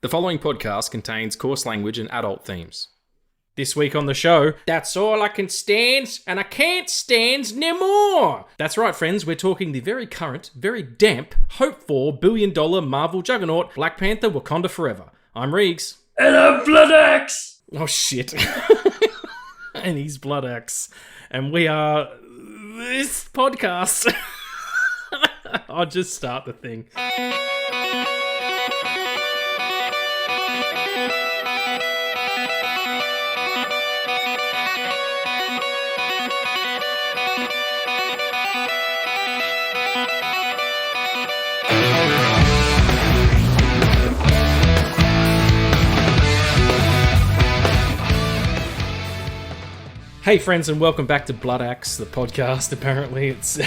The following podcast contains coarse language and adult themes. This week on the show, that's all I can stand, and I can't stand anymore. That's right, friends, we're talking the very current, very damp, hoped-for billion-dollar Marvel juggernaut, Black Panther, Wakanda Forever. I'm Reegs. And I'm Bloodaxe! Oh, shit. And he's Bloodaxe. And we are this podcast. I'll just start the thing. Hey friends, and welcome back to Bloodaxe, the podcast. Apparently it's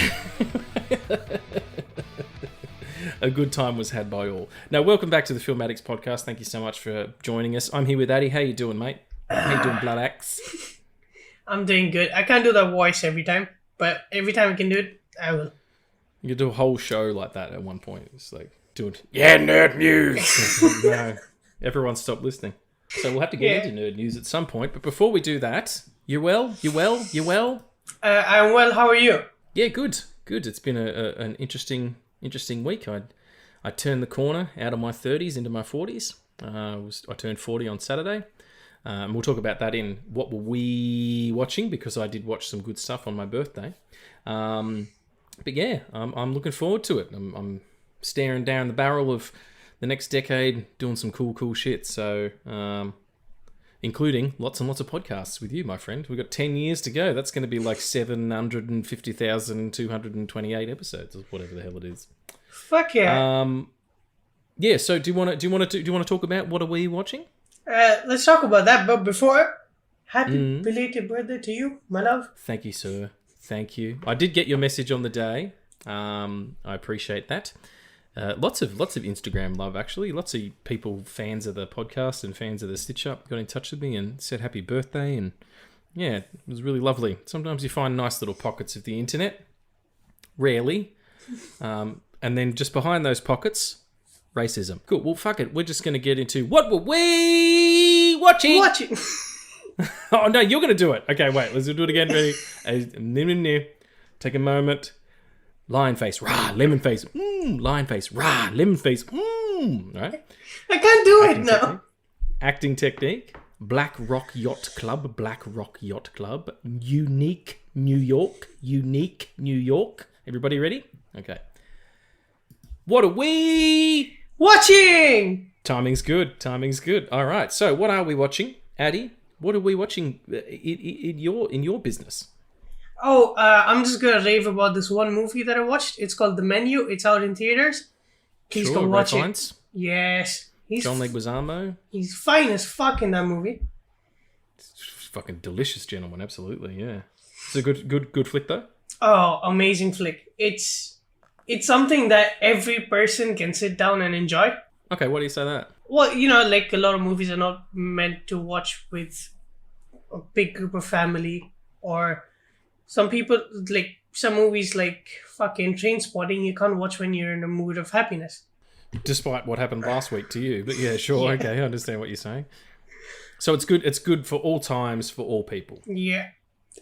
a good time was had by all. Now, welcome back to the Film Addicts podcast. Thank you so much for joining us. I'm here with Addy. How you doing, mate? How you doing, Bloodaxe? I'm doing good. I can't do that voice every time, but every time I can do it, I will. You could do a whole show like that at one point. It's like, doing, yeah, nerd news! No, everyone stop listening. So we'll have to get into nerd news at some point. But before we do that, you well? You well? You well? I'm well. How are you? Yeah, good. Good. It's been an interesting week. I turned the corner out of my 30s into my 40s. I turned 40 on Saturday. And we'll talk about that in what were we watching, because I did watch some good stuff on my birthday. But yeah, I'm looking forward to it. I'm staring down the barrel of the next decade, doing some cool shit. So, including lots and lots of podcasts with you, my friend. We've got 10 years to go. That's going to be like 750,228 episodes, or whatever the hell it is. Fuck yeah. Yeah. So, do you want to talk about what are we watching? Let's talk about that. But before, happy belated birthday to you, my love. Thank you, sir. Thank you. I did get your message on the day. I appreciate that. Lots of Instagram love, actually. Lots of people, fans of the podcast and fans of the Stitch Up, got in touch with me and said happy birthday. And yeah, it was really lovely. Sometimes you find nice little pockets of the internet. Rarely. And then just behind those pockets, racism. Cool. Well, fuck it. We're just going to get into what were we watching? Oh, no, you're going to do it. Okay, wait. Let's do it again. Ready? Take a moment. Lion face, rah, lemon face, lion face, rah, lemon face, right? I can't do it now. Acting technique, Black Rock Yacht Club, Unique New York. Everybody ready? Okay. What are we watching? Timing's good. All right, so what are we watching? Addy, what are we watching in your business? Oh, I'm just going to rave about this one movie that I watched. It's called The Menu. It's out in theaters. Please go watch it. Yes. John Leguizamo. He's fine as fuck in that movie. It's fucking delicious gentleman, absolutely, yeah. It's a good flick, though. Oh, amazing flick. It's something that every person can sit down and enjoy. Okay, why do you say that? Well, like a lot of movies are not meant to watch with a big group of family, or some people, like, some movies like fucking Trainspotting, you can't watch when you're in a mood of happiness. Despite what happened last week to you. But yeah, sure, yeah. Okay, I understand what you're saying. So it's good for all times, for all people. Yeah.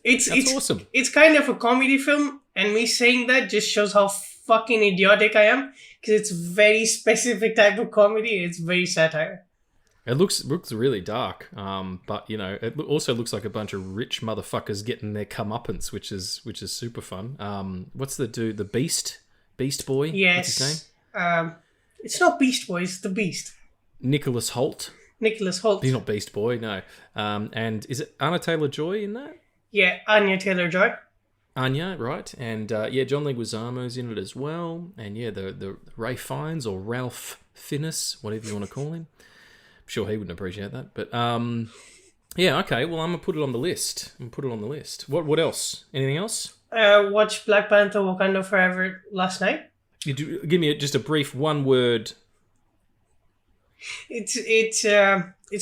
That's awesome. It's kind of a comedy film, and me saying that just shows how fucking idiotic I am, because it's very specific type of comedy. It's very satire. It looks really dark, but it also looks like a bunch of rich motherfuckers getting their comeuppance, which is super fun. What's the dude? The Beast Boy? Yes. What's his name? It's not Beast Boy. It's the Beast. Nicholas Hoult. He's not Beast Boy, no. And is it Anya Taylor-Joy in that? Yeah, Anya Taylor-Joy. Anya, right? And John Leguizamo's in it as well. And yeah, the Ray Fiennes, or Ralph Fiennes, whatever you want to call him. Sure, he wouldn't appreciate that, but yeah, okay. Well, I'm gonna put it on the list. What else? Anything else? Watched Black Panther: Wakanda Forever last night. Give me just a brief one word. It's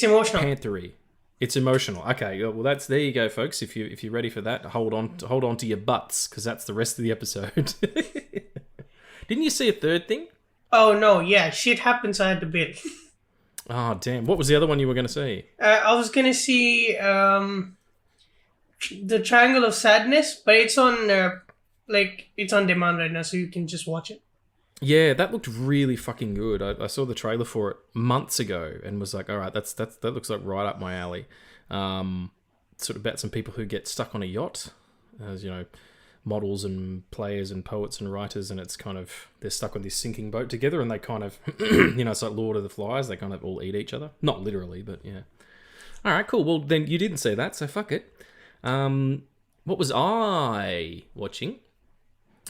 emotional. Panthery. It's emotional. Okay, well there you go, folks. If you're ready for that, hold on to your butts, because that's the rest of the episode. Didn't you see a third thing? Oh no, yeah, shit happens. I had to bail. Oh, damn. What was the other one you were going to see? I was gonna see the Triangle of Sadness, but it's on it's on demand right now, so you can just watch it. Yeah, that looked really fucking good. I saw the trailer for it months ago and was like, all right, that looks like right up my alley. Sort of about some people who get stuck on a yacht, as you know, models and players and poets and writers, and it's kind of they're stuck on this sinking boat together, and they kind of, it's like Lord of the Flies. They kind of all eat each other, not literally, but yeah. All right, cool. Well, then you didn't say that, so fuck it. What was I watching?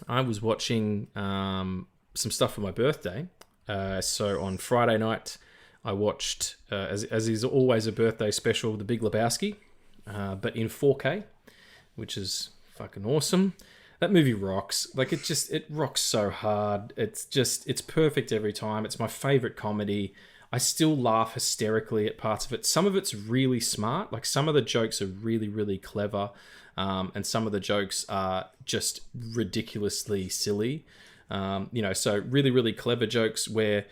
I was watching some stuff for my birthday. So on Friday night, I watched, as is always a birthday special, The Big Lebowski, but in 4K, which is fucking awesome. That movie rocks. Like, it rocks so hard. It's perfect every time. It's my favorite comedy. I still laugh hysterically at parts of it. Some of it's really smart. Like, some of the jokes are really, really clever. And some of the jokes are just ridiculously silly. So really, really clever jokes where,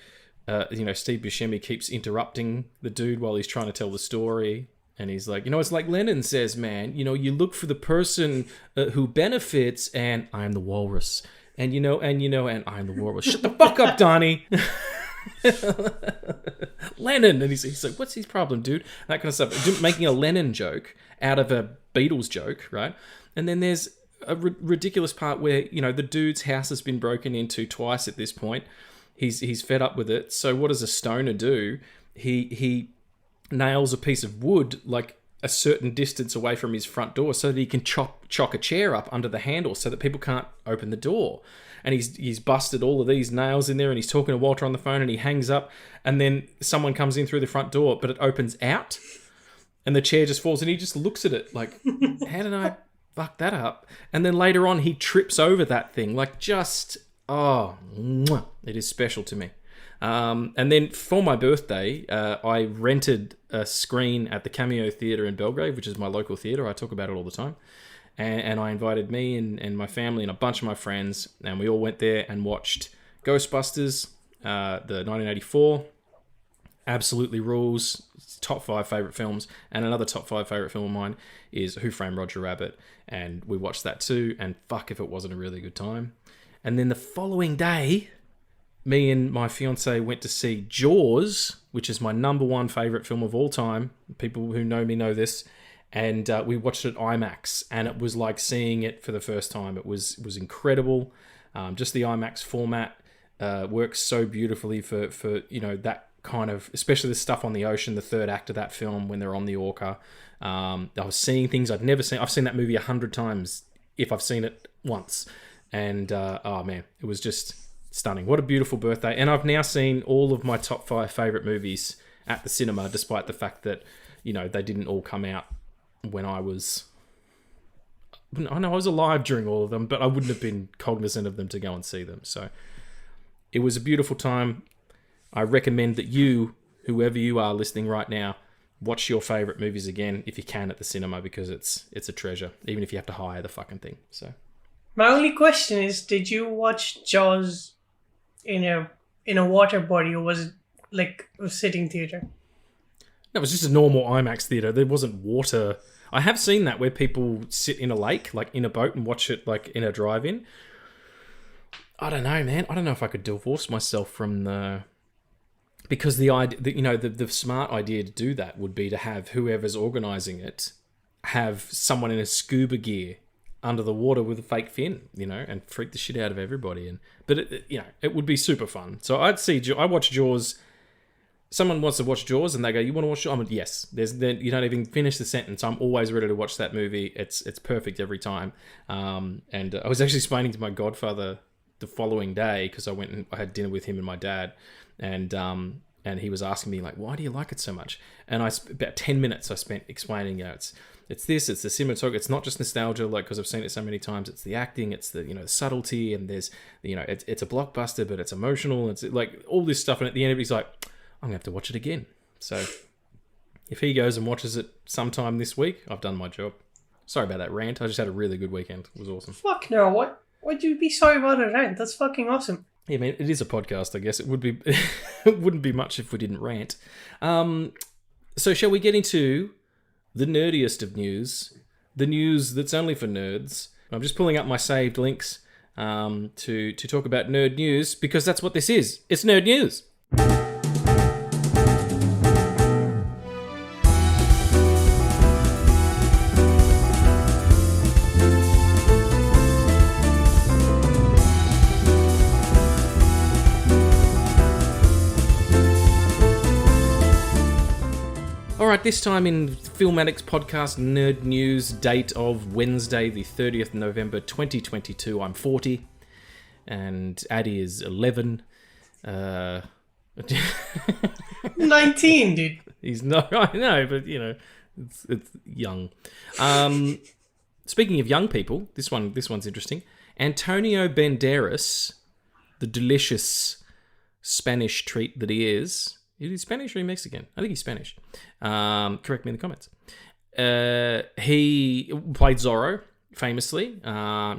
Steve Buscemi keeps interrupting the dude while he's trying to tell the story. And he's like, it's like Lennon says, man, you look for the person who benefits, and I'm the walrus. And I'm the walrus. Shut the fuck up, Donnie. Lennon. And he's like, what's his problem, dude? That kind of stuff. Making a Lennon joke out of a Beatles joke, right? And then there's a ridiculous part where, the dude's house has been broken into twice at this point. He's fed up with it. So what does a stoner do? He nails a piece of wood like a certain distance away from his front door so that he can chock a chair up under the handle so that people can't open the door. And he's busted all of these nails in there, and he's talking to Walter on the phone, and he hangs up, and then someone comes in through the front door, but it opens out, and the chair just falls, and he just looks at it like, how did I fuck that up? And then later on, he trips over that thing, like just, it is special to me. And then for my birthday, I rented a screen at the Cameo Theatre in Belgrade, which is my local theatre. I talk about it all the time. And I invited me and my family and a bunch of my friends, and we all went there and watched Ghostbusters, the 1984. Absolutely rules. Top 5 favourite films. And another top 5 favourite film of mine is Who Framed Roger Rabbit. And we watched that too, and fuck if it wasn't a really good time. And then the following day, me and my fiance went to see Jaws, which is my number 1 favourite film of all time. People who know me know this. And we watched it IMAX, and it was like seeing it for the first time. It was incredible. Just the IMAX format works so beautifully for that kind of, especially the stuff on the ocean, the third act of that film when they're on the orca. I was seeing things I'd never seen. I've seen that movie 100 times if I've seen it once. And man, it was just stunning. What a beautiful birthday. And I've now seen all of my top 5 favourite movies at the cinema, despite the fact that, they didn't all come out when I was alive during all of them, but I wouldn't have been cognizant of them to go and see them. So it was a beautiful time. I recommend that you, whoever you are listening right now, watch your favourite movies again if you can at the cinema, because it's a treasure, even if you have to hire the fucking thing. So my only question is, did you watch Jaws in a water body, or was it like a sitting theatre? No, it was just a normal IMAX theatre. There wasn't water. I have seen that where people sit in a lake, like in a boat, and watch it like in a drive-in. I don't know, man. I don't know if I could divorce myself from because the idea, the smart idea to do that would be to have whoever's organising it have someone in a scuba gear under the water with a fake fin, and freak the shit out of everybody. But it would be super fun. So I watch Jaws. Someone wants to watch Jaws and they go, you want to watch Jaws? I'm like, yes. You don't even finish the sentence. I'm always ready to watch that movie. It's perfect every time. And I was actually explaining to my godfather the following day, because I had dinner with him and my dad, and he was asking me like, why do you like it so much? And about 10 minutes I spent explaining, it's the cinematography. It's not just nostalgia, like, because I've seen it so many times. It's the acting, it's the the subtlety, and there's it's a blockbuster, but it's emotional. It's like all this stuff, and at the end he's like, I'm going to have to watch it again. So if he goes and watches it sometime this week, I've done my job. Sorry about that rant. I just had a really good weekend. It was awesome. Fuck no. What would you be sorry about a rant? That's fucking awesome. Yeah, I mean, it is a podcast, I guess. It would be, it wouldn't be much if we didn't rant. So shall we get into the nerdiest of news? The news that's only for nerds. I'm just pulling up my saved links to talk about nerd news, because that's what this is. It's nerd news. Alright, this time in Film Addicts podcast nerd news, date of Wednesday, the 30th November 2022. I'm 40, and Addy is 11. 19, dude. He's not, I know, but you know, it's young. Speaking of young people, this one's interesting. Antonio Banderas, the delicious Spanish treat that he is he Spanish or Mexican? I think he's Spanish. Correct me in the comments. He played Zorro, famously.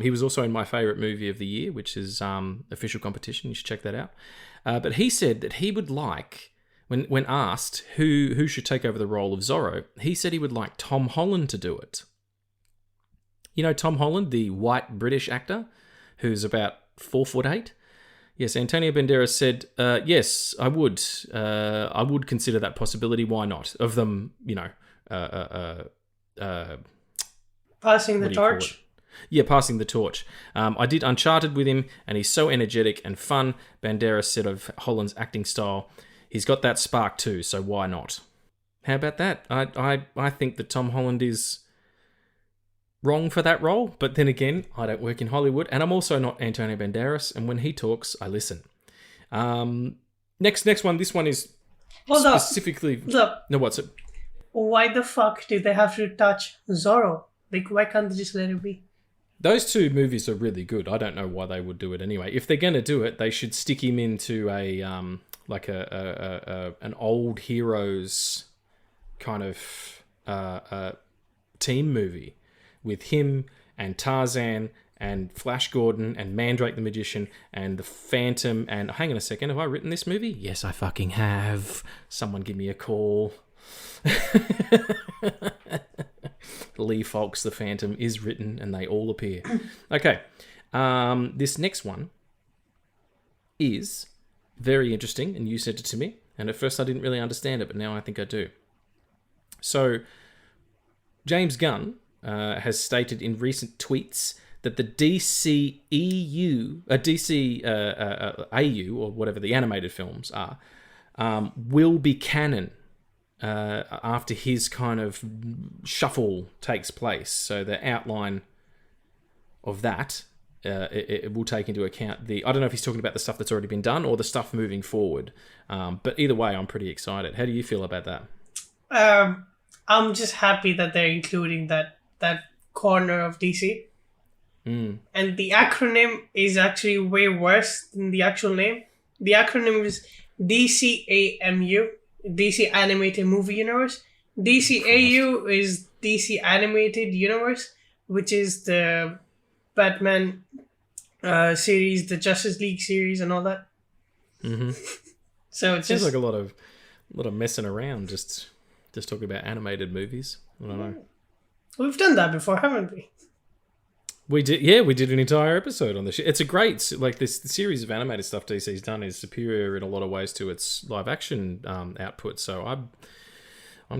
He was also in my favourite movie of the year, which is Official Competition. You should check that out. But he said that he would like, when asked who should take over the role of Zorro, he said he would like Tom Holland to do it. You know Tom Holland, the white British actor, who's about 4'8"? Yes, Antonio Banderas said, yes, I would. I would consider that possibility. Why not? Of them, you know, passing the torch. Yeah, passing the torch. I did Uncharted with him, and he's so energetic and fun. Banderas said of Holland's acting style, he's got that spark too, so why not? How about that? I think that Tom Holland is wrong for that role, but then again, I don't work in Hollywood, and I'm also not Antonio Banderas, and when he talks, I listen. Next one. This one is specifically... Hold up. No, what's it? Why the fuck do they have to touch Zorro? Like, why can't they just let it be? Those two movies are really good. I don't know why they would do it anyway. If they're going to do it, they should stick him into a an old heroes kind of team movie with him and Tarzan and Flash Gordon and Mandrake the Magician and the Phantom and... Hang on a second, have I written this movie? Yes, I fucking have. Someone give me a call. Lee Falk's The Phantom is written and they all appear. Okay, this next one is very interesting, and you sent it to me, and at first I didn't really understand it, but now I think I do. So, James Gunn has stated in recent tweets that the AU, or whatever the animated films are, will be canon after his kind of shuffle takes place. So the outline of that, it will take into account I don't know if he's talking about the stuff that's already been done or the stuff moving forward. But either way, I'm pretty excited. How do you feel about that? I'm just happy that they're including that corner of DC. And the acronym is actually way worse than the actual name. The acronym is DCAMU, DC Animated Movie Universe. DCAU is DC Animated Universe, which is the Batman series, the Justice League series, and all that. Mm-hmm. So it seems like a lot of messing around, just talking about animated movies. I don't know. We've done that before, haven't we? We did, yeah. We did an entire episode on this. It's a great, like, this series of animated stuff DC's done is superior in a lot of ways to its live action output. So I'm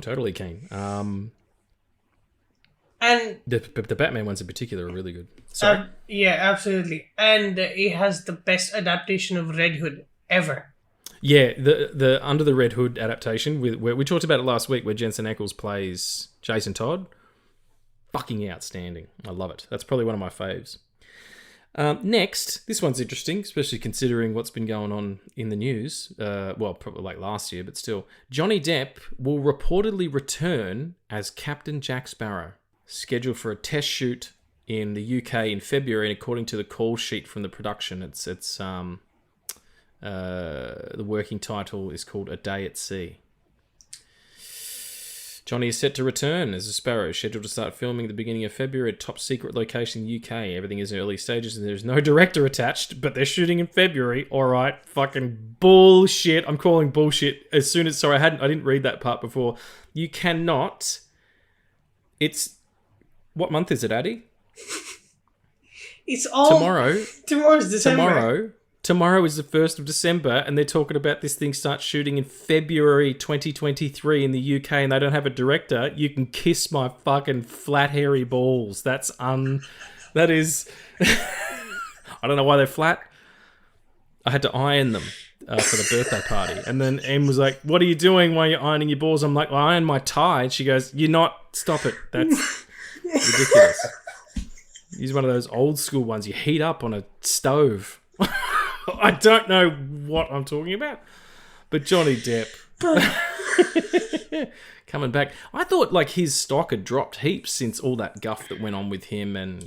totally keen. And the Batman ones in particular are really good. Sorry. Yeah, absolutely. And it has the best adaptation of Red Hood ever. Yeah, the Under the Red Hood adaptation where we talked about it last week, where Jensen Ackles plays Jason Todd. Fucking outstanding. I love it. That's probably one of my faves. Next, this one's interesting, especially considering what's been going on in the news. Well, probably like last year, but still. Johnny Depp will reportedly return as Captain Jack Sparrow, scheduled for a test shoot in the UK in February, and according to the call sheet from the production, it's the working title is called A Day at Sea. Johnny is set to return as a Sparrow, scheduled to start filming at the beginning of February at top secret location in the UK. Everything is in early stages and there's no director attached, but they're shooting in February. All right, fucking bullshit. I'm calling bullshit as soon as... Sorry, I didn't read that part before. You cannot... It's... What month is it, Addy? It's all... Tomorrow's December. Tomorrow is the 1st of December, and they're talking about this thing starts shooting in February 2023 in the UK, and they don't have a director. You can kiss my fucking flat, hairy balls. That is... I don't know why they're flat. I had to iron them for the birthday party. And then Em was like, what are you doing while you're ironing your balls? I'm like, well, I iron my tie. And she goes, you're not... Stop it. That's ridiculous. Use one of those old school ones you heat up on a stove. I don't know what I'm talking about, but Johnny Depp coming back. I thought like his stock had dropped heaps since all that guff that went on with him and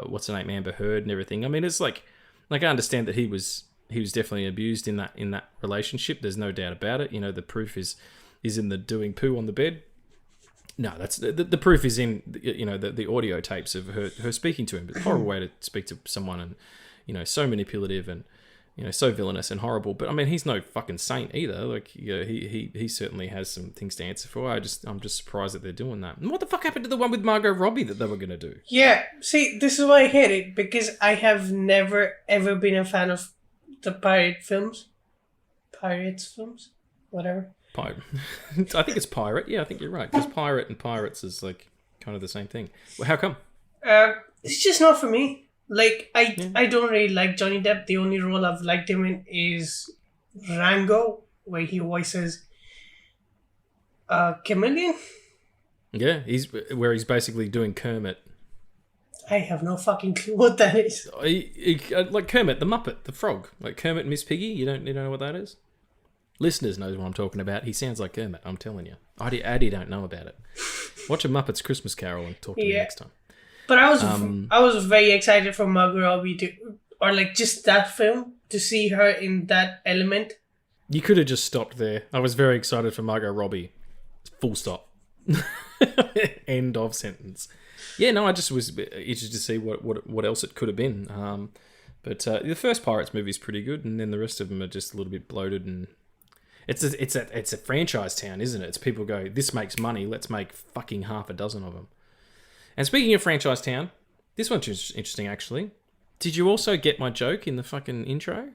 what's her name, Amber Heard and everything. I mean, it's like I understand that he was definitely abused in that relationship. There's no doubt about it. The proof is in the doing poo on the bed. No, that's the proof is in the audio tapes of her speaking to him. It's a horrible way to speak to someone and. So manipulative and, so villainous and horrible. But I mean, he's no fucking saint either. Like, he certainly has some things to answer for. I'm just surprised that they're doing that. And what the fuck happened to the one with Margot Robbie that they were going to do? Yeah, see, this is why I hate it, because I have never, ever been a fan of the Pirates films. Whatever. I think it's pirate. Yeah, I think you're right. Because pirate and pirates is like kind of the same thing. Well, how come? It's just not for me. Like, I don't really like Johnny Depp. The only role I've liked him in is Rango, where he voices a chameleon. Yeah, he's basically doing Kermit. I have no fucking clue what that is. Like Kermit, the Muppet, the frog. Like Kermit and Miss Piggy, you don't know what that is? Listeners knows what I'm talking about. He sounds like Kermit, I'm telling you. Addy don't know about it. Watch a Muppet's Christmas Carol and talk to me next time. But I was very excited for Margot Robbie or like just that film, to see her in that element. You could have just stopped there. I was very excited for Margot Robbie. Full stop. End of sentence. Yeah, no, I just was interested to see what else it could have been. But the first Pirates movie is pretty good, and then the rest of them are just a little bit bloated. And it's a franchise town, isn't it? It's people go, this makes money. Let's make fucking half a dozen of them. And speaking of franchise town, this one's interesting, actually. Did you also get my joke in the fucking intro?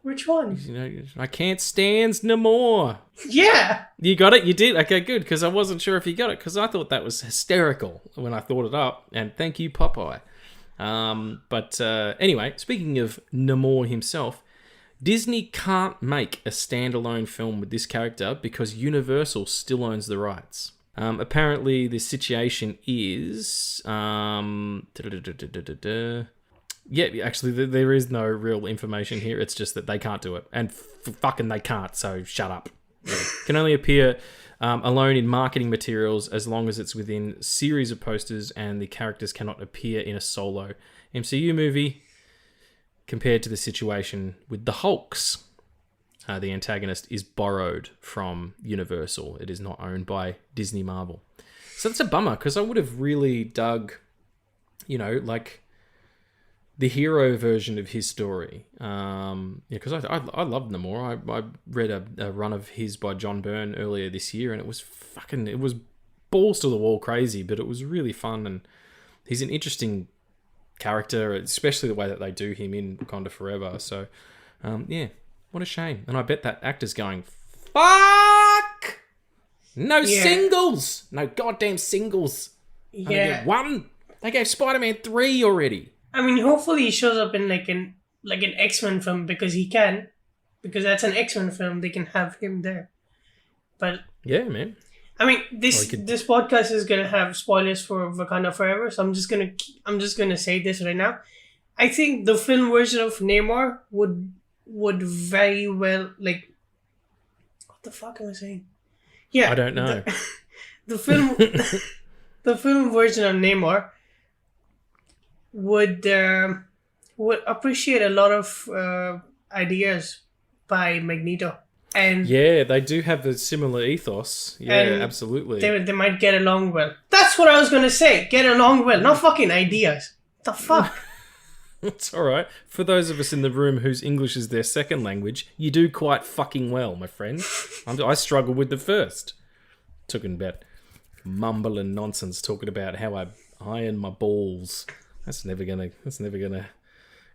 Which one? I Can't Stands Namor. Yeah. You got it? You did? Okay, good, because I wasn't sure if you got it, because I thought that was hysterical when I thought it up. And thank you, Popeye. But anyway, speaking of Namor himself, Disney can't make a standalone film with this character because Universal still owns the rights. Apparently, the situation is... Yeah, actually, there is no real information here. It's just that they can't do it. And fucking they can't, so shut up. Yeah. Can only appear alone in marketing materials as long as it's within series of posters, and the characters cannot appear in a solo MCU movie, compared to the situation with the Hulks. The antagonist is borrowed from Universal. It is not owned by Disney Marvel. So that's a bummer, because I would have really dug, like the hero version of his story. Because I loved Namor. I read a run of his by John Byrne earlier this year, and it was balls to the wall crazy, but it was really fun, and he's an interesting character, especially the way that they do him in Wakanda Forever. So, yeah. What a shame. And I bet that actor's going, fuck! No singles! No goddamn singles! Yeah. They get one! They gave Spider-Man 3 already. I mean, hopefully he shows up in like an X-Men film, because he can. Because that's an X-Men film, they can have him there. But... yeah, man. I mean, this podcast is gonna have spoilers for Wakanda Forever, so I'm just gonna say this right now. I think the film version of Namor would very well, like, what the fuck am I saying? Yeah, I don't know. The film, the film version of Namor would appreciate a lot of ideas by Magneto. And yeah, they do have a similar ethos. Yeah, and absolutely. they might get along well. That's what I was gonna say. Get along well, not fucking ideas. The fuck. It's all right. For those of us in the room whose English is their second language, you do quite fucking well, my friend. I struggle with the first. Talking about mumbling nonsense, talking about how I iron my balls. That's never gonna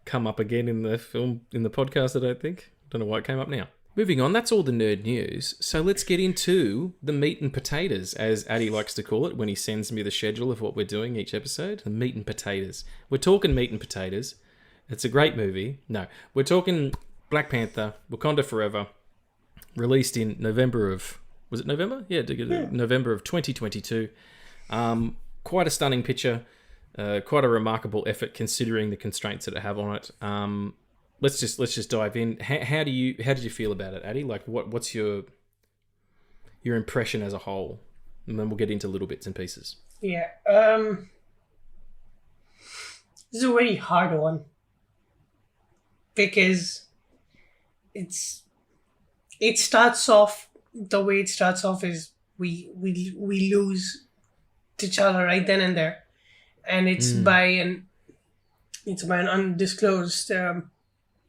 come up again in the podcast, I don't think. Don't know why it came up now. Moving on, that's all the nerd news. So let's get into the meat and potatoes, as Addy likes to call it when he sends me the schedule of what we're doing each episode. The meat and potatoes. We're talking meat and potatoes. It's a great movie. No, we're talking Black Panther, Wakanda Forever, released in November of... Was it November? Yeah. November of 2022. Quite a stunning picture. Quite a remarkable effort considering the constraints that I have on it. Let's just dive in. How did you feel about it, Addy? Like, what's your impression as a whole? And then we'll get into little bits and pieces. Yeah. This is a very hard one because it starts off the way it starts off is we lose T'Challa right then and there, and it's by an undisclosed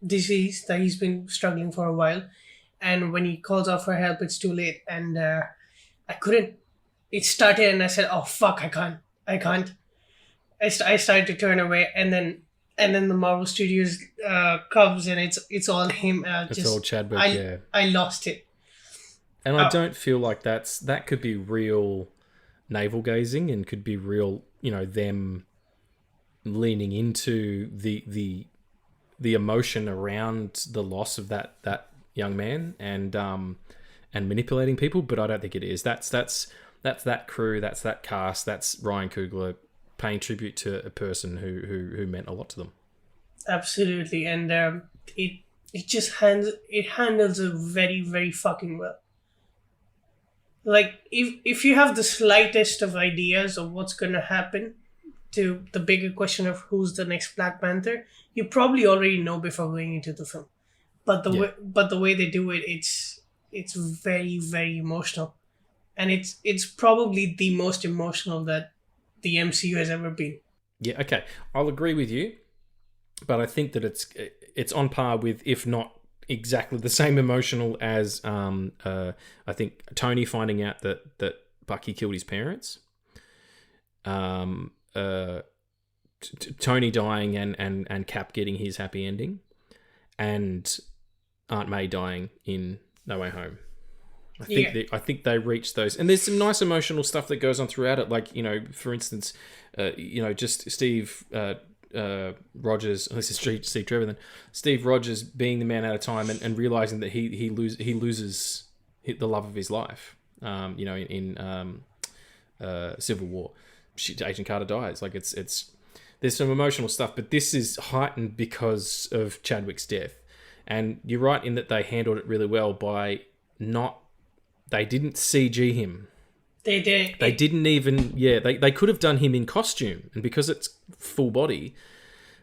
disease that he's been struggling for a while, and when he calls out for help, it's too late, and I couldn't. It started, and I said, "Oh fuck, I can't." I started to turn away, and then the Marvel Studios comes, and it's all him. It's all Chadwick. Yeah, I lost it, and I don't feel like that could be real navel gazing, and could be real, them leaning into the emotion around the loss of that young man and manipulating people, but I don't think it is. That's that crew, that's that cast, that's Ryan Coogler paying tribute to a person who meant a lot to them. Absolutely, and it handles it very, very fucking well. Like if you have the slightest of ideas of what's gonna happen to the bigger question of who's the next Black Panther, you probably already know before going into the film. But the way they do it, it's very, very emotional, and it's probably the most emotional that the MCU has ever been. Yeah, okay, I'll agree with you, but I think that it's on par with, if not exactly the same emotional as I think Tony finding out that Bucky killed his parents. Tony dying and Cap getting his happy ending, and Aunt May dying in No Way Home. I think they reached those, and there's some nice emotional stuff that goes on throughout it. Like, for instance, just Steve Rogers. This is Steve Trevor. Then Steve Rogers being the man out of time and realizing that he loses the love of his life. In Civil War, Agent Carter dies. Like it's there's some emotional stuff, but this is heightened because of Chadwick's death. And you're right in that they handled it really well by they didn't CG him. They did. They didn't even, they could have done him in costume, and because it's full body,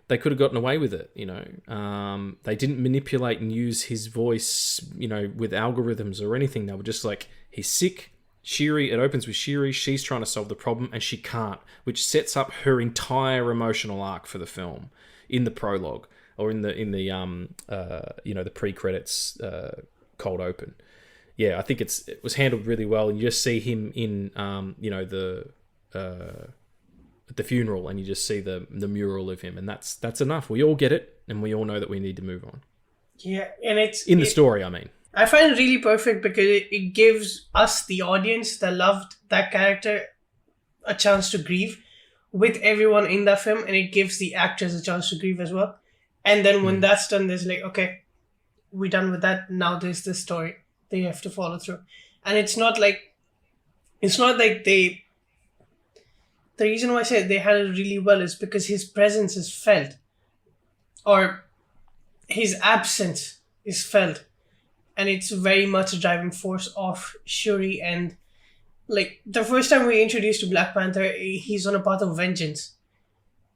they could have gotten away with it, They didn't manipulate and use his voice, with algorithms or anything. They were just like, he's sick. Shiri, it opens with Shiri. She's trying to solve the problem and she can't, which sets up her entire emotional arc for the film in the prologue or in the pre-credits cold open. Yeah, I think it was handled really well, and you just see him in the funeral, and you just see the mural of him, and that's enough. We all get it, and we all know that we need to move on. Yeah, and it's in the story. I mean, I find it really perfect because it gives us, the audience that loved that character, a chance to grieve with everyone in that film, and it gives the actors a chance to grieve as well. And then when that's done, there's like, okay, we're done with that. Now there's this story they have to follow through, and it's not like they. The reason why I say they handled it really well is because his presence is felt, or his absence is felt, and it's very much a driving force of Shuri. And like the first time we introduced to Black Panther, he's on a path of vengeance,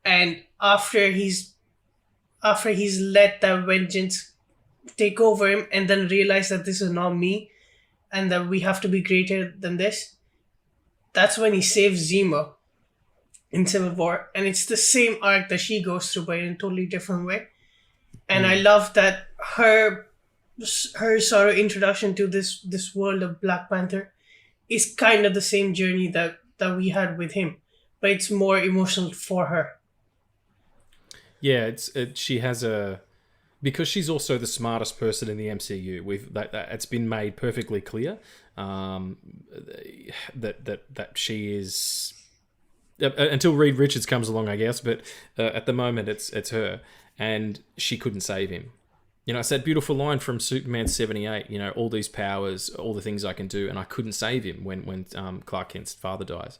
and after he's let that vengeance take over him and then realize that this is not me and that we have to be greater than this. That's when he saves Zemo in Civil War. And it's the same arc that she goes through, but in a totally different way. And I love that her sort of introduction to this world of Black Panther is kind of the same journey that we had with him, but it's more emotional for her. Yeah, she has because she's also the smartest person in the MCU. It's been made perfectly clear that she is until Reed Richards comes along, I guess. But at the moment, it's her, and she couldn't save him. You know, it's that beautiful line from Superman 78. You know, all these powers, all the things I can do, and I couldn't save him when Clark Kent's father dies,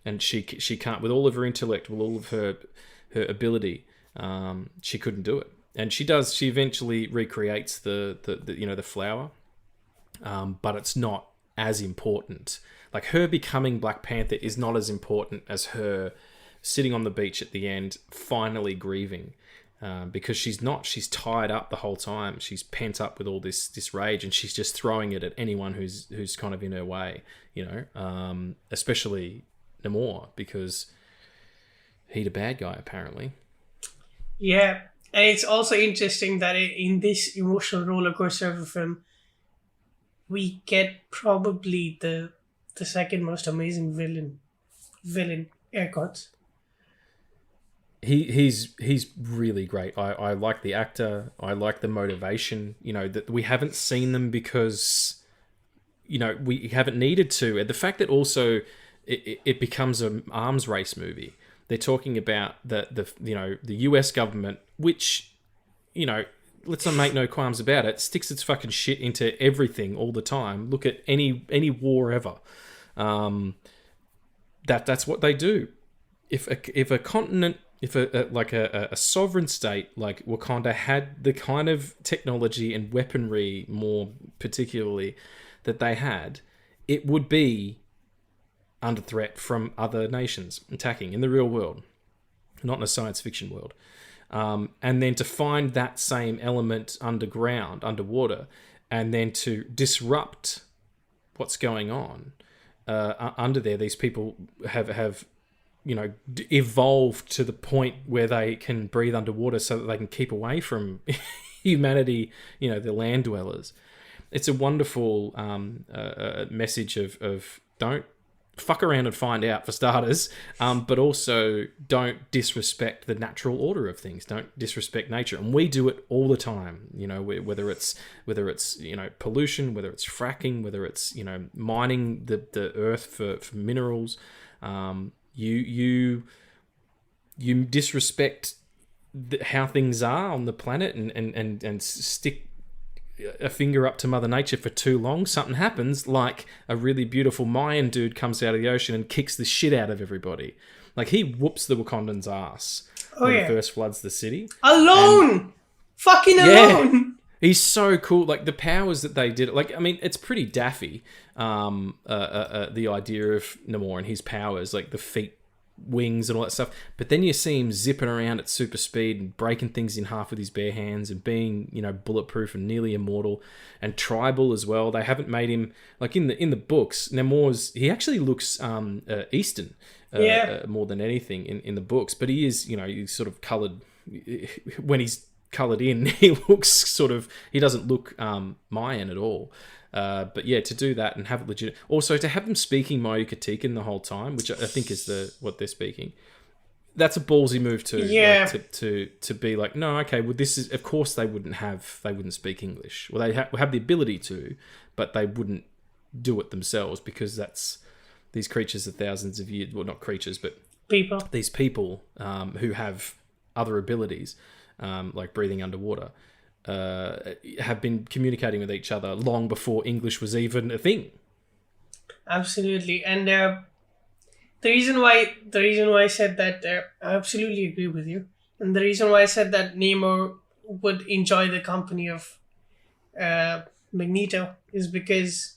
and she can't, with all of her intellect, with all of her ability, she couldn't do it. And she does. She eventually recreates the flower, but it's not as important. Like, her becoming Black Panther is not as important as her sitting on the beach at the end, finally grieving, because she's not. She's tied up the whole time. She's pent up with all this rage, and she's just throwing it at anyone who's kind of in her way. You know, especially Namor, because he's a bad guy apparently. Yeah. And it's also interesting that in this emotional roller coaster of a film, we get probably the second most amazing villain, air quotes. He's really great. I like the actor. I like the motivation. You know, that we haven't seen them because, you know, we haven't needed to. And the fact that also it becomes an arms race movie. They're talking about the US government, which, you know, let's not make no qualms about it, sticks its fucking shit into everything all the time. Look at any war ever. That's what they do. If a continent, if a sovereign state like Wakanda had the kind of technology and weaponry, more particularly, that they had, it would be under threat from other nations attacking in the real world, not in a science fiction world. And then to find that same element underwater, and then to disrupt what's going on under there. These people have you know, evolved to the point where they can breathe underwater so that they can keep away from humanity, you know, the land dwellers. It's a wonderful message of don't fuck around and find out, for starters, but also don't disrespect the natural order of things. Don't disrespect nature, and we do it all the time. You know, whether it's you know, pollution, whether it's fracking, whether it's, you know, mining the earth for minerals. You disrespect how things are on the planet, and stick a finger up to Mother Nature for too long, something happens, like a really beautiful Mayan dude comes out of the ocean and kicks the shit out of everybody. Like, he whoops the Wakandans' ass when he first floods the city. Fucking alone! He's so cool. Like, the powers that they did, like, I mean, it's pretty daffy, the idea of Namor and his powers, like the feet, wings and all that stuff, but then you see him zipping around at super speed and breaking things in half with his bare hands and being, you know, bulletproof and nearly immortal and tribal as well. They haven't made him, like, in the books, he actually looks Eastern more than anything in the books, but he is, you know, he's sort of coloured. When he's coloured in, he doesn't look Mayan at all. But yeah, to do that and have it legit. Also, to have them speaking Mayu-Katikan the whole time, which I think is what they're speaking, that's a ballsy move too. Yeah. Like, to be like, no, okay, well, this is, of course they wouldn't speak English. Well, they have the ability to, but they wouldn't do it themselves, because that's these creatures of thousands of years. Well, not creatures, but people. These people who have other abilities, like breathing underwater. Have been communicating with each other long before English was even a thing. Absolutely, and the reason why I said that, I absolutely agree with you, and the reason why I said that Namor would enjoy the company of Magneto is because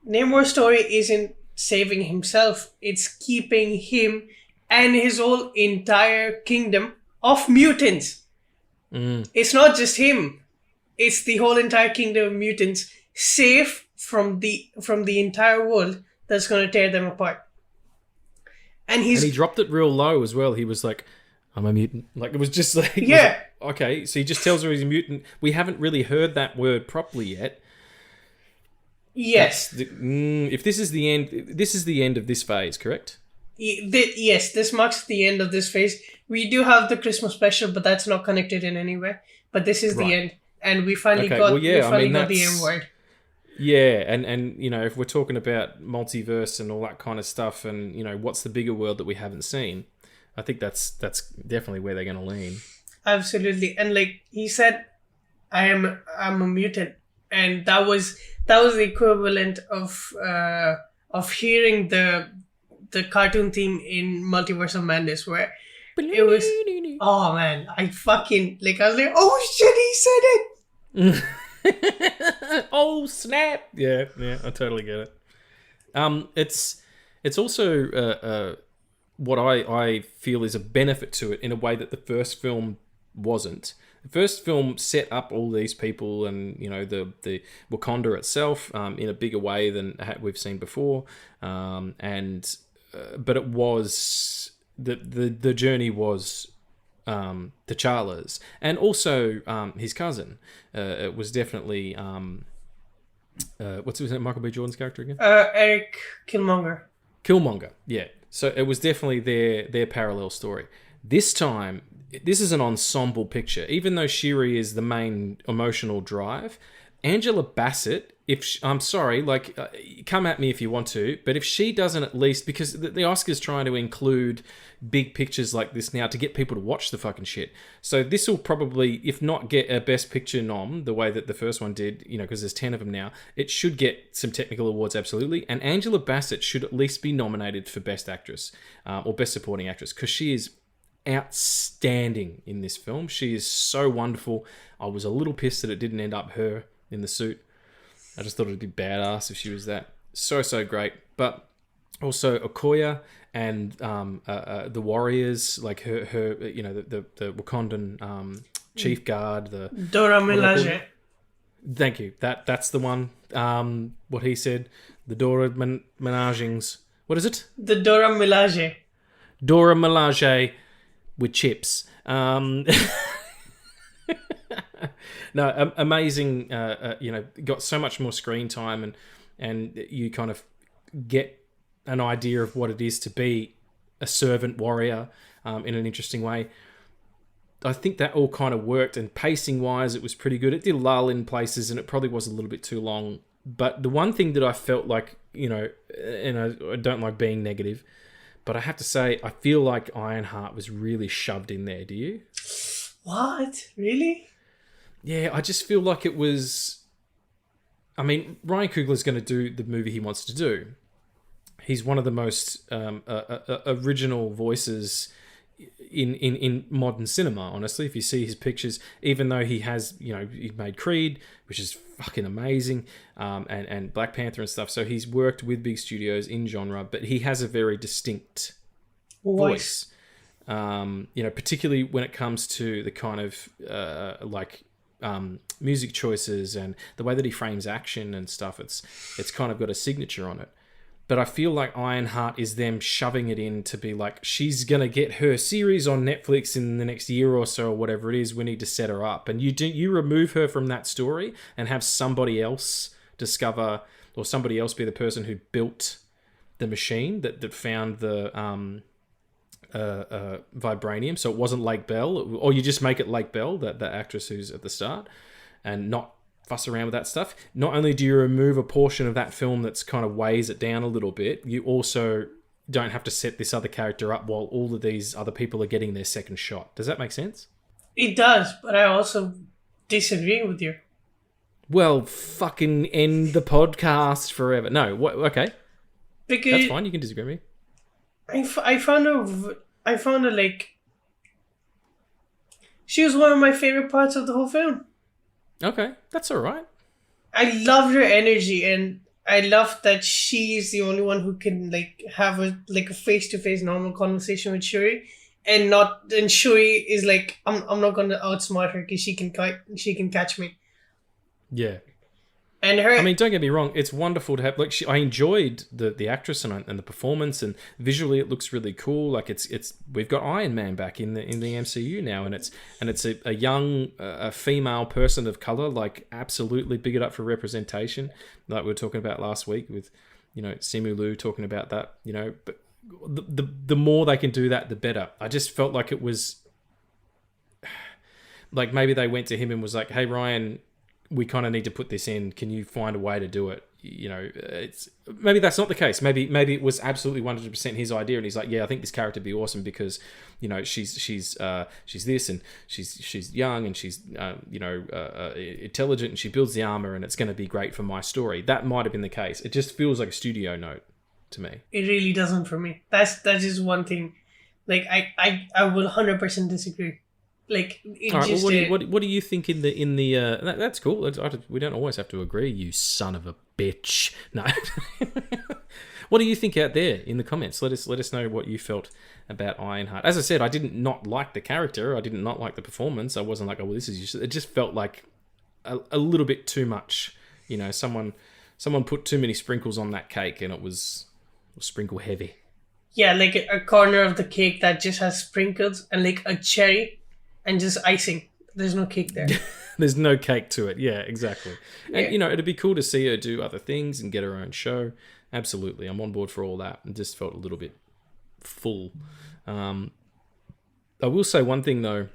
Namor's story isn't saving himself; it's keeping him and his whole entire kingdom of mutants. It's not just him. it's the whole entire kingdom of mutants safe from the entire world that's going to tear them apart. And he dropped it real low as well. He was like, I'm a mutant. Like, it was just like... Yeah. Like, okay, so he just tells her he's a mutant. We haven't really heard that word properly yet. Yes. If this is the end of this phase, correct? Yes, this marks the end of this phase. We do have the Christmas special, but that's not connected in any way. But this is the end. And we finally got the M word. Yeah, and you know, if we're talking about multiverse and all that kind of stuff, and you know, what's the bigger world that we haven't seen, I think that's definitely where they're going to lean. Absolutely, and like he said, I'm a mutant, and that was the equivalent of hearing the cartoon theme in Multiverse of Madness, where it was, oh man, I was like, oh shit, he said it. Oh snap! Yeah, I totally get it. It's also what I feel is a benefit to it in a way that the first film wasn't. The first film set up all these people and, you know, the Wakanda itself in a bigger way than we've seen before, but it was the journey was T'Challa's, and also his cousin. It was definitely what's his name? Michael B. Jordan's character again? Eric Killmonger. Killmonger, yeah. So it was definitely their parallel story. This time, this is an ensemble picture. Even though Shuri is the main emotional drive, Angela Bassett, I'm sorry, like, come at me if you want to, but if she doesn't at least, because the Oscars trying to include big pictures like this now to get people to watch the fucking shit. So this will probably, if not get a Best Picture nom, the way that the first one did, you know, because there's 10 of them now, it should get some technical awards, absolutely. And Angela Bassett should at least be nominated for Best Actress or Best Supporting Actress, because she is outstanding in this film. She is so wonderful. I was a little pissed that it didn't end up her in the suit. I just thought it'd be badass if she was that. So great. But also Okoye and the warriors, like her you know, the Wakandan chief guard, the Dora Milaje. Thank you. That's the one. What he said, the Dora Menagings. What is it? The Dora Milaje. Dora Milaje with chips. No, amazing. You know, got so much more screen time, and you kind of get an idea of what it is to be a servant warrior in an interesting way. I think that all kind of worked, and pacing wise, it was pretty good. It did lull in places, and it probably was a little bit too long. But the one thing that I felt like, you know, and I don't like being negative, but I have to say, I feel like Ironheart was really shoved in there. Do you? What? Really? Yeah, I just feel like it was... I mean, Ryan Coogler's going to do the movie he wants to do. He's one of the most original voices in modern cinema, honestly. If you see his pictures, even though he has, you know, he made Creed, which is fucking amazing, and Black Panther and stuff. So he's worked with big studios in genre, but he has a very distinct voice. You know, particularly when it comes to the kind of music choices and the way that he frames action and stuff. It's kind of got a signature on it. But I feel like Ironheart is them shoving it in to be like, she's going to get her series on Netflix in the next year or so, or whatever it is. We need to set her up. And you remove her from that story and have somebody else discover, or somebody else be the person who built the machine that found the vibranium. So it wasn't Lake Bell, or you just make it Lake Bell, that actress who's at the start, and not fuss around with that stuff. Not only do you remove a portion of that film that's kind of weighs it down a little bit, you also don't have to set this other character up while all of these other people are getting their second shot. Does that make sense? It does, but I also disagree with you. Well, fucking end the podcast forever. No, what? Okay. Because that's fine, you can disagree with me. I found her like... She was one of my favorite parts of the whole film. Okay, that's all right. I loved her energy, and I loved that she's the only one who can like have a face-to-face normal conversation with Shuri, and Shuri is like, I'm not gonna outsmart her because she can catch me. Yeah. And her, I mean, don't get me wrong. It's wonderful to have. Like, I enjoyed the actress and the performance, and visually it looks really cool. Like, it's we've got Iron Man back in the MCU now, and it's a young a female person of color. Like, absolutely big it up for representation. Like we were talking about last week with, Simu Liu talking about that. But the more they can do that, the better. I just felt like it was like maybe they went to him and was like, "Hey, Ryan, we kind of need to put this in. Can you find a way to do it?" It's maybe that's not the case. Maybe it was absolutely 100% his idea, and he's like, "Yeah, I think this character would be awesome because, she's this, and she's young, and she's intelligent, and she builds the armor, and it's going to be great for my story." That might have been the case. It just feels like a studio note to me. it really doesn't for me. That's just one thing. Like I will 100% disagree. Like it All right, just. well, what do you think in the that's cool. We don't always have to agree, you son of a bitch. No. What do you think out there in the comments? Let us know what you felt about Ironheart. As I said, I didn't not like the character. I did not like the performance. I wasn't like, oh, well, this is useless. It just felt like a little bit too much. Someone put too many sprinkles on that cake, and it was sprinkle heavy. Yeah, like a corner of the cake that just has sprinkles and like a cherry and just icing. There's no cake there. There's no cake to it. Yeah, exactly. And, Yeah. it'd be cool to see her do other things and get her own show. Absolutely. I'm on board for all that. It just felt a little bit full. I will say one thing, though.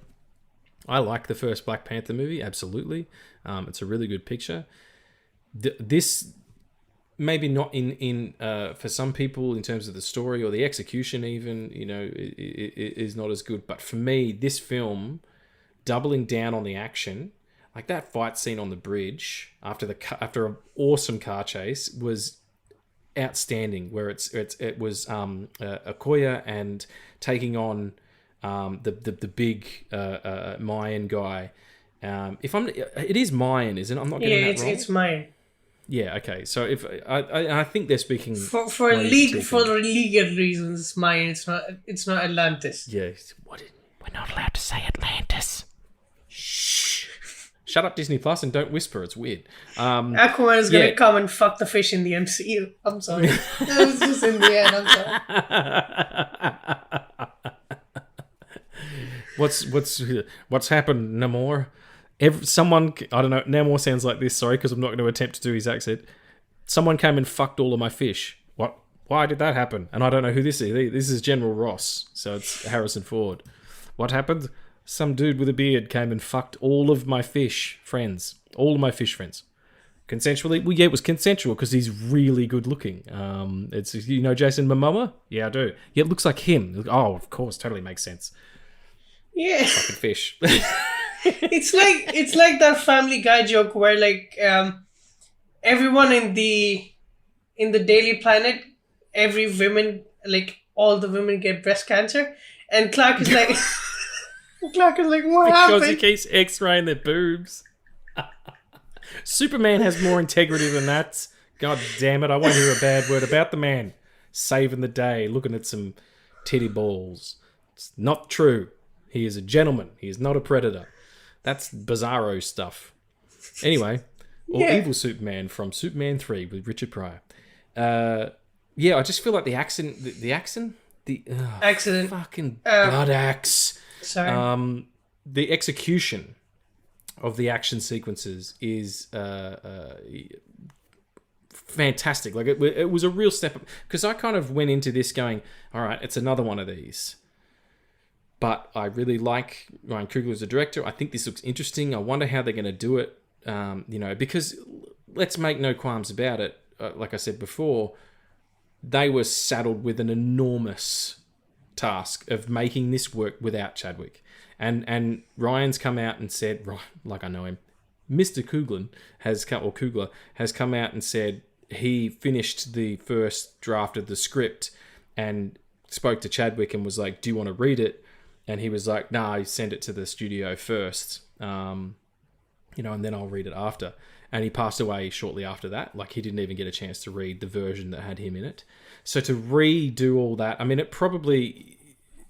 I like the first Black Panther movie. Absolutely. It's a really good picture. This... maybe not in for some people in terms of the story or the execution even, is not as good. But for me, this film, doubling down on the action, like that fight scene on the bridge after an awesome car chase was outstanding. Where it was Okoye and taking on the big Mayan guy. It is Mayan, isn't it? I'm not getting that wrong. It's mine. Yeah, okay. So if I think they're speaking For legal reasons, it's mine. It's not Atlantis. Yeah. We're not allowed to say Atlantis. Shh. Shut up, Disney Plus, and don't whisper. It's weird. Aquaman is gonna come and fuck the fish in the MCU. I'm sorry. That was just in the end. I'm sorry. What's happened, Namor? Someone, I don't know, Namor sounds like this, sorry, because I'm not going to attempt to do his accent. Someone came and fucked all of my fish. What? Why did that happen? And I don't know who this is. This is General Ross, so it's Harrison Ford. What happened? Some dude with a beard came and fucked all of my fish friends. All of my fish friends. Consensually? Well, yeah, it was consensual because he's really good looking. It's Jason Momoa? Yeah, I do. Yeah, it looks like him. Oh, of course, totally makes sense. Yeah. Fucking fish. It's like that Family Guy joke where like everyone in the Daily Planet, all the women get breast cancer, and Clark is like, what happened? Because he keeps X-raying their boobs. Superman has more integrity than that. God damn it! I won't hear a bad word about the man saving the day, looking at some titty balls. It's not true. He is a gentleman. He is not a predator. That's bizarro stuff. Anyway, Evil Superman from Superman 3 with Richard Pryor. I just feel like the accent, Accident. Fucking blood axe. Sorry. The execution of the action sequences is fantastic. Like it was a real step up, because I kind of went into this going, all right, it's another one of these. But I really like Ryan Coogler as a director. I think this looks interesting. I wonder how they're going to do it. Because let's make no qualms about it. Like I said before, they were saddled with an enormous task of making this work without Chadwick. And Ryan's come out and said, like I know him, Mr. Coogler has come out and said he finished the first draft of the script and spoke to Chadwick and was like, do you want to read it? And he was like, nah, send it to the studio first, and then I'll read it after. And he passed away shortly after that. Like, he didn't even get a chance to read the version that had him in it. So to redo all that, I mean,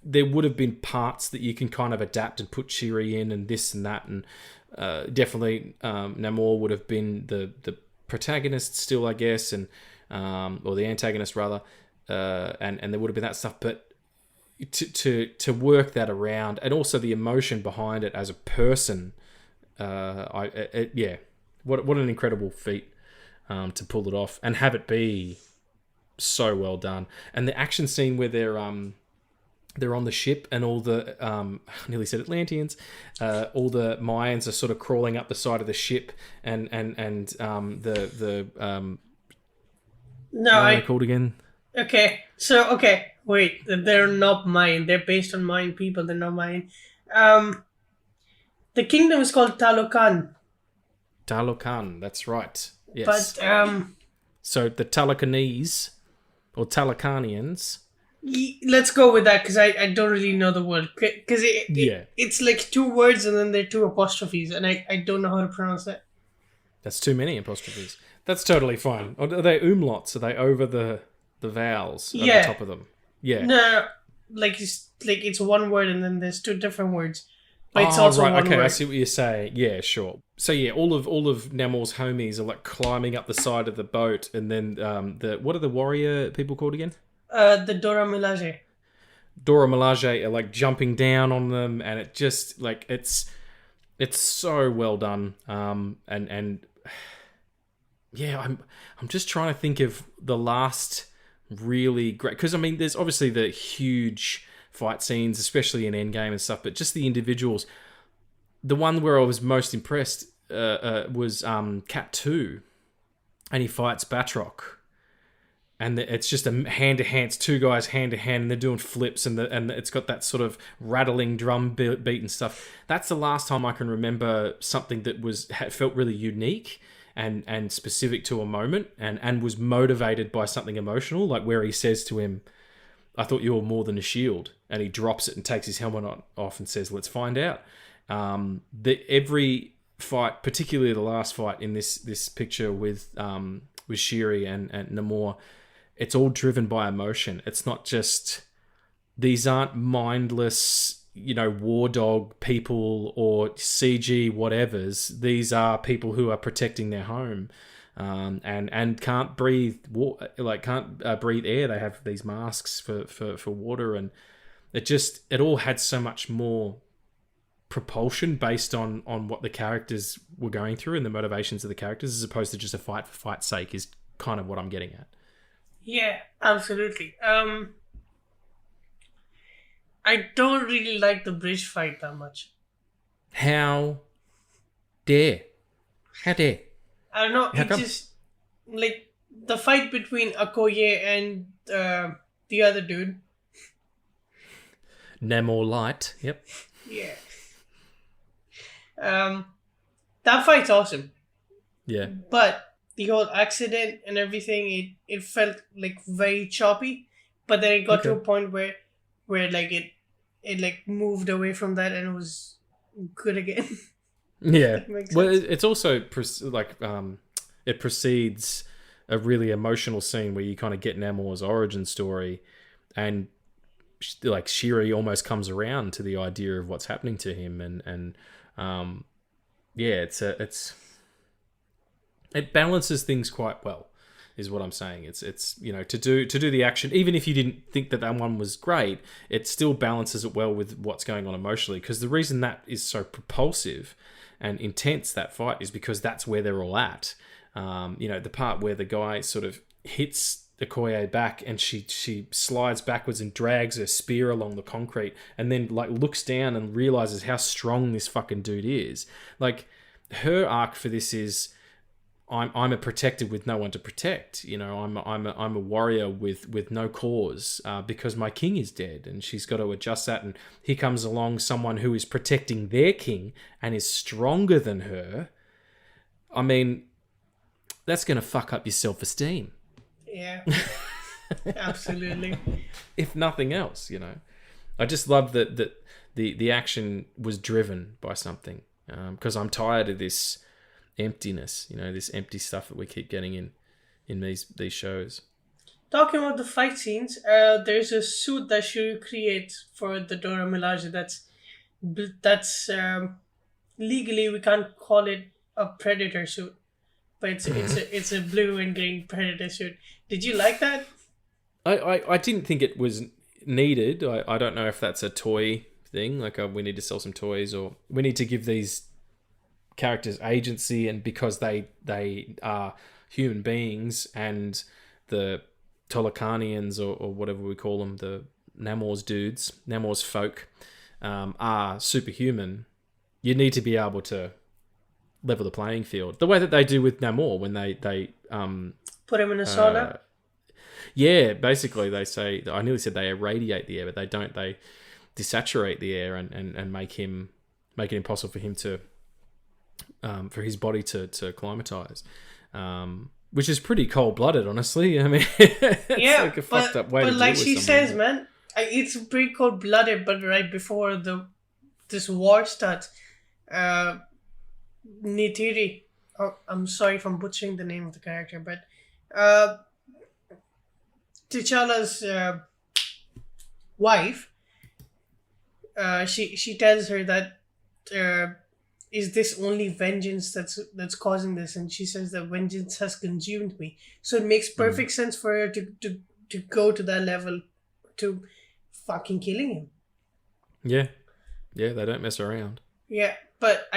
there would have been parts that you can kind of adapt and put Shiri in and this and that. And definitely Namor would have been the protagonist still, I guess, and or the antagonist rather, and there would have been that stuff. But to work that around, and also the emotion behind it as a person, what an incredible feat to pull it off and have it be so well done. And the action scene where they're on the ship and all the I nearly said Atlanteans, all the Mayans are sort of crawling up the side of the ship, and the no, what are they called again? Okay, wait, they're not Mayan. They're based on Mayan people. They're not Mayan. The kingdom is called Talocan. Talocan, that's right. Yes. But so the Talacanese or Talacanians. Let's go with that because I don't really know the word. Because it's like two words and then there are two apostrophes, and I don't know how to pronounce that. That's too many apostrophes. That's totally fine. Are they umlauts? Are they over the vowels at the top of them? Yeah. No, it's one word and then there's two different words. But it's also right. one Okay, word. I see what you're saying. Yeah, sure. So yeah, all of Namor's homies are like climbing up the side of the boat, and then what are the warrior people called again? The Dora Milaje. Dora Milaje are like jumping down on them, and it just like it's so well done. And yeah, I'm just trying to think of the last really great, because I mean, there's obviously the huge fight scenes, especially in Endgame and stuff, but just the individuals. The one where I was most impressed was Cap 2, and he fights Batroc. And it's just a hand-to-hand, it's two guys hand-to-hand, and they're doing flips, and it's got that sort of rattling drum beat and stuff. That's the last time I can remember something that felt really unique and specific to a moment, and was motivated by something emotional, like where he says to him, "I thought you were more than a shield," and he drops it and takes his helmet off and says, "Let's find out." Every fight, particularly the last fight in this picture with Shiri and Namor, it's all driven by emotion. It's not just, these aren't mindless, war dog people or CG whatevers. These are people who are protecting their home, and can't breathe breathe air. They have these masks for water, and it all had so much more propulsion based on what the characters were going through and the motivations of the characters, as opposed to just a fight for fight's sake, is kind of what I'm getting at. Yeah, absolutely. I don't really like the bridge fight that much. How dare? I don't know. Just like the fight between Okoye and the other dude. Namor Light. Yep. Yeah. That fight's awesome. Yeah. But the whole accident and everything, it felt like very choppy. But then it got to a point where like it like moved away from that and it was good again. Yeah. Well, it's also it precedes a really emotional scene where you kind of get Namor's origin story, and like Shiri almost comes around to the idea of what's happening to him, and it balances things quite well, is what I'm saying. It's to do the action, even if you didn't think that one was great, it still balances it well with what's going on emotionally. Because the reason that is so propulsive and intense, that fight, is because that's where they're all at. The part where the guy sort of hits Okoye back, and she slides backwards and drags her spear along the concrete, and then like looks down and realizes how strong this fucking dude is. Like, her arc for this is, I'm a protector with no one to protect. I'm a warrior with no cause, because my king is dead, and she's got to adjust that. And here comes along someone who is protecting their king and is stronger than her. I mean, that's going to fuck up your self-esteem. Yeah, absolutely. If nothing else, I just love that the action was driven by something, because I'm tired of this emptiness, this empty stuff that we keep getting in these shows. Talking about the fight scenes, there's a suit that she creates for the Dora Milaje that's legally we can't call it a predator suit, but it's a blue and green predator suit. Did you like that? I didn't think it was needed. I don't know if that's a toy thing, like we need to sell some toys, or we need to give these characters agency, and because they are human beings, and the Tolokanians or whatever we call them, the Namor's folk, are superhuman. You need to be able to level the playing field the way that they do with Namor when they put him in a sauna. Yeah, basically they say, I nearly said they irradiate the air, but they don't. They desaturate the air and make it impossible for him to for his body to acclimatize. Which is pretty cold-blooded, honestly. I mean, it's like a fucked up way to deal with like she someone. says, man, it's pretty cold-blooded. But right before this war starts, Neytiri, I'm sorry if I'm butchering the name of the character, but T'Challa's wife, she tells her that is this only vengeance that's causing this, and she says that vengeance has consumed me. So it makes perfect sense for her to go to that level, to fucking killing him. Yeah, they don't mess around. Yeah, but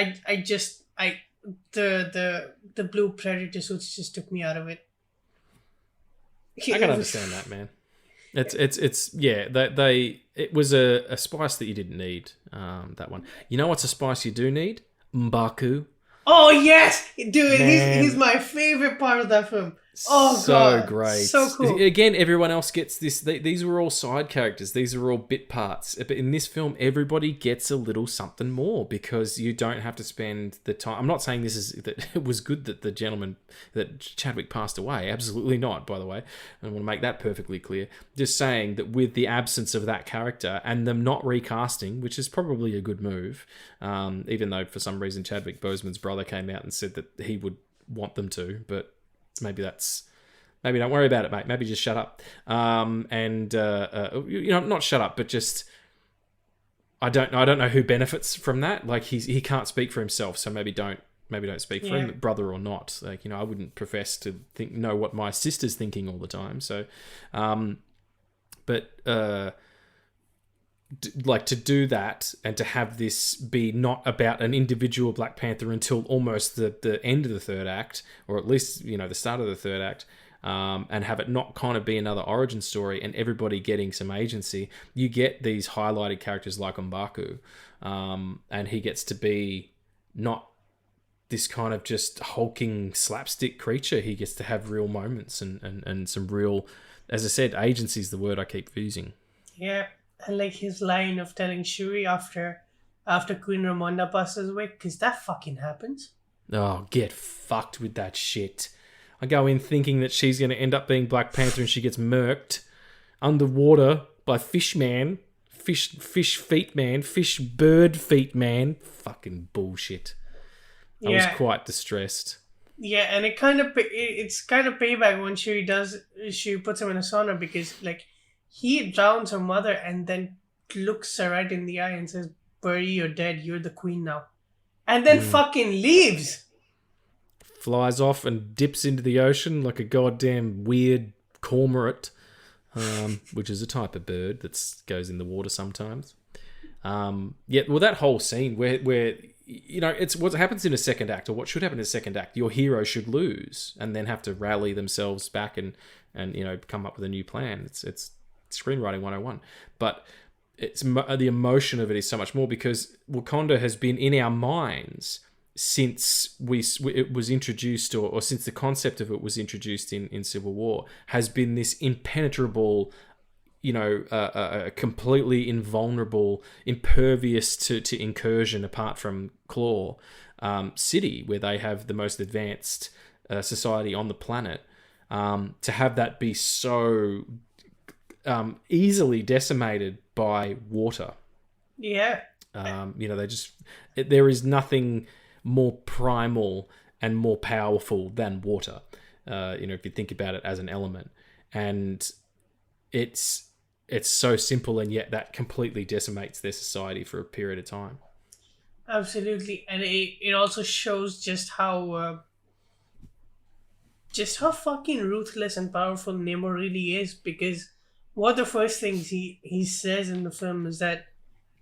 the blue predator suits just took me out of it. I can understand that, man. It's yeah. It was a spice that you didn't need. That one. You know what's a spice you do need? M'Baku. Oh yes, dude, he's my favorite part of that film. Oh so god, great, so cool. Again, everyone else gets this. These were all side characters. These are all bit parts. But in this film, everybody gets a little something more because you don't have to spend the time. I'm not saying that it was good that the gentleman that Chadwick passed away. Absolutely not. By the way, I want to make that perfectly clear. Just saying that with the absence of that character and them not recasting, which is probably a good move, even though for some reason Chadwick Boseman's brother came out and said that he would want them to, but. Maybe don't worry about it, mate. Maybe just shut up. Not shut up, but just I don't know who benefits from that. Like he can't speak for himself, so maybe don't speak for him, brother or not. Like I wouldn't profess to know what my sister's thinking all the time. So, to do that and to have this be not about an individual Black Panther until almost the end of the third act, or at least the start of the third act, and have it not kind of be another origin story and everybody getting some agency, you get these highlighted characters like M'Baku, and he gets to be not this kind of just hulking slapstick creature. He gets to have real moments and some real, as I said, agency is the word I keep using. Yeah. And like his line of telling Shuri after Queen Ramonda passes away, because that fucking happens. Oh, get fucked with that shit. I go in thinking that she's going to end up being Black Panther and she gets murked underwater by fish man, fish feet man, fish bird feet man. Fucking bullshit. I was quite distressed. Yeah, and it's kind of payback when she puts him in a sauna, because like he drowns her mother and then looks her right in the eye and says, "Bury your dead, you're the queen now." And then fucking leaves. Flies off and dips into the ocean like a goddamn weird cormorant, which is a type of bird that goes in the water sometimes. That whole scene where it's what happens in a second act, or what should happen in a second act. Your hero should lose and then have to rally themselves back and come up with a new plan. It's screenwriting 101, but it's the emotion of it is so much more because Wakanda has been in our minds since it was introduced, or since the concept of it was introduced in Civil War, has been this impenetrable, completely invulnerable, impervious to incursion apart from Claw city, where they have the most advanced society on the planet. To have that be so easily decimated by water. Yeah. There is nothing more primal and more powerful than water. If you think about it as an element, and it's so simple, and yet that completely decimates their society for a period of time. Absolutely, and it also shows just how fucking ruthless and powerful Namor really is. Because one of the first things he says in the film is that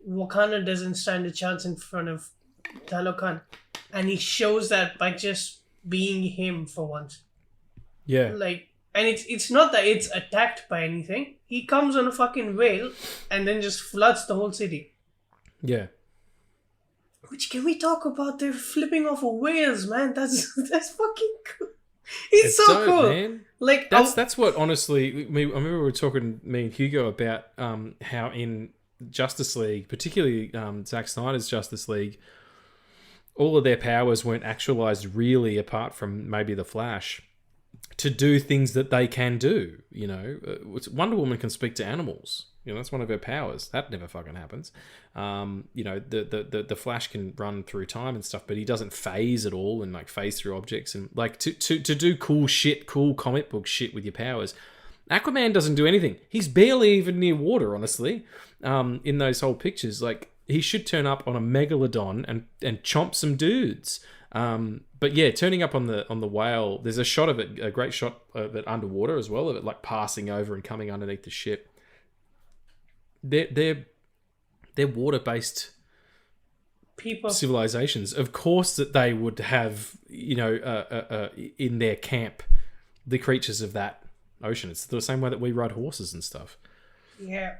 Wakanda doesn't stand a chance in front of Talokan, and he shows that by just being him for once. Yeah. Like, and it's not that it's attacked by anything. He comes on a fucking whale and then just floods the whole city. Yeah. Which, can we talk about the flipping off of whales, man? That's fucking cool. It's so dope, cool. Man. Like, that's what, honestly, I remember we were talking, me and Hugo, about how in Justice League, particularly Zack Snyder's Justice League, all of their powers weren't actualized really, apart from maybe the Flash, to do things that they can do. You know, Wonder Woman can speak to animals. You know, that's one of her powers. That never fucking happens. You know, the Flash can run through time and stuff, but he doesn't phase at all and like phase through objects and like to do cool shit, cool comic book shit with your powers. Aquaman doesn't do anything. He's barely even near water, honestly. In those whole pictures, like he should turn up on a megalodon and chomp some dudes. But yeah, turning up on the whale. There's a shot of it, a great shot of it underwater as well, of it like passing over and coming underneath the ship. They're water-based people, civilizations. Of course that they would have, you know, in their camp, the creatures of that ocean. It's the same way that we ride horses and stuff. Yeah.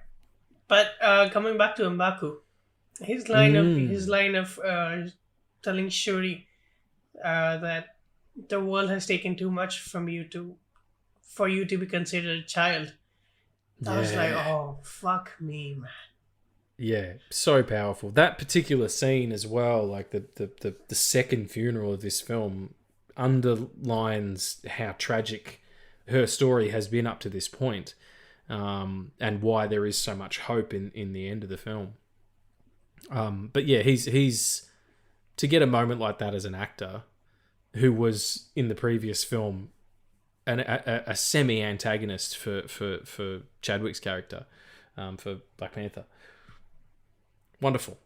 But coming back to M'Baku, his line of telling Shuri that the world has taken too much from you for you to be considered a child. I was like, oh, fuck me, man. Yeah, so powerful. That particular scene as well, like the second funeral of this film, underlines how tragic her story has been up to this point, and why there is so much hope in the end of the film. But yeah, he's to get a moment like that as an actor who was in the previous film a semi-antagonist for Chadwick's character, for Black Panther. Wonderful.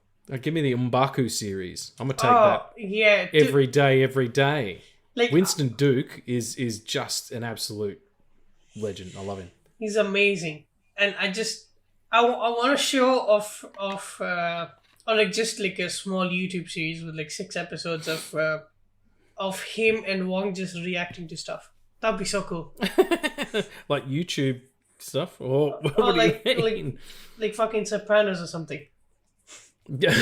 Give me the M'Baku series. I'm gonna take that. Yeah, every day. Like, Winston Duke is just an absolute legend. I love him. He's amazing, and I want a show of or like just like a small YouTube series with like 6 episodes of him and Wong just reacting to stuff. That'd be so cool. Like YouTube stuff, or what like, do you mean? Like fucking Sopranos or something. Yeah.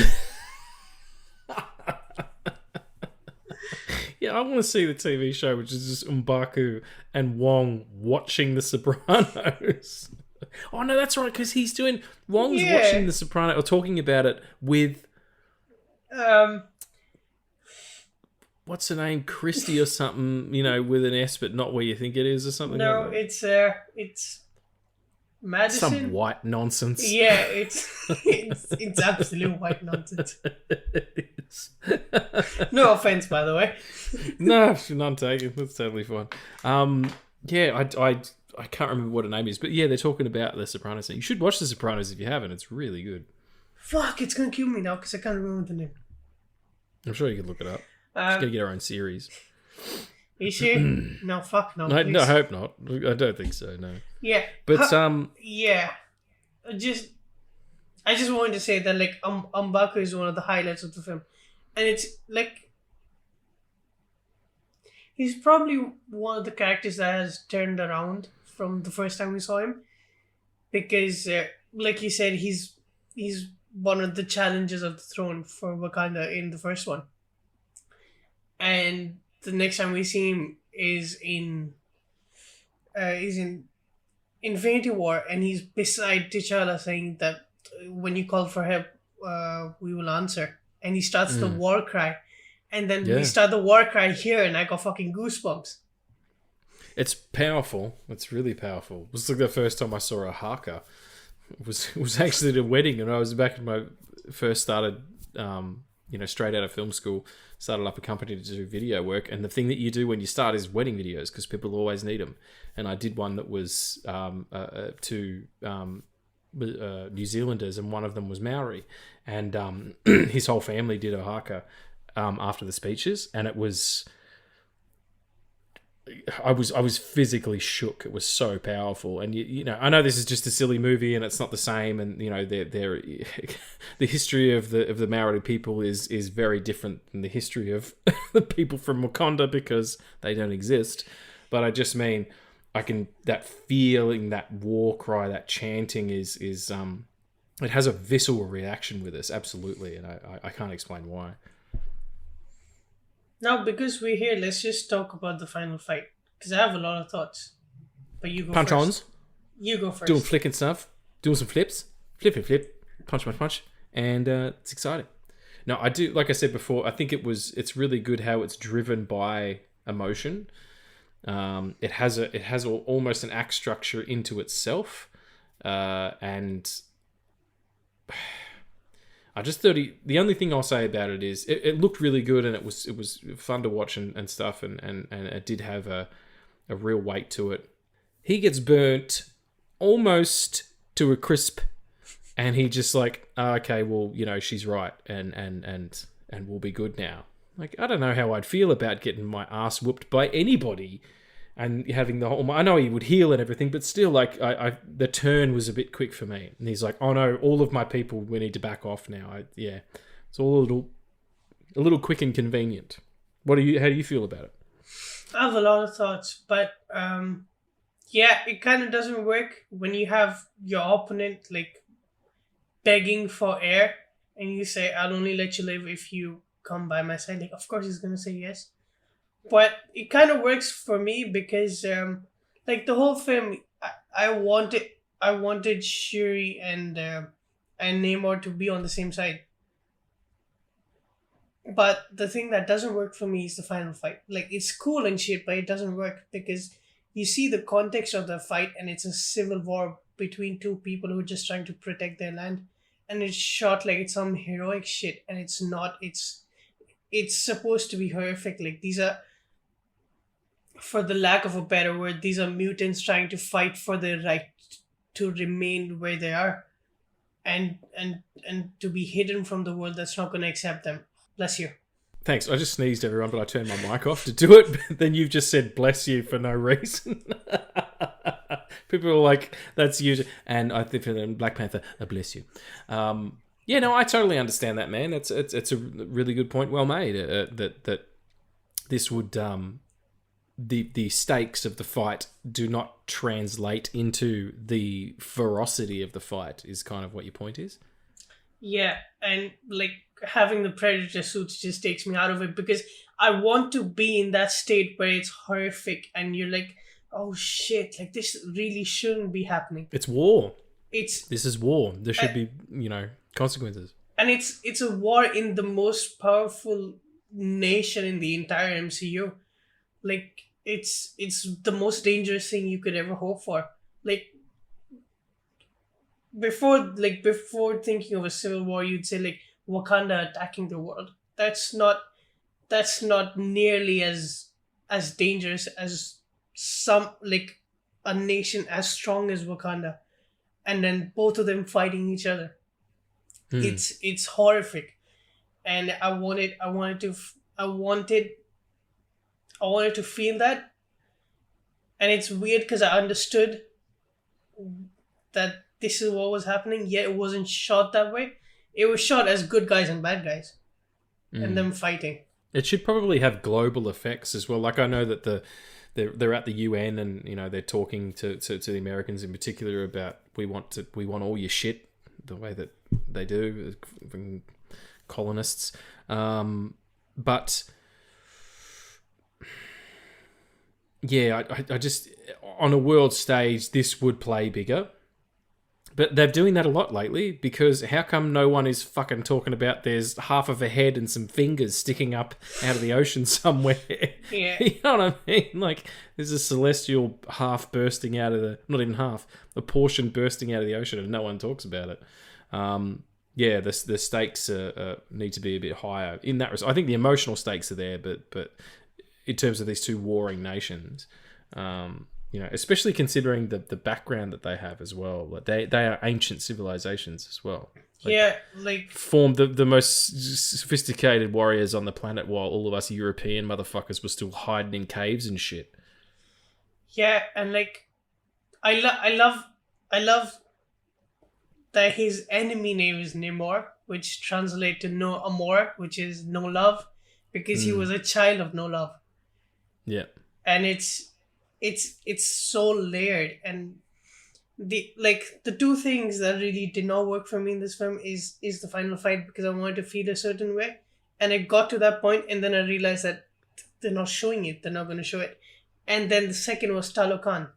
Yeah, I want to see the TV show, which is just M'Baku and Wong watching The Sopranos. Oh no, that's right, because Wong's watching The Sopranos or talking about it with what's her name, Christy or something, you know, with an S but not where you think it is or something. No, like that. it's Madison. Some white nonsense. Yeah, it's absolute white nonsense. No offense, by the way. No, none taken. That's totally fine. Yeah, I can't remember what her name is, but yeah, they're talking about The Sopranos. You should watch The Sopranos if you haven't. It's really good. Fuck, it's gonna kill me now because I can't remember the name. I'm sure you could look it up. She's gonna get her own series. Is she? No, fuck no. No, I hope not. I don't think so. No. Yeah, but yeah. I just wanted to say that like M'Baku is one of the highlights of the film, and it's like he's probably one of the characters that has turned around from the first time we saw him, because like you said, he's one of the challenges of the throne for Wakanda in the first one, and the next time we see him is in Infinity War, and he's beside T'Challa saying that when you call for help, we will answer. And he starts the war cry. And then we start the war cry here, and I got fucking goosebumps. It's powerful. It's really powerful. It was like the first time I saw a haka. It was actually at a wedding, and I was back when I first started, straight out of film school, started up a company to do video work. And the thing that you do when you start is wedding videos, because people always need them. And I did one that was to New Zealanders, and one of them was Maori, and his whole family did a haka after the speeches, and it was. I was physically shook. It was so powerful, and you know, I know this is just a silly movie, and it's not the same, and you know, the history of the Maori people is very different than the history of the people from Wakanda because they don't exist. But I just mean, that feeling, that war cry, that chanting is it has a visceral reaction with us, absolutely, and I can't explain why. Now, because we're here, let's just talk about the final fight. Because I have a lot of thoughts. But you go Punch first. ons. You go first. Doing flicking stuff. Doing some flips. Flip, flip, flip. Punch, punch, punch. And it's exciting. Now, I do, like I said before, I think it's really good how it's driven by emotion. It has almost an act structure into itself. And I just thought the only thing I'll say about it is it looked really good, and it was fun to watch and stuff, and it did have a real weight to it. He gets burnt almost to a crisp, and he just like, oh, okay, well, you know, she's right, and we'll be good now. Like, I don't know how I'd feel about getting my ass whooped by anybody and having the whole... I know he would heal and everything, but still, like, the turn was a bit quick for me. And he's like, oh no, all of my people, we need to back off now. It's all a little quick and convenient. How do you feel about it? I have a lot of thoughts, but it kind of doesn't work when you have your opponent, like, begging for air, and you say, I'll only let you live if you come by my side. Like, of course he's going to say yes. But it kind of works for me because, like, the whole film, I wanted Shuri and Namor to be on the same side. But the thing that doesn't work for me is the final fight. Like, it's cool and shit, but it doesn't work because you see the context of the fight, and it's a civil war between two people who are just trying to protect their land, and it's shot like it's some heroic shit, and it's not. It's supposed to be horrific. Like, these are, for the lack of a better word, these are mutants trying to fight for their right to remain where they are, and to be hidden from the world that's not going to accept them. Bless you. Thanks. I just sneezed, everyone, but I turned my mic off to do it. But then you've just said bless you for no reason. People are like, that's you. And I think for them, Black Panther, bless you. I totally understand that, man. It's a really good point, well made. That this would the stakes of the fight do not translate into the ferocity of the fight. Is kind of what your point is. Yeah, and like having the Predator suits just takes me out of it because I want to be in that state where it's horrific and you're like, oh shit, like this really shouldn't be happening. It's war. This is war. There should be, consequences. And it's a war in the most powerful nation in the entire MCU. Like it's the most dangerous thing you could ever hope for. Like before thinking of a civil war, you'd say like Wakanda attacking the world. That's not nearly as dangerous as some like a nation as strong as Wakanda, and then both of them fighting each other. It's horrific, and I wanted to feel that, and it's weird because I understood that this is what was happening. Yet it wasn't shot that way. It was shot as good guys and bad guys, and them fighting. It should probably have global effects as well. Like I know that they're at the UN and they're talking to the Americans in particular about we want all your shit the way that they do, colonists. But yeah, I just on a world stage this would play bigger. But they're doing that a lot lately because how come no one is fucking talking about there's half of a head and some fingers sticking up out of the ocean somewhere? Yeah. You know what I mean? Like there's a celestial half bursting out of not even half, a portion bursting out of the ocean and no one talks about it. The stakes need to be a bit higher in that respect. I think the emotional stakes are there, but in terms of these two warring nations, especially considering the background that they have as well. Like they are ancient civilizations as well. Formed the most sophisticated warriors on the planet, while all of us European motherfuckers were still hiding in caves and shit. Yeah, and like, I love that his enemy name is Namor, which translates to no amor, which is no love, because he was a child of no love. Yeah, and it's so layered, and the two things that really did not work for me in this film is the final fight, because I wanted to feel a certain way, and it got to that point, and then I realized that they're not showing it. They're not going to show it. And then the second was Talokan,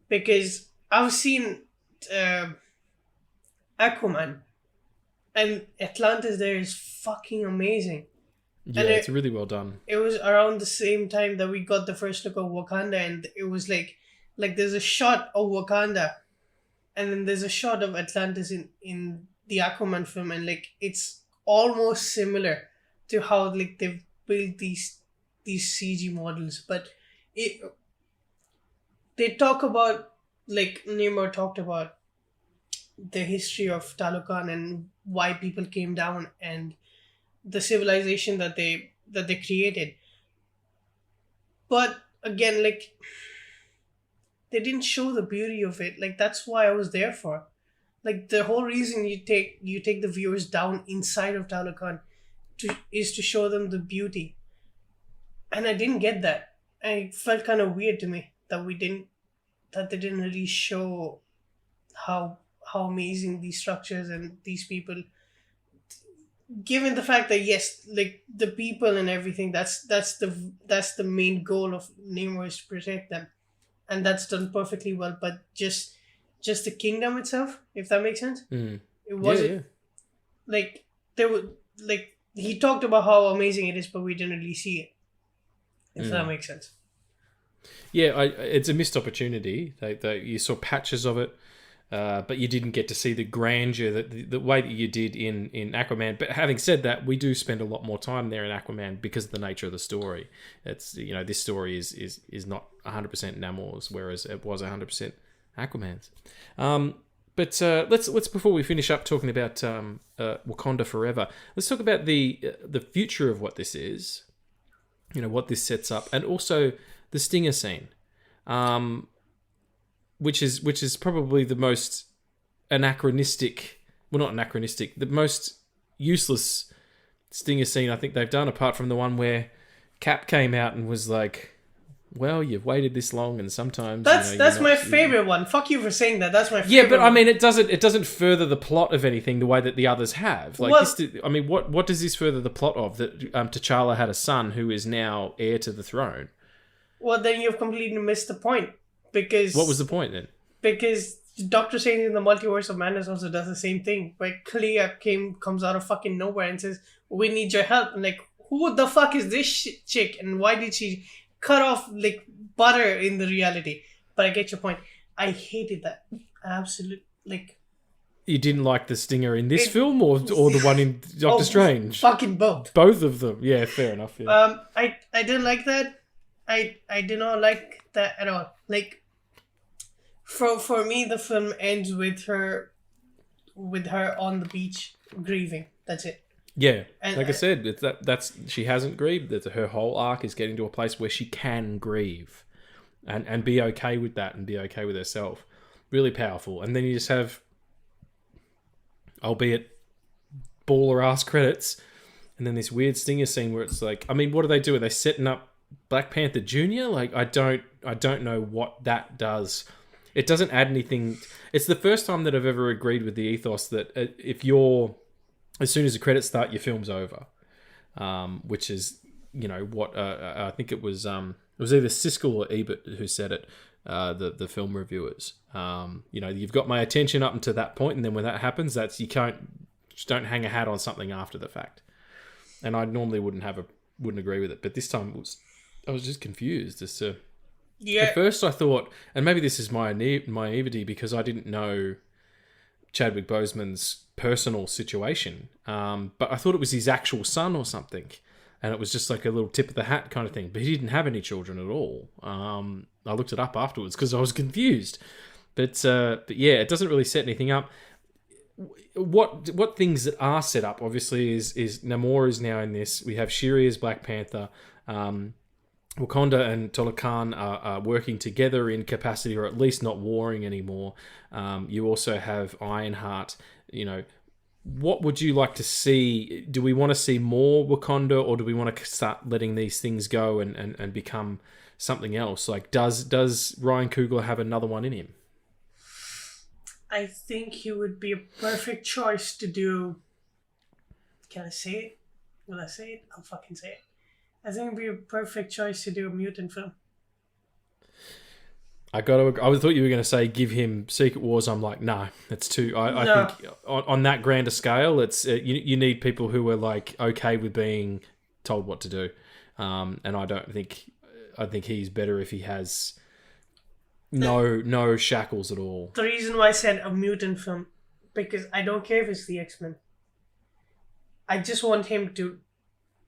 because I've seen Aquaman, and Atlantis there is fucking amazing. Yeah, it's really well done. It was around the same time that we got the first look of Wakanda, and it was like there's a shot of Wakanda, and then there's a shot of Atlantis in the Aquaman film, and like it's almost similar to how like they've built these CG models, but they talk about, like Namor talked about the history of Talokan and why people came down and the civilization that they created. But again, like, they didn't show the beauty of it. Like, that's why I was there for. Like, the whole reason you take the viewers down inside of Talokan is to show them the beauty. And I didn't get that. And it felt kind of weird to me that they didn't really show how amazing these structures and these people, given the fact that yes, like the people and everything, that's the main goal of Namor, is to protect them, and that's done perfectly well. But just the kingdom itself, if that makes sense, it wasn't like they would like he talked about how amazing it is, but we didn't really see it. If that makes sense. Yeah, it's a missed opportunity. You saw patches of it. But you didn't get to see the grandeur the way that you did in Aquaman. But having said that, we do spend a lot more time there in Aquaman because of the nature of the story. It's this story is not 100% Namor's, whereas it was 100% Aquaman's. But let's before we finish up talking about Wakanda Forever, let's talk about the future of what this is. What this sets up, and also the stinger scene. Which is probably the most anachronistic, well, not anachronistic, the most useless stinger scene I think they've done, apart from the one where Cap came out and was like, well, you've waited this long, and sometimes that's my favorite one. Fuck you for saying that. That's my favorite. Yeah, but one. I mean, it doesn't further the plot of anything the way that the others have. Like, what does this further the plot of? That T'Challa had a son who is now heir to the throne. Well, then you've completely missed the point. Because what was the point then? Because Doctor Strange in the Multiverse of Madness also does the same thing, where Clea comes out of fucking nowhere and says, "We need your help." And like, who the fuck is this chick? And why did she cut off like butter in the reality? But I get your point. I hated that. Absolutely, like. You didn't like the stinger in this film, or the one in Doctor Strange? Fucking both. Both of them. Yeah, fair enough. Yeah. I didn't like that. I did not like that at all. Like. For me, the film ends with her on the beach grieving. That's it. Yeah, and, like I said, that's she hasn't grieved. That her whole arc is getting to a place where she can grieve, and be okay with that, and be okay with herself. Really powerful. And then you just have, albeit baller ass credits, and then this weird stinger scene where it's like, I mean, what are they doing? Are they setting up Black Panther Jr.? Like, I don't know what that does. It doesn't add anything. It's the first time that I've ever agreed with the ethos that if you're, as soon as the credits start, your film's over. Which is, what I think it was either Siskel or Ebert who said it. The film reviewers. You've got my attention up until that point, and then when that happens, just don't hang a hat on something after the fact. And I normally wouldn't agree with it, but this time I was just confused as to. Yeah. At first I thought, and maybe this is my naivety because I didn't know Chadwick Boseman's personal situation, but I thought it was his actual son or something. and it was just like a little tip of the hat kind of thing. But he didn't have any children at all. I looked it up afterwards because I was confused. But yeah, it doesn't really set anything up. What things that are set up, obviously, is Namor is now in this. We have Shuri as Black Panther. Wakanda and Talokan are working together in capacity, or at least not warring anymore. You also have Ironheart. You know, what would you like to see? Do we want to see more Wakanda, or do we want to start letting these things go and become something else? Like, does Ryan Coogler have another one in him? I think he would be a perfect choice to do. Can I say it? Will I say it? I'll fucking say it. I think it'd be a perfect choice to do a mutant film. I thought you were going to say give him Secret Wars. I'm like, no, that's too. I think on that grander scale, it's you need people who are like okay with being told what to do, and I don't think. I think he's better if he has no shackles at all. The reason why I said a mutant film, because I don't care if it's the X-Men. I just want him to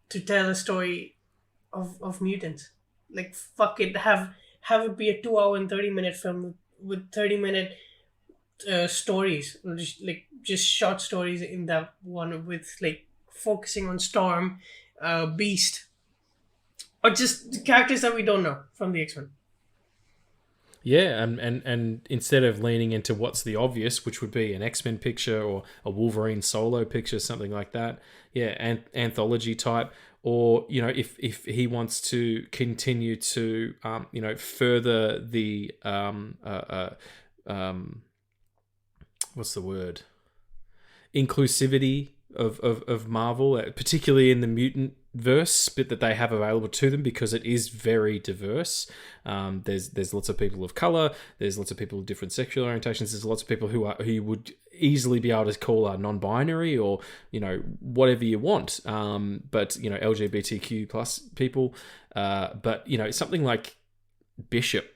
tell a story of mutants. Like, fuck it, have it be a 2 hour and 30-minute film with 30-minute stories, just short stories in that one, with like focusing on Storm, Beast, or just the characters that we don't know from the X-Men. Yeah, and instead of leaning into what's the obvious, which would be an X-Men picture or a Wolverine solo picture, something like that. Yeah, anthology type. Or, you know, if he wants to continue to, further the, what's the word? Inclusivity of Marvel, particularly in the mutant verse bit that they have available to them, because it is very diverse. There's lots of people of color. There's lots of people with different sexual orientations. There's lots of people who would easily be able to call non-binary, or whatever you want. But LGBTQ plus people. But something like Bishop.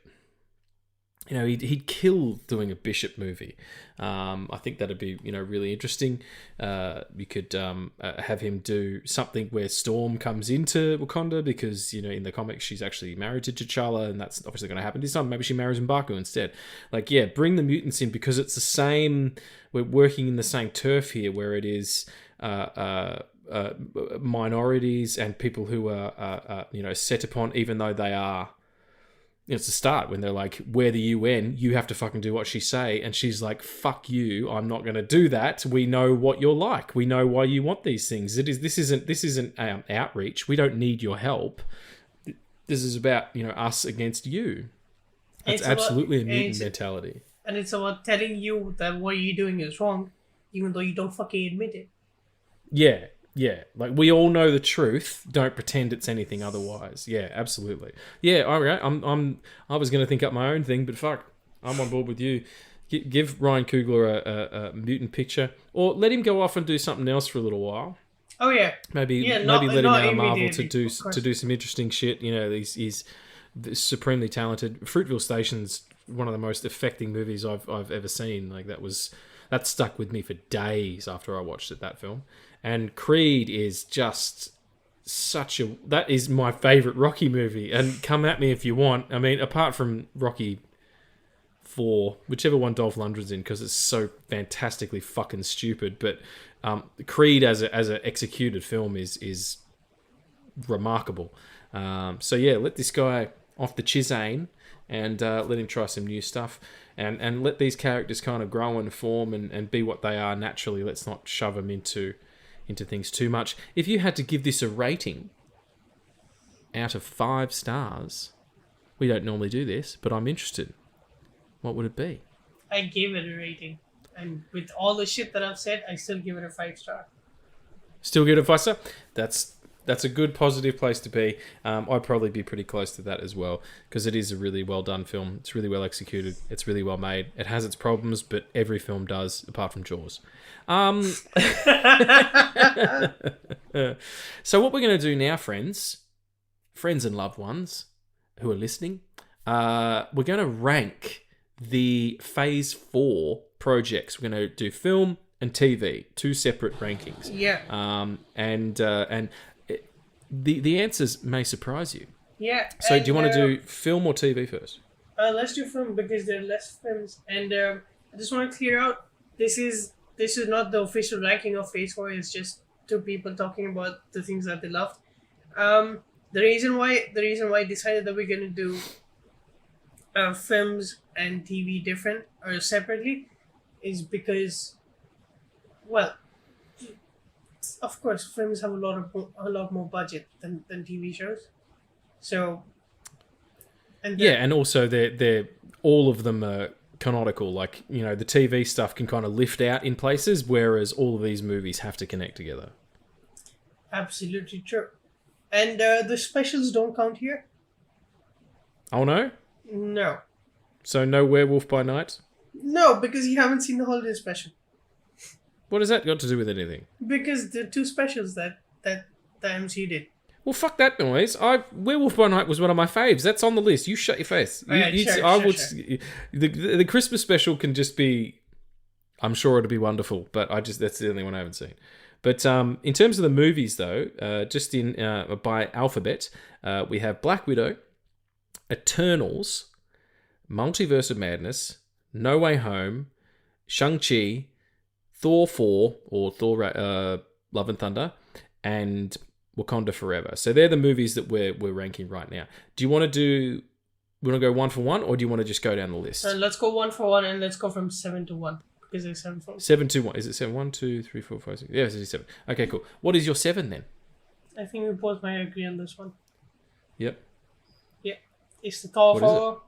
He'd kill doing a Bishop movie. I think that'd be, really interesting. You could have him do something where Storm comes into Wakanda, because, in the comics she's actually married to T'Challa, and that's obviously going to happen this time. Maybe she marries M'Baku instead. Like, yeah, bring the mutants in, because it's the same. We're working in the same turf here, where it is minorities and people who are set upon, even though they are. It's the start when they're like, we're the UN, you have to fucking do what she say. And she's like, fuck you, I'm not going to do that. We know what you're like. We know why you want these things. This isn't outreach. We don't need your help. This is about, us against you. It's absolutely a mutant mentality. And it's about telling you that what you're doing is wrong, even though you don't fucking admit it. Yeah. Yeah, like, we all know the truth. Don't pretend it's anything otherwise. Yeah, absolutely. Yeah, all right. I was going to think up my own thing, but fuck, I'm on board with you. Give Ryan Coogler a mutant picture, or let him go off and do something else for a little while. Oh yeah, maybe let him out of Marvel to do some interesting shit. He's supremely talented. Fruitvale Station's one of the most affecting movies I've ever seen. Like, that stuck with me for days after I watched it, that film. And Creed is just that is my favourite Rocky movie. And come at me if you want. I mean, apart from Rocky 4, whichever one Dolph Lundgren's in, because it's so fantastically fucking stupid. But Creed as an executed film is remarkable. So yeah, let this guy off the chisane and let him try some new stuff. And let these characters kind of grow and form and be what they are naturally. Let's not shove them into things too much. If you had to give this a rating out of 5 stars, we don't normally do this, but I'm interested. What would it be? I gave it a rating. And with all the shit that I've said, I still give it a 5 star. Still give it a 5 star? That's a good, positive place to be. I'd probably be pretty close to that as well, because it is a really well done film. It's really well executed. It's really well made. It has its problems, but every film does, apart from Jaws. So what we're going to do now, friends and loved ones who are listening, we're going to rank the Phase 4 projects. We're going to do film and TV, 2 separate rankings. Yeah. And the answers may surprise you. Yeah. So do you want to do film or TV first? Let's do film because there are less films, and I just want to clear out this is not the official ranking of Phase 4. It's just two people talking about the things that they loved. The reason why I decided that we're gonna do films and TV different or separately is because, well, of course, films have a lot more budget than TV shows. So, and also they're all of them are canonical. Like, you know, the TV stuff can kind of lift out in places, whereas all of these movies have to connect together. Absolutely true. And the specials don't count here? Oh, no? No. So no Werewolf by Night? No, because you haven't seen the holiday special. What has that got to do with anything? Because the two specials that the MCU did. Well, fuck that noise. Werewolf by Night was one of my faves. That's on the list. You shut your face. Sure. The Christmas special can just be... I'm sure it'll be wonderful, but that's the only one I haven't seen. But in terms of the movies, though, just in by alphabet, we have Black Widow, Eternals, Multiverse of Madness, No Way Home, Shang-Chi, Thor 4, or Thor Love and Thunder, and Wakanda Forever. So they're the movies that we're ranking right now. Do you want to go one for one, or do you want to just go down the list? Let's go one for one, and let's go from 7 to 1. Because there's 7 for 7 to 1. Is it 7? 1, 2, 3, 4, 5, 6. Yeah, it's 7. Okay, cool. What is your 7 then? I think we both might agree on this one. Yep. It's the Thor 4.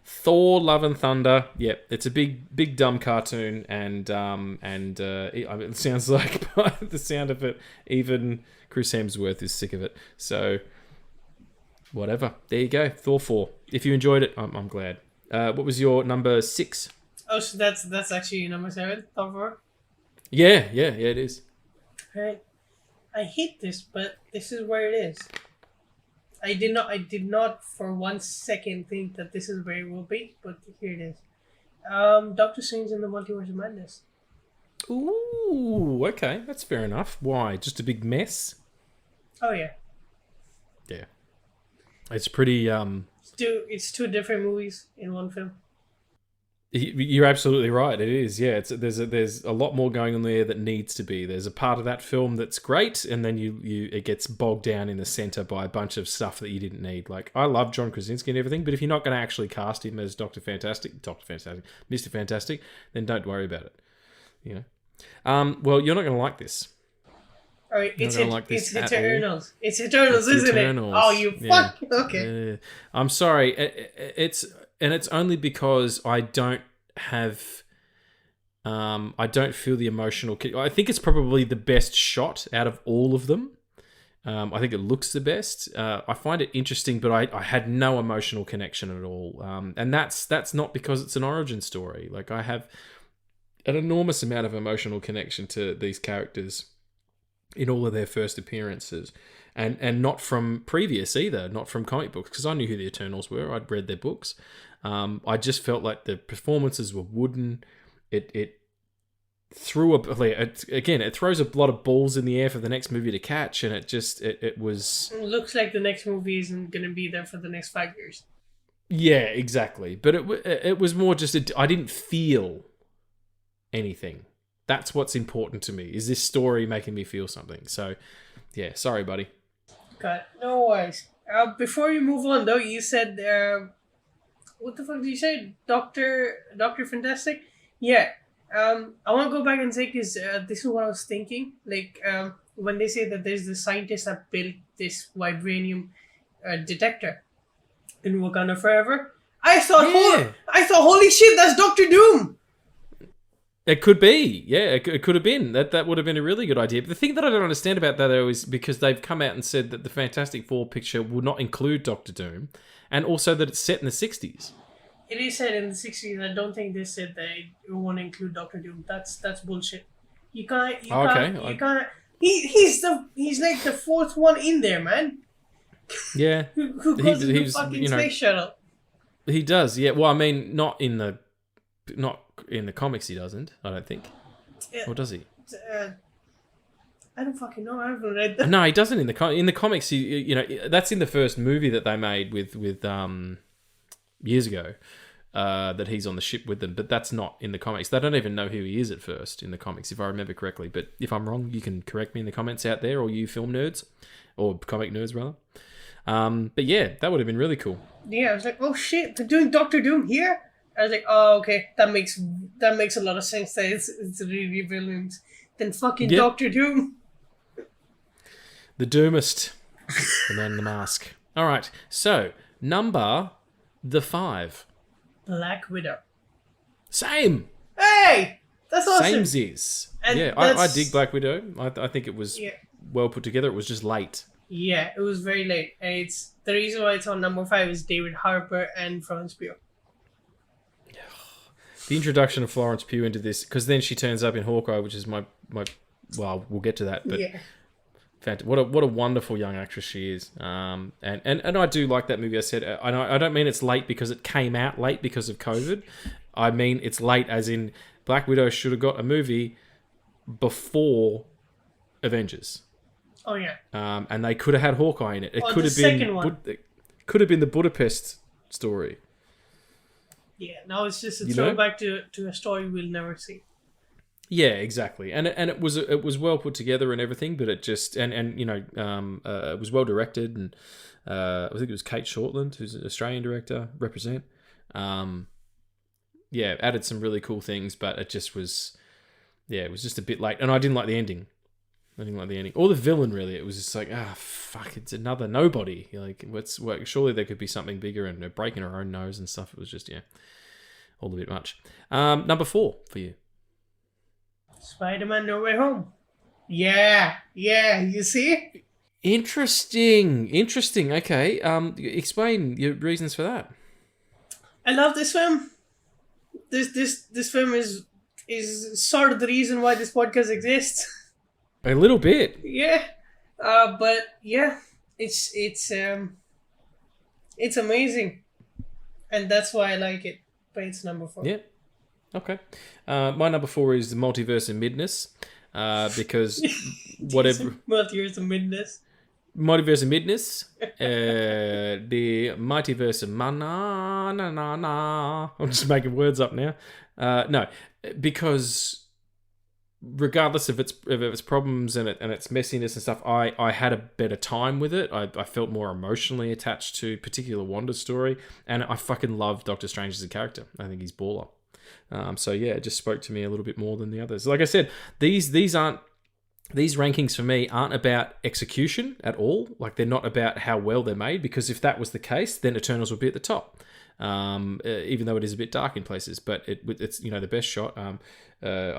Thor Love and Thunder. Yep. It's a big dumb cartoon, and it sounds like by the sound of it, even Chris Hemsworth is sick of it. So whatever. There you go. Thor 4. If you enjoyed it, I'm glad. What was your number 6? Oh, so that's actually number 7, Thor 4? Yeah, it is. Right. I hate this, but this is where it is. I did not for 1 second think that this is where it will be, but here it is. Doctor Strange in the Multiverse of Madness. Ooh, okay, that's fair enough. Why? Just a big mess? Oh yeah. Yeah. It's pretty It's two different movies in one film. You're absolutely right. It is. Yeah. There's a lot more going on there that needs to be. There's a part of that film that's great, and then it gets bogged down in the center by a bunch of stuff that you didn't need. Like, I love John Krasinski and everything, but if you're not going to actually cast him as Mr. Fantastic, then don't worry about it. You know. Well, you're not going to like this. All right, it's Eternals. It's It's Eternals, isn't Eternals. it? Oh, you fuck. Yeah. Okay. I'm sorry. It's only because I don't feel the emotional. I think it's probably the best shot out of all of them. I think it looks the best. I find it interesting, but I had no emotional connection at all. And that's not because it's an origin story. Like, I have an enormous amount of emotional connection to these characters in all of their first appearances, and not from previous either, not from comic books, because I knew who the Eternals were. I'd read their books. I just felt like the performances were wooden. It throws a lot of balls in the air for the next movie to catch, and it was. It looks like the next movie isn't going to be there for the next 5 years. Yeah, exactly. But it was more just I didn't feel anything. That's what's important to me. Is this story making me feel something? So, yeah, sorry, buddy. Okay, no worries. Before you move on, though, you said, what the fuck did you say? Doctor Fantastic? Yeah. I want to go back and say, because this is what I was thinking. Like, when they say that there's the scientist that built this vibranium detector in Wakanda Forever, I thought, holy shit, that's Doctor Doom! It could be, yeah. It could have been. That would have been a really good idea. But the thing that I don't understand about that, though, is because they've come out and said that the Fantastic Four picture will not include Doctor Doom, and also that it's set in the 60s. It is set in the 60s. I don't think they said they want to include Doctor Doom. That's bullshit. You can't. He's like the fourth one in there, man. Yeah. who goes in the fucking space shuttle? He does, yeah. Well, I mean, not in the comics he doesn't, I don't think. Or does he? I don't fucking know. I haven't read that. No, he doesn't in the comics. You know, that's in the first movie that they made with years ago. That he's on the ship with them, but that's not in the comics. They don't even know who he is at first in the comics, if I remember correctly. But if I'm wrong, you can correct me in the comments out there, or you film nerds, or comic nerds rather. But yeah, that would have been really cool. Yeah, I was like, oh shit, they're doing Doctor Doom here. I was like, oh okay, that makes a lot of sense. That it's really brilliant. Then fucking Doctor Doom. The Doomist, the man in the mask. All right, so number 5. Black Widow. Same. Hey, that's awesome. Samesies. Yeah, I dig Black Widow. I think it was well put together. It was just late. Yeah, it was very late. And it's the reason why it's on number 5 is David Harper and Florence Pugh. The introduction of Florence Pugh into this, because then she turns up in Hawkeye, which is my well, we'll get to that, but what a wonderful young actress she is. And I do like that movie. I said I don't mean it's late because it came out late because of COVID. I mean it's late as in Black Widow should have got a movie before Avengers. Oh yeah. And they could have had Hawkeye in it. It could have been the Budapest story. Yeah, now it's just a throwback to a story we'll never see. Yeah, exactly, and it was well put together and everything, but it just and you know it was well directed, and I think it was Kate Shortland, who's an Australian director, represent. Added some really cool things, but it just was, it was just a bit late, and I didn't like the ending. Or the villain, really. It was just like, fuck, it's another nobody. Like, surely there could be something bigger, and her breaking her own nose and stuff. It was just, all a bit much. Number 4 for you. Spider-Man No Way Home. Yeah, you see? Interesting. Okay, explain your reasons for that. I love this film. This film is sort of the reason why this podcast exists. A little bit. Yeah. But yeah, it's amazing. And that's why I like it. But it's number 4. Yeah. Okay. My number 4 is the Multiverse of Midness. Because whatever. Multiverse of Midness. Multiverse of Midness. The Multiverse of Mana. I'm just making words up now. No, because regardless of its problems and its messiness and stuff, I had a better time with it. I felt more emotionally attached to particular Wanda's story, and I fucking love Doctor Strange as a character. I think he's baller. It just spoke to me a little bit more than the others. Like I said, these rankings for me aren't about execution at all. Like, they're not about how well they're made, because if that was the case, then Eternals would be at the top. Even though it is a bit dark in places, but it's the best shot. I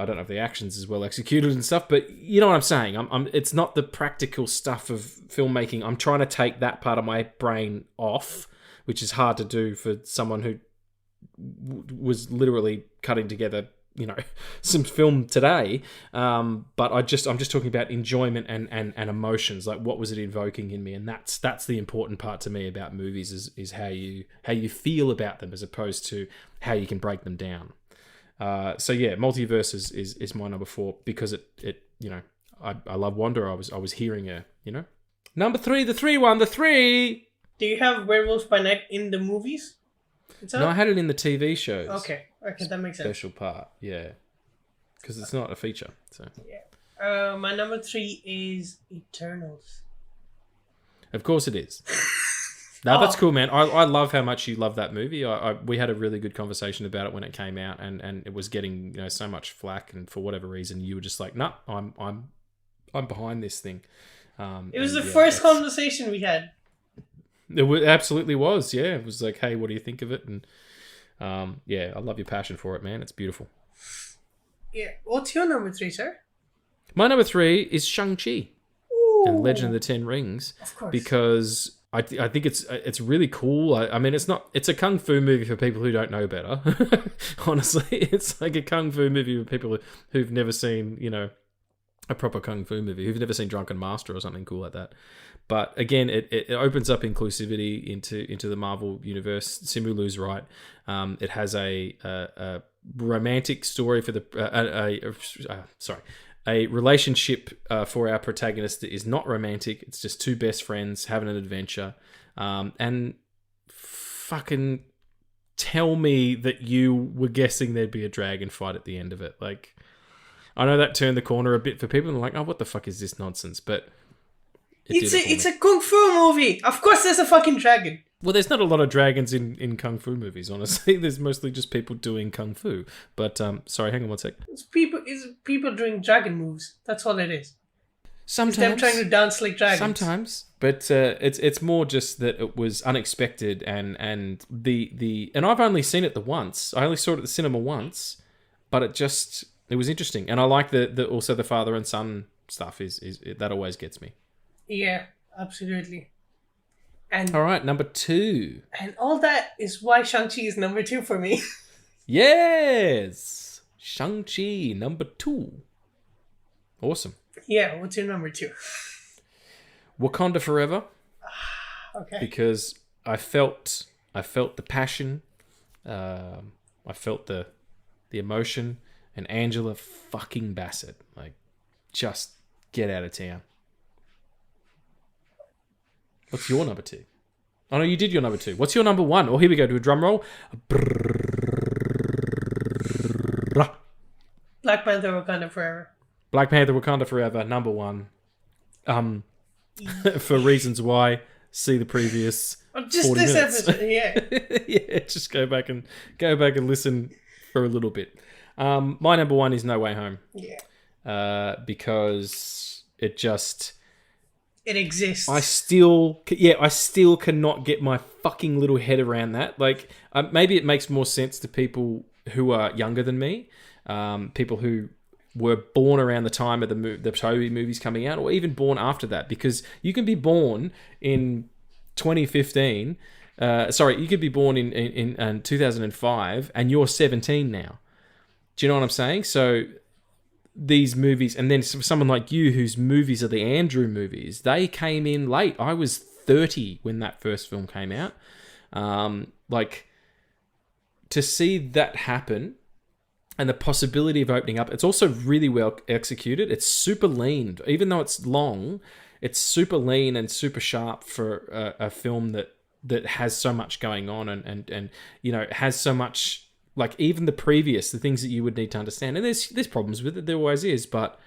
don't know if the action's as well executed and stuff, but you know what I'm saying. It's not the practical stuff of filmmaking. I'm trying to take that part of my brain off, which is hard to do for someone who was literally cutting together, some film today. But I'm just talking about enjoyment and emotions. Like, what was it invoking in me? And that's the important part to me about movies is how you feel about them, as opposed to how you can break them down. Multiverse is my number 4 because it I love Wanda. I was hearing her. Number 3, the 3. Do you have Werewolves by Night in the movies? No, I had it in the TV shows. Okay, that makes sense. Special part, yeah, because it's not a feature. So yeah, my number 3 is Eternals. Of course it is. No, that's cool, man. I love how much you love that movie. We had a really good conversation about it when it came out, and it was getting so much flack, and for whatever reason, you were just like, "Nah, I'm behind this thing." It was the first conversation we had. It absolutely was, yeah. It was like, hey, what do you think of it? And I love your passion for it, man. It's beautiful. Yeah. What's your number 3, sir? My number 3 is Shang-Chi and Legend of the Ten Rings. Of course. Because I think it's really cool. I mean, it's a kung fu movie for people who don't know better. Honestly, it's like a kung fu movie for people who've never seen, a proper kung fu movie, who've never seen Drunken Master or something cool like that. But again, it opens up inclusivity into the Marvel universe. Simulu's right. It has a romantic story for a relationship for our protagonist that is not romantic. It's just two best friends having an adventure. And fucking tell me that you were guessing there'd be a dragon fight at the end of it. Like, I know that turned the corner a bit for people and like, oh, what the fuck is this nonsense? But it's a kung fu movie. Of course there's a fucking dragon. Well, there's not a lot of dragons in kung fu movies, honestly. There's mostly just people doing kung fu. But, sorry, hang on one sec. It's people doing dragon moves. That's all it is. Sometimes. It's them trying to dance like dragons. Sometimes. But it's more just that it was unexpected and I've only seen it the once. I only saw it at the cinema once. But it was interesting. And I like also the father and son stuff is that always gets me. Yeah, absolutely. And all right, number 2. And all that is why Shang-Chi is number 2 for me. Yes! Shang-Chi, number 2. Awesome. Yeah, what's your number 2? Wakanda Forever. Okay. Because I felt the passion, I felt the emotion, and Angela fucking Bassett. Like, just get out of town. What's your number 2? Oh, no, you did your number 2. What's your number 1? Oh, here we go. Do a drum roll. Black Panther, Wakanda Forever. Black Panther, Wakanda Forever, number 1. For reasons why, see the previous just 40 this minutes. episode, yeah. Yeah, just go back and listen for a little bit. My number 1 is No Way Home. Yeah. Because it just... It exists. I still cannot get my fucking little head around that. Like, maybe it makes more sense to people who are younger than me, people who were born around the time of the Toby movies coming out, or even born after that, because you can be born in 2015. You could be born in 2005, and you're 17 now. Do you know what I'm saying? So these movies, and then someone like you whose movies are the Andrew movies, they came in late. I was 30 when that first film came out. Like, to see that happen and the possibility of opening up, it's also really well executed. It's super lean. Even though it's long, it's super lean and super sharp for a film that has so much going on and you know, has so much... Like, even the things that you would need to understand. And there's problems with it. There always is. But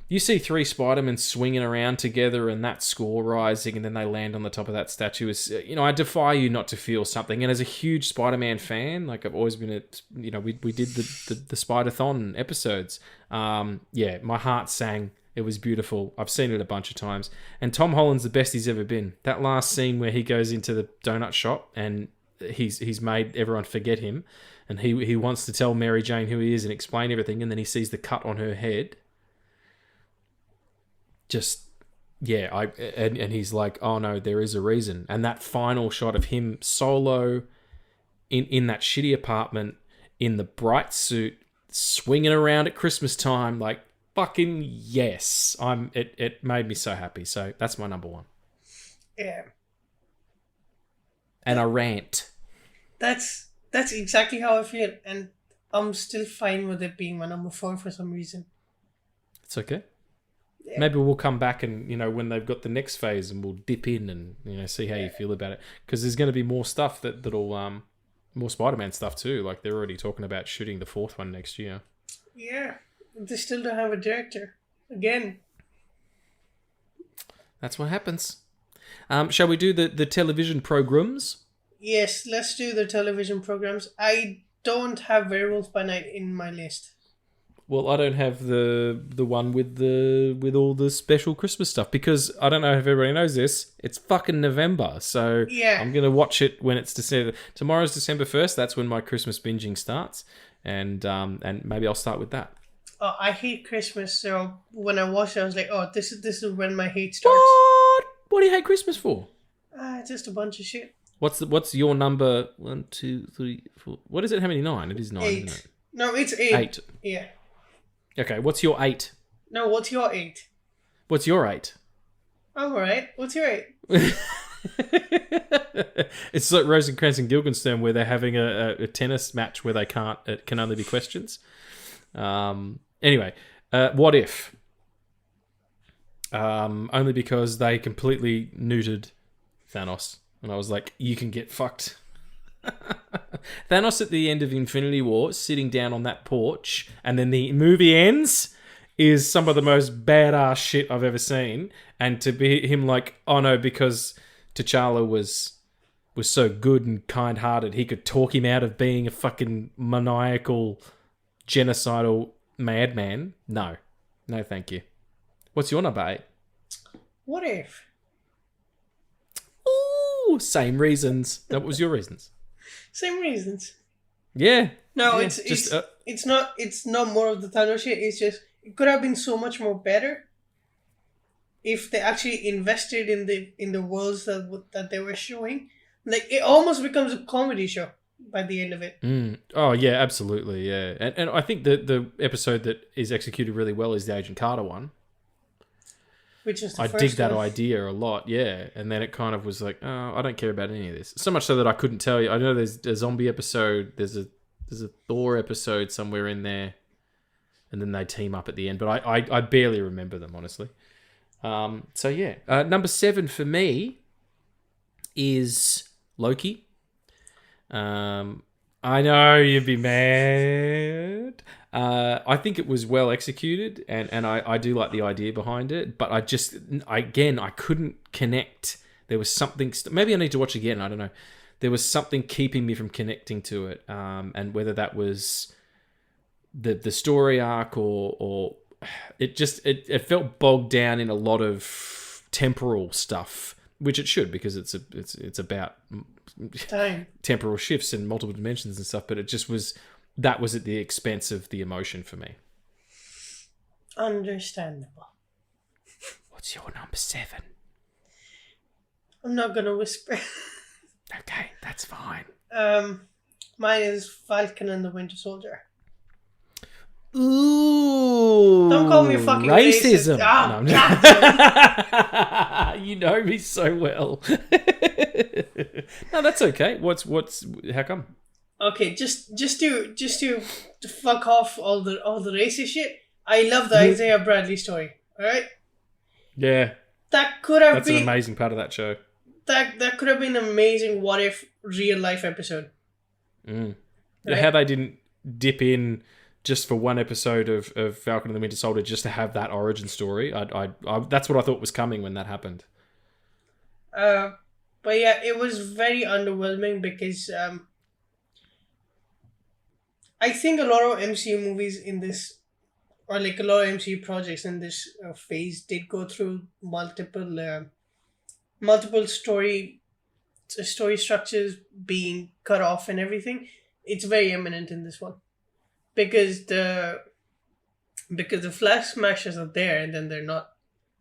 you see 3 Spider-Men swinging around together and that score rising and then they land on the top of that statue. You know, I defy you not to feel something. And as a huge Spider-Man fan, like, I've always been we did the Spider-thon episodes. Yeah, my heart sang. It was beautiful. I've seen it a bunch of times. And Tom Holland's the best he's ever been. That last scene where he goes into the donut shop and... He's made everyone forget him, and he wants to tell Mary Jane who he is and explain everything, and then he sees the cut on her head. Just, yeah, and he's like, oh no, there is a reason. And that final shot of him solo in that shitty apartment in the bright suit, swinging around at Christmas time, like, fucking yes. It made me so happy. So that's my number 1. Yeah. And a rant. That's exactly how I feel, and I'm still fine with it being my number 4 for some reason. It's okay. Yeah. Maybe we'll come back and, you know, when they've got the next phase, and we'll dip in and, you know, see how you feel about it. Because there's going to be more stuff that'll more Spider-Man stuff too. Like, they're already talking about shooting the 4th one next year. Yeah, they still don't have a director again. That's what happens. Shall we do the television programs? Yes, let's do the television programs. I don't have Werewolf by Night in my list. Well, I don't have the one with all the special Christmas stuff, because I don't know if everybody knows this. It's fucking November, so yeah. I'm gonna watch it when it's December. Tomorrow's December 1st. That's when my Christmas binging starts, and maybe I'll start with that. Oh, I hate Christmas, so when I watched it, I was like, oh, this is when my hate starts. What do you hate Christmas for? Just a bunch of shit. What's your number? 1, 2, 3, 4. What is it? How many 9? It is 9, 8. isn't it? No, it's 8. 8. Yeah. Okay, what's your 8? No, what's your 8? What's your 8? I'm alright. What's your 8? It's like Rosencrantz and Guildenstern, where they're having a tennis match where it can only be questions. Anyway, What If? Only because they completely neutered Thanos. And I was like, you can get fucked. Thanos at the end of Infinity War, sitting down on that porch, and then the movie ends, is some of the most badass shit I've ever seen. And to be him like, oh no, because T'Challa was so good and kind-hearted, he could talk him out of being a fucking maniacal, genocidal madman. No, thank you. What's your number 8? What If? Ooh, same reasons. What was your reasons? Same reasons. Yeah. No, yeah. It's not more of the Thanos shit. It's just it could have been so much more better if they actually invested in the worlds that they were showing. Like, it almost becomes a comedy show by the end of it. Oh yeah, absolutely, yeah. And I think the episode that is executed really well is the Agent Carter one. Which is the I first dig that one. idea a lot, yeah. And then it kind of was like, oh, I don't care about any of this. So much so that I couldn't tell you. I know there's a zombie episode, there's a Thor episode somewhere in there, and then they team up at the end. But I barely remember them, honestly. So yeah, number 7 for me is Loki. I know you'd be mad. I think it was well executed, and I do like the idea behind it, but I couldn't connect. There was something, maybe I need to watch again, I don't know. There was something keeping me from connecting to it, and whether that was the story arc or it felt bogged down in a lot of temporal stuff, which it should, because it's about Time. temporal shifts and multiple dimensions and stuff, but that was at the expense of the emotion for me. Understandable. What's your number 7? I'm not gonna whisper. Okay, that's fine. Mine is Falcon and the Winter Soldier. Ooh, Don't call me fucking racism. racist. Ah, No, you know me so well. No, that's okay. How come? Okay, just to fuck off all the racist shit. I love the Isaiah Bradley story. All right. Yeah, That could have that's been an amazing part of that show. that could have been an amazing What If real life episode. Right? Right? How they didn't dip in just for one episode of Falcon and the Winter Soldier just to have that origin story. I that's what I thought was coming when that happened. But yeah, it was very underwhelming because I think a lot of MCU movies in this, or like a lot of MCU projects in this phase, did go through multiple story structures being cut off and everything. It's very eminent in this one because the flag smashers are there and then they're not,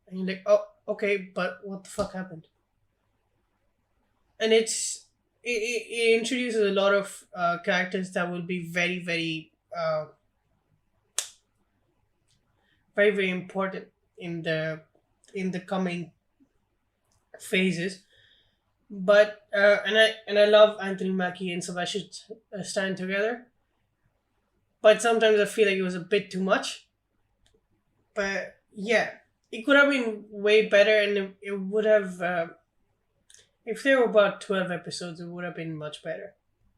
and you're like, oh, okay, but what the fuck happened? And it introduces a lot of characters that will be very, very, very, very important in the coming phases. But and I love Anthony Mackie and Sebastian Stan together. But sometimes I feel like it was a bit too much. But yeah, it could have been way better, and it would have. If there were about 12 episodes, it would have been much better.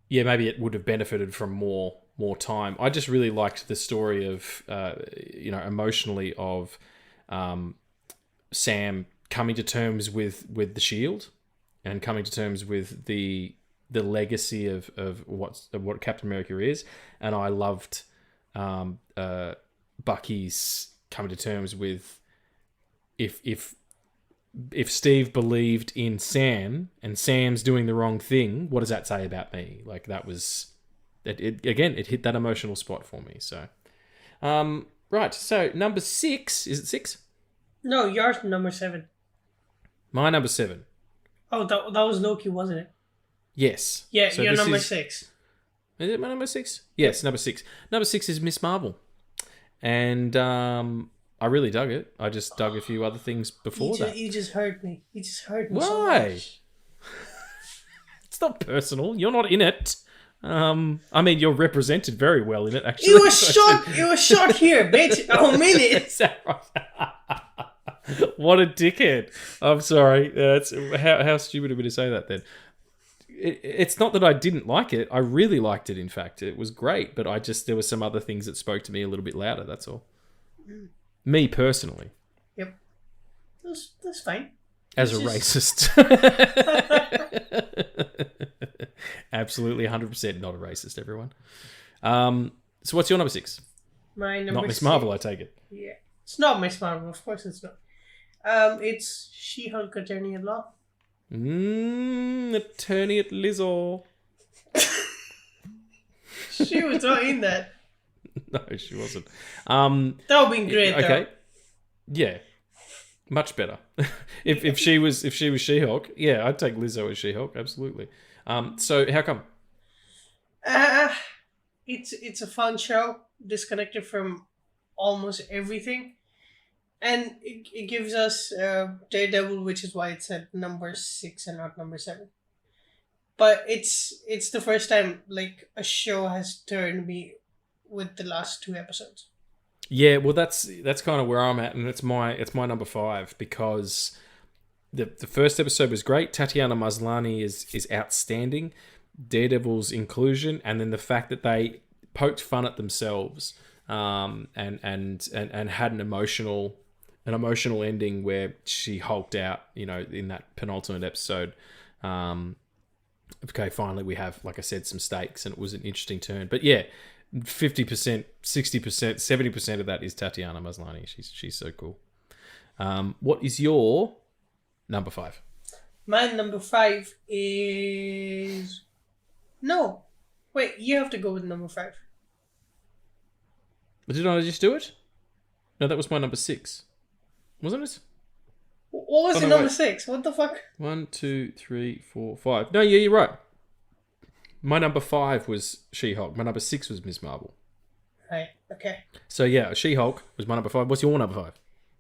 Yeah, maybe it would have benefited from more time. I just really liked the story of, emotionally of Sam coming to terms with the Shield and coming to terms with the legacy of what Captain America is. And I loved Bucky's coming to terms with if Steve believed in Sam and Sam's doing the wrong thing, what does that say about me? Like, that was it hit that emotional spot for me. So right, so number 6, is it 6? No, yours number 7. My number 7. Oh, that was Loki, wasn't it? Yes. Yeah, so your number is 6. Is it my number 6? Yes, number 6. Number 6 is Miss Marvel. And I really dug it. I just dug a few other things before that. You just hurt me. Why? So much. It's not personal. You're not in it. I mean, you're represented very well in it, actually. It was shot here, bitch. A minute. Is that right? What a dickhead. I'm sorry. How stupid of me to say that then. It's not that I didn't like it. I really liked it, in fact. It was great, but there were some other things that spoke to me a little bit louder, that's all. Me, personally. Yep. That's fine. As a racist. Absolutely 100% not a racist, everyone. So what's your number 6? My number Not Miss 6. Marvel, I take it. Yeah. It's not Miss Marvel, of course it's not. It's She-Hulk Attorney at Law. Attorney at Lizzo. She was not in that. No, she wasn't. That would have been great, though. Okay. Yeah. Much better. if she was She-Hulk, yeah, I'd take Lizzo as She-Hulk, absolutely. So how come? It's a fun show, disconnected from almost everything. And it gives us Daredevil, which is why it's at number 6 and not number 7. But it's the first time like a show has turned me with the last 2 episodes. Yeah, well, that's kind of where I'm at, and it's my number 5 because the first episode was great. Tatiana Maslany is outstanding. Daredevil's inclusion, and then the fact that they poked fun at themselves, and had an emotional ending where she hulked out, in that penultimate episode. Okay, finally we have, like I said, some stakes, and it was an interesting turn. But yeah, 50%, 60%, 70% of that is Tatiana Maslany. She's so cool. What is your number 5? My number 5 is... No. Wait, you have to go with number 5. Did I just do it? No, that was my number 6. Wasn't it? What was number 6? What the fuck? 1, 2, 3, 4, 5. No, yeah, you're right. My number 5 was She-Hulk. My number 6 was Miss Marvel. Right, okay. So yeah, She-Hulk was my number 5. What's your number 5?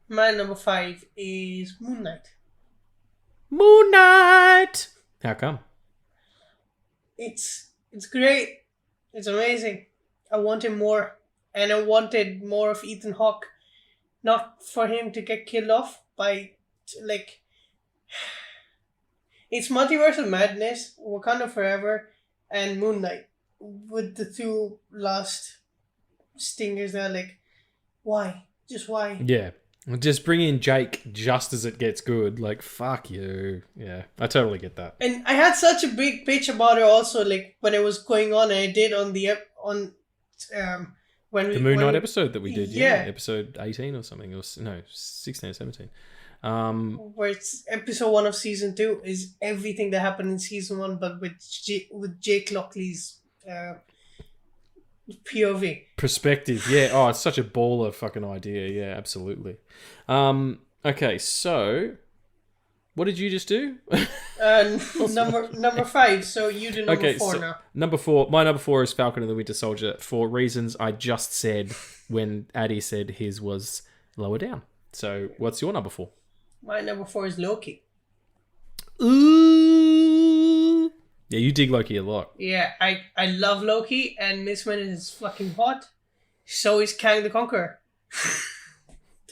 My number 5 is Moon Knight. Moon Knight! How come? It's great. It's amazing. I wanted more. And I wanted more of Ethan Hawke. Not for him to get killed off by, like... It's Multiversal Madness, Wakanda Forever, and Moon Knight. With the 2 last stingers that are like, why? Just why? Yeah. Just bring in Jake just as it gets good. Like, fuck you. Yeah, I totally get that. And I had such a big pitch about it also, like, when it was going on, and I did on the... The Moon Knight episode that we did, yeah. Episode 18 or something, or no, 16 or 17. Where it's episode 1 of season 2 is everything that happened in season 1, but with Jake Lockley's POV. Perspective, yeah. Oh, it's such a baller fucking idea. Yeah, absolutely. Okay, so what did you just do? Number 5. So you do number 4 now. Number 4. My number 4 is Falcon and the Winter Soldier for reasons I just said when Addy said his was lower down. So what's your number 4? My number 4 is Loki. Ooh. Yeah, you dig Loki a lot. Yeah, I love Loki, and Miss Minute is fucking hot. So is Kang the Conqueror.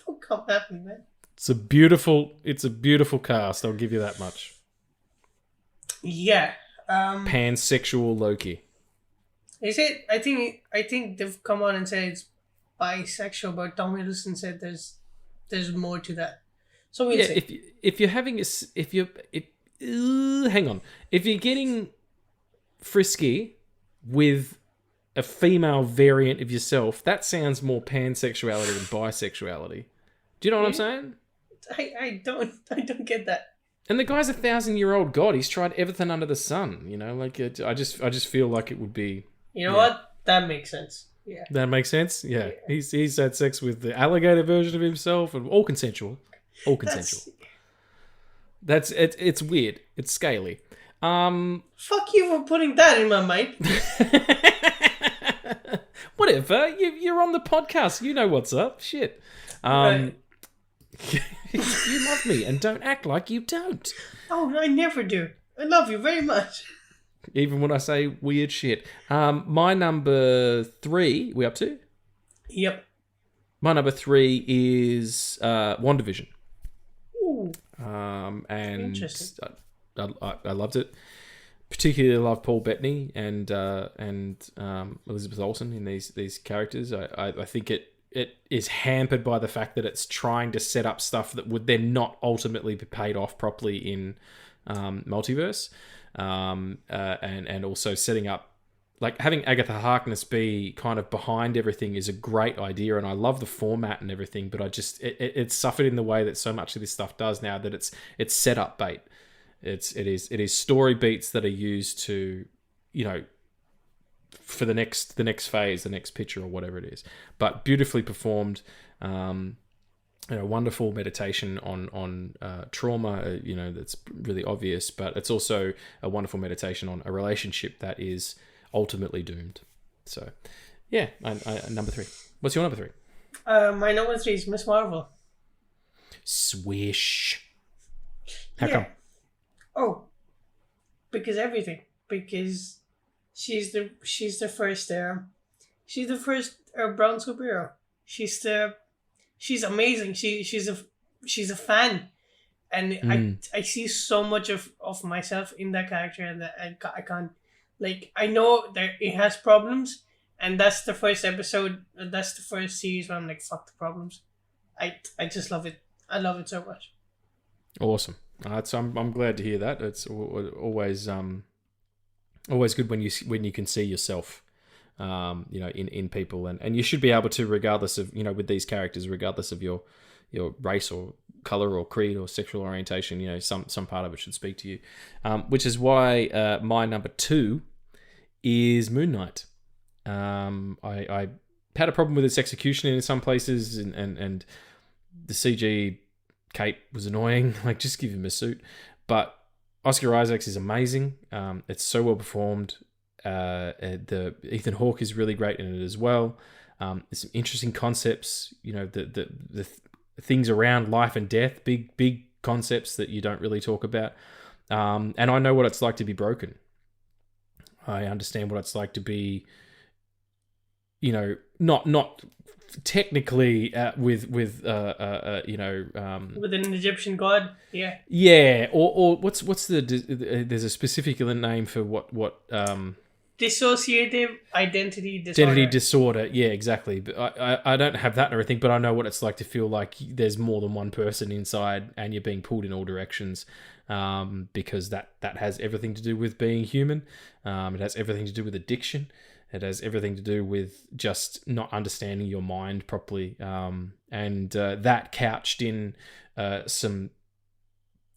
Don't come at me, man. It's a beautiful cast, I'll give you that much. Yeah. Pansexual Loki. Is it? I think they've come on and said it's bisexual, but Tom Hiddleston said there's more to that. So we'll see. If you're having hang on. If you're getting frisky with a female variant of yourself, that sounds more pansexuality than bisexuality. Do you know what I'm saying? I don't get that. And the guy's a 1,000-year-old god. He's tried everything under the sun. Like I just feel like it would be. You know what? That makes sense. Yeah. That makes sense. Yeah. He's had sex with the alligator version of himself, and all consensual. All consensual. That's it. It's weird. It's scaly. Fuck you for putting that in my mind. Whatever. You're on the podcast. You know what's up. Shit. Right. You love me, and don't act like you don't. Oh, I never do. I love you very much. even when I say weird shit. My number 3, we up to? Yep. My number 3 is WandaVision. Ooh. And Interesting. I loved it. Particularly love Paul Bettany and Elizabeth Olsen in these characters. I think it is hampered by the fact that it's trying to set up stuff that would then not ultimately be paid off properly in multiverse, and also setting up, like, having Agatha Harkness be kind of behind everything is a great idea, and I love the format and everything, but it's suffered in the way that so much of this stuff does now, that it's set up bait. It is story beats that are used to, for the next phase, the next picture, or whatever it is. But beautifully performed, wonderful meditation on trauma. That's really obvious, but it's also a wonderful meditation on a relationship that is ultimately doomed. So, yeah, number 3. What's your number 3? My number 3 is Miss Marvel. Swish. How come? Oh, because everything. Because she's the first brown superhero. She's amazing. She's a fan, and I see so much of myself in that character, and I can't, like, I know that it has problems, and that's the first episode. That's the first series where I'm like, fuck the problems. I just love it. I love it so much. Awesome. I'm glad to hear that. It's always good when you can see yourself, in people, and you should be able to, regardless of, with these characters, regardless of your race or color or creed or sexual orientation, some part of it should speak to you, which is why my number 2 is Moon Knight. I had a problem with its execution in some places, and the CG Kate was annoying. Like, just give him a suit. But Oscar Isaacs is amazing. It's so well performed. The Ethan Hawke is really great in it as well. There's some interesting concepts. The things around life and death, big concepts that you don't really talk about. And I know what it's like to be broken. I understand what it's like to be, not technically with with an Egyptian god. Or what's there's a specific name for what dissociative identity disorder. Yeah, exactly. But I don't have that or anything, but I know what it's like to feel like there's more than one person inside and you're being pulled in all directions, because that has everything to do with being human. It has everything to do with addiction. It has everything to do with just not understanding your mind properly, and that couched in some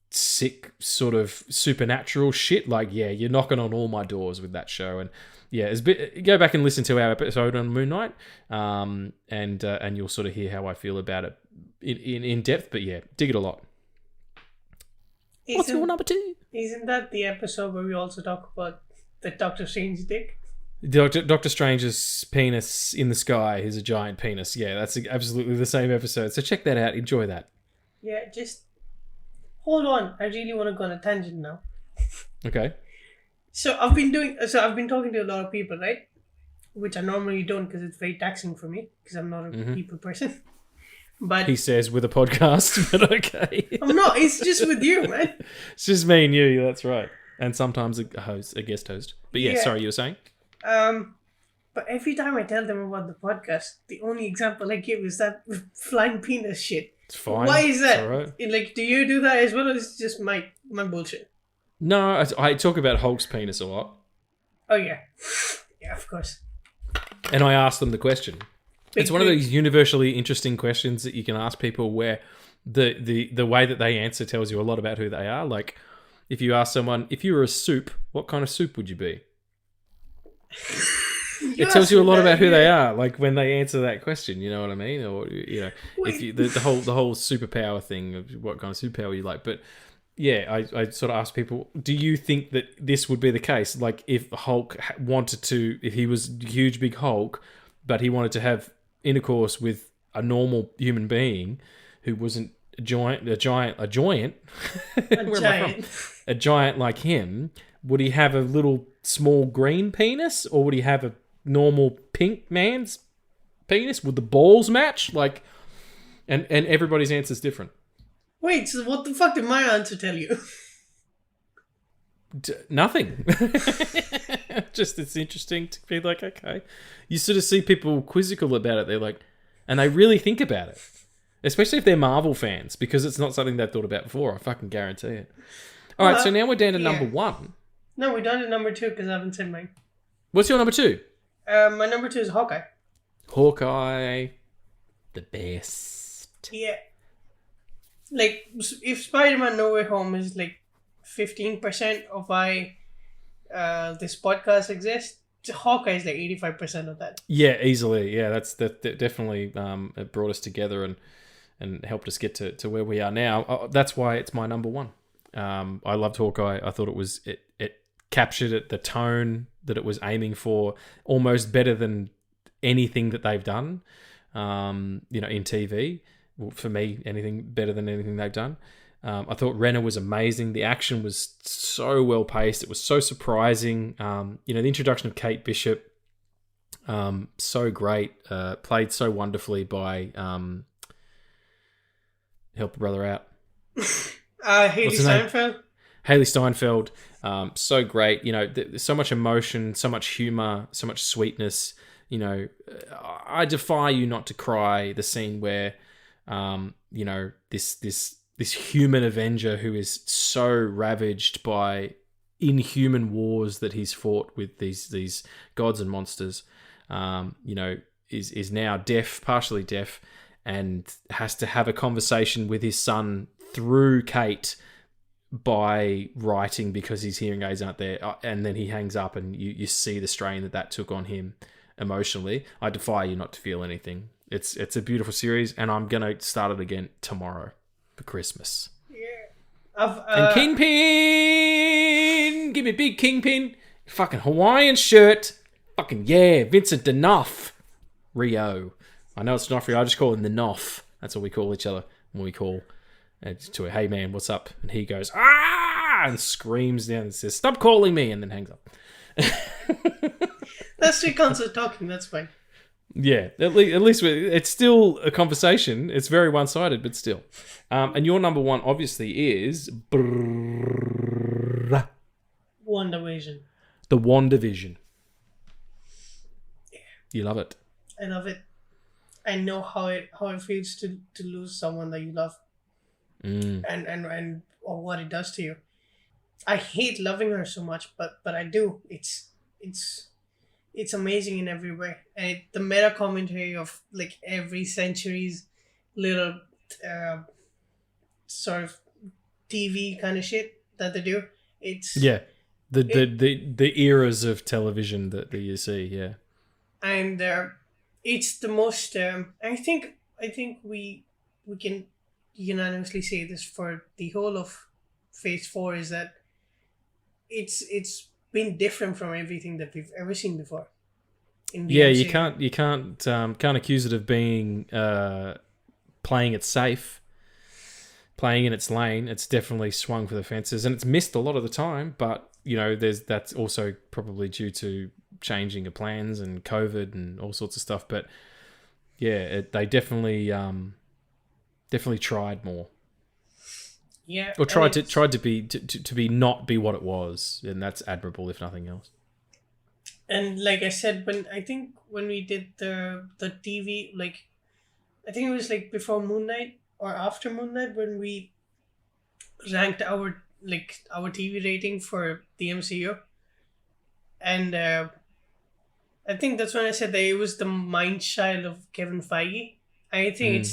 sick sort of supernatural shit. Like, yeah, you're knocking on all my doors with that show. And yeah, go back and listen to our episode on Moon Knight, and you'll sort of hear how I feel about it in depth. But yeah, dig it a lot. What's your number 2? Isn't that the episode where we also talk about the Doctor Strange dick? Doctor Strange's penis in the sky is a giant penis. Yeah, that's absolutely the same episode. So check that out. Enjoy that. Yeah, just hold on. I really want to go on a tangent now. Okay. So I've been talking to a lot of people, right? Which I normally don't, because it's very taxing for me, because I'm not a people person. But he says with a podcast, but okay. I'm not. It's just with you, man. It's just me and you. That's right. And sometimes a guest host. But yeah, sorry, you were saying? But every time I tell them about the podcast, the only example I give is that flying penis shit. It's fine. Why is that? All right. Like, do you do that as well, or is it just my bullshit? No, I talk about Hulk's penis a lot. Oh yeah, yeah, of course. And I ask them the question. It's one of these universally interesting questions that you can ask people, where the way that they answer tells you a lot about who they are. Like, if you ask someone, if you were a soup, what kind of soup would you be? It tells you a lot about who they are, like, when they answer that question. You know what I mean? Or if you, the whole superpower thing of what kind of superpower you like. But yeah, I sort of ask people, do you think that this would be the case? Like, if Hulk wanted to, if he was huge, big Hulk, but he wanted to have intercourse with a normal human being who wasn't a giant A giant. a giant like him, would he have a little small green penis, or would he have a normal pink man's penis? Would the balls match? Like, and everybody's answer is different. Wait, so what the fuck did my answer tell you? Nothing. Just it's interesting to be like, okay, you sort of see people quizzical about it. They're like, and they really think about it, especially if they're Marvel fans, because it's not something they've thought about before. I fucking guarantee it. All right, so now we're down to number 1. No, we're down to number 2 because I haven't said mine. What's your number 2? My number 2 is Hawkeye. Hawkeye, the best. Yeah. Like, if Spider-Man No Way Home is like 15% of why this podcast exists, Hawkeye is like 85% of that. Yeah, easily. Yeah, that definitely it brought us together and helped us get to where we are now. That's why it's my number 1. I loved Hawkeye. I thought it captured it, the tone that it was aiming for, almost better than anything that they've done. In TV. Well, for me, anything better than anything they've done. I thought Renner was amazing. The action was so well paced. It was so surprising. The introduction of Kate Bishop, so great. Played so wonderfully by help a brother out. Haley Steinfeld. Haley Steinfeld, so great. So much emotion, so much humor, so much sweetness. I defy you not to cry. The scene where, this human Avenger who is so ravaged by inhuman wars that he's fought with these gods and monsters, is now deaf, partially deaf, and has to have a conversation with his son through Kate by writing because his hearing aids aren't there, and then he hangs up, and you see the strain that took on him emotionally. I defy you not to feel anything. It's a beautiful series, and I'm gonna start it again tomorrow for Christmas. Yeah. And Kingpin, give me a big Kingpin, fucking Hawaiian shirt, fucking yeah, Vincent D'Onofrio. Rio. I know it's D'Onofrio. I just call him the Noff. That's what we call each other when we call to a hey man, what's up? And he goes and screams down and says, "Stop calling me," and then hangs up. That's 3 counts of talking. That's fine. Yeah, at least it's still a conversation. It's very one-sided, but still. And your number 1 obviously is WandaVision. The WandaVision. Yeah. You love it. I love it. I know how it feels to lose someone that you love, and or what it does to you. I hate loving her so much, but I do. It's amazing in every way, and the meta commentary of like every century's little sort of TV kind of shit that they do. It's the eras of television that you see, yeah, and it's the most. I think we can unanimously say this for the whole of Phase 4 is that it's been different from everything that we've ever seen before. You can't accuse it of being playing it safe, playing in its lane. It's definitely swung for the fences, and it's missed a lot of the time. But that's also probably due to changing of plans and COVID and all sorts of stuff. But yeah, they definitely tried more. Yeah, or tried to be not be what it was, and that's admirable if nothing else. And like I said, when we did the TV, like I think it was like before Moon Knight or after Moon Knight when we ranked our TV rating for the MCU, and I think that's when I said that it was the mindchild of Kevin Feige. I think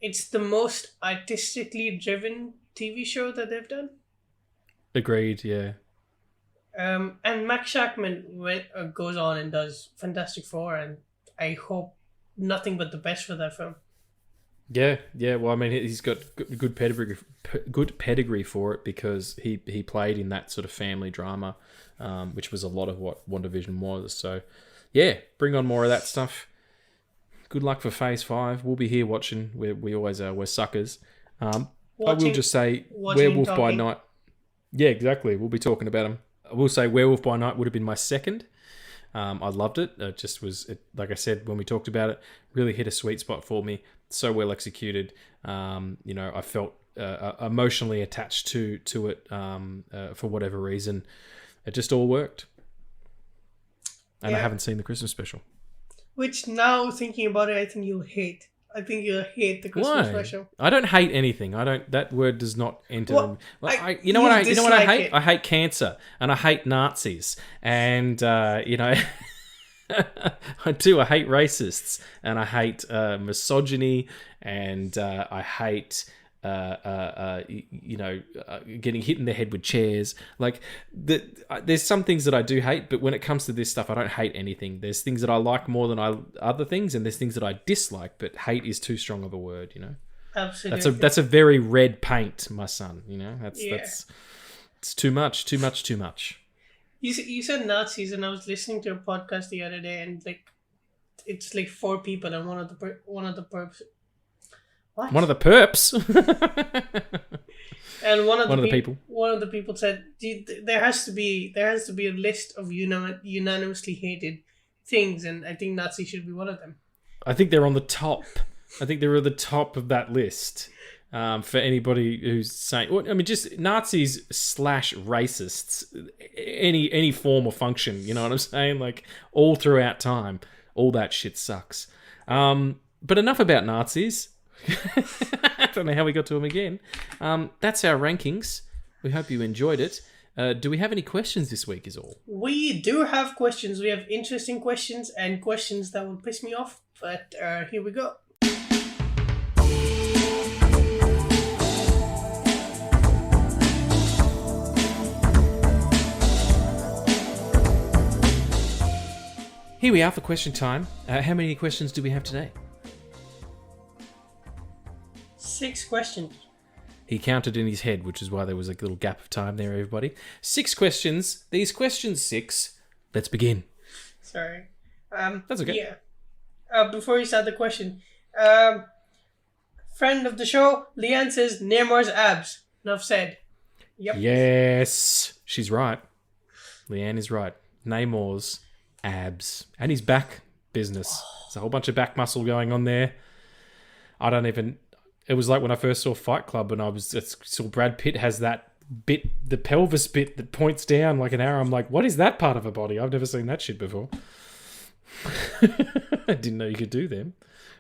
it's the most artistically driven TV show that they've done. Agreed, yeah. And Max Shackman goes on and does Fantastic Four, and I hope nothing but the best for that film. Yeah. Well, I mean, he's got good pedigree for it because he played in that sort of family drama, which was a lot of what WandaVision was. So, yeah, bring on more of that stuff. Good luck for Phase 5. We'll be here watching. We always are. We're suckers. I will just say Werewolf by Night. Yeah, exactly. We'll be talking about them. I will say Werewolf by Night would have been my second. I loved it. It just was, like I said, when we talked about it, really hit a sweet spot for me. So well executed. I felt emotionally attached to it for whatever reason. It just all worked. And I haven't seen the Christmas special. Which now, thinking about it, I think you'll hate. I think you'll hate the Christmas special. I don't hate anything. I don't. That word does not enter. You know what I hate? It. I hate cancer, and I hate Nazis, and I do. I hate racists, and I hate misogyny, and I hate getting hit in the head with chairs. Like there's some things that I do hate, but when it comes to this stuff, I don't hate anything. There's things that I like more than other things, and there's things that I dislike, but hate is too strong of a word, Absolutely. That's a very red paint, my son, That's it's too much. You said Nazis, and I was listening to a podcast the other day, and it's 4 people, and one of the perps. What? One of the perps. And one of the people said there has to be a list of unanimously hated things, and I think Nazi should be one of them. I think they're on the top. I think they're at the top of that list. For anybody who's saying, just Nazis / racists, any form or function, you know what I'm saying? All throughout time, all that shit sucks. But enough about Nazis. I don't know how we got to them again. That's our rankings. We hope you enjoyed it. Do we have any questions this week is all? We do have questions. We have interesting questions and questions that will piss me off. But here we go. Here we are for question time. How many questions do we have today? 6 questions. He counted in his head, which is why there was a little gap of time there, everybody. 6 questions. These questions 6. Let's begin. Sorry. That's okay. Yeah. Before you start the question, friend of the show, Leanne says Namor's abs. Enough said. Yep. Yes. She's right. Leanne is right. Namor's abs. And his back business. There's a whole bunch of back muscle going on there. It was like when I first saw Fight Club and I saw Brad Pitt has that bit, the pelvis bit that points down like an arrow. I'm like, what is that part of a body? I've never seen that shit before. I didn't know you could do them.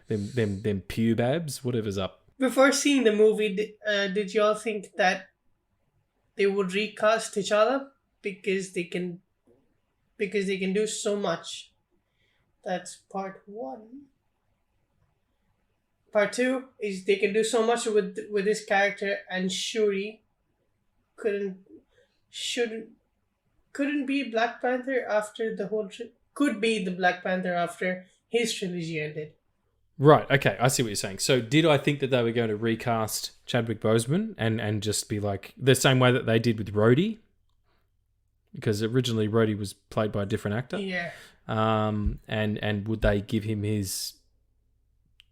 Them pube abs, whatever's up. Before seeing the movie, did you all think that they would recast each other because they can do so much? That's part 1. Part 2 is they can do so much with this character, and Shuri couldn't be Black Panther after the whole could be the Black Panther after his trilogy ended. Right. Okay. I see what you're saying. So, did I think that they were going to recast Chadwick Boseman and just be like the same way that they did with Rhodey? Because originally Rhodey was played by a different actor. Yeah. And would they give him his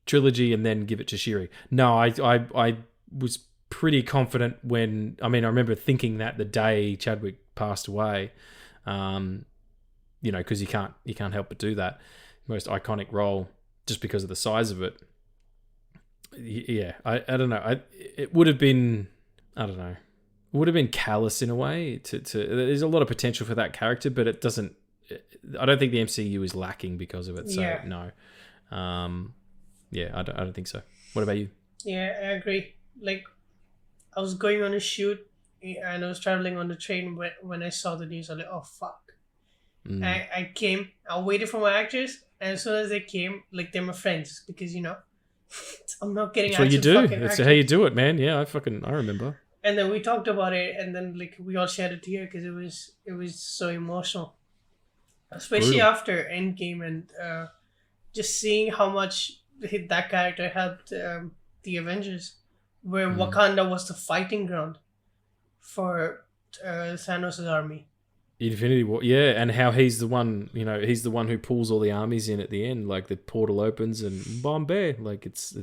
trilogy and then give it to Shuri? No, I was pretty confident when I remember thinking that the day Chadwick passed away, because you can't help but do that. Most iconic role just because of the size of it. Yeah, I don't know. It would have been, I don't know. It would have been callous in a way. There's a lot of potential for that character, but it doesn't. I don't think the MCU is lacking because of it. So yeah. No. Yeah, I don't think so. What about you? Yeah, I agree. I was going on a shoot and I was traveling on the train when I saw the news. I was like, oh, fuck. I came, I waited for my actors, and as soon as they came, they're my friends because, I'm not getting That's what you do. That's how you do it, man. Yeah, I remember. And then we talked about it, and then we all shed a tear because it was so emotional. Especially after Endgame and just seeing how much that character helped the Avengers, where Wakanda was the fighting ground for Thanos' army. Infinity War, yeah, and how he's the one, he's the one who pulls all the armies in at the end. Like the portal opens and Bombay, like it's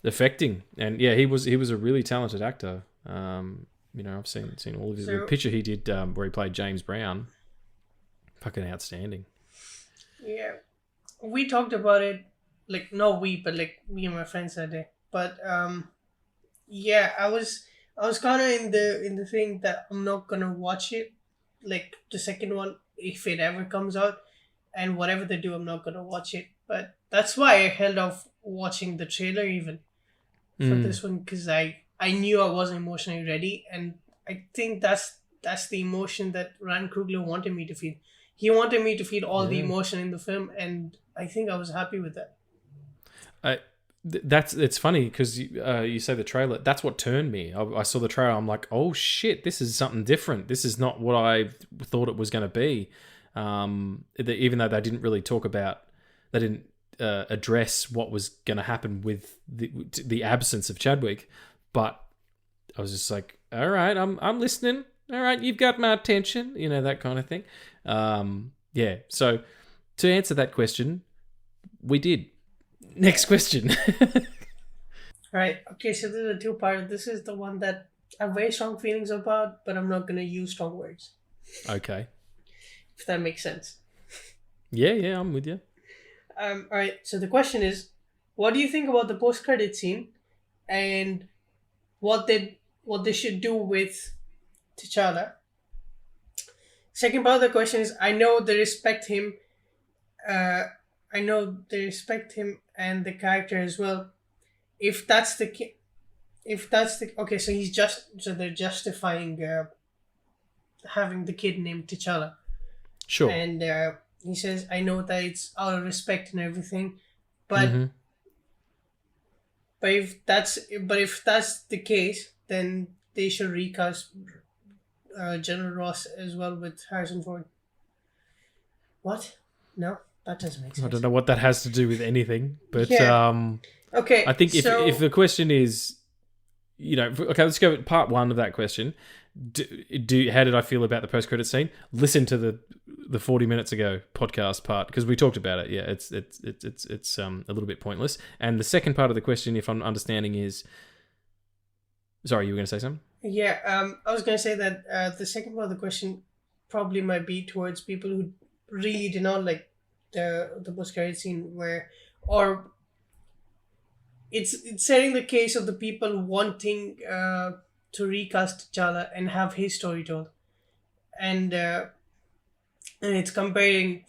affecting. And yeah, he was a really talented actor. I've seen all of his. The picture he did where he played James Brown, fucking outstanding. Yeah, we talked about it, like not we, but like me and my friends that day. But yeah, I was kind of in the thing that I'm not gonna watch it, like the second one, if it ever comes out, and whatever they do, I'm not gonna watch it. But that's why I held off watching the trailer even for this one, because I knew I wasn't emotionally ready, and I think that's the emotion that Ryan Coogler wanted me to feel. He wanted me to feel all the emotion in the film, and I think I was happy with that. It's funny because you say the trailer. That's what turned me. I saw the trailer. I'm like, oh shit, this is something different. This is not what I thought it was going to be. Even though they didn't really talk about, they didn't address what was going to happen with the absence of Chadwick. But I was just like, all right, I'm listening. All right, you've got my attention. That kind of thing. Yeah. So to answer that question, we did. Next question. Right. Okay, so this is a two-part. This is the one that I have very strong feelings about, but I'm not going to use strong words. Okay. If that makes sense. Yeah, I'm with you. All right, so the question is, what do you think about the post-credit scene, and what they should do with T'Challa? Second part of the question is, I know they respect him. And the character as well. If that's the okay, so they're justifying having the kid named T'Challa. Sure. And he says, I know that it's out of respect and everything, but if that's the case, then they should recast General Ross as well with Harrison Ford. What? No. That doesn't make sense. I don't know what that has to do with anything, but okay. I think if the question is, okay, let's go with part one of that question. How did I feel about the post-credit scene? Listen to the 40 minutes ago podcast part, because we talked about it. Yeah, it's a little bit pointless. And the second part of the question, if I'm understanding, is, sorry, you were going to say something? Yeah, I was going to say that the second part of the question probably might be towards people who really did not like the post-credit scene, or it's setting the case of the people wanting to recast T'Challa and have his story told, and it's comparing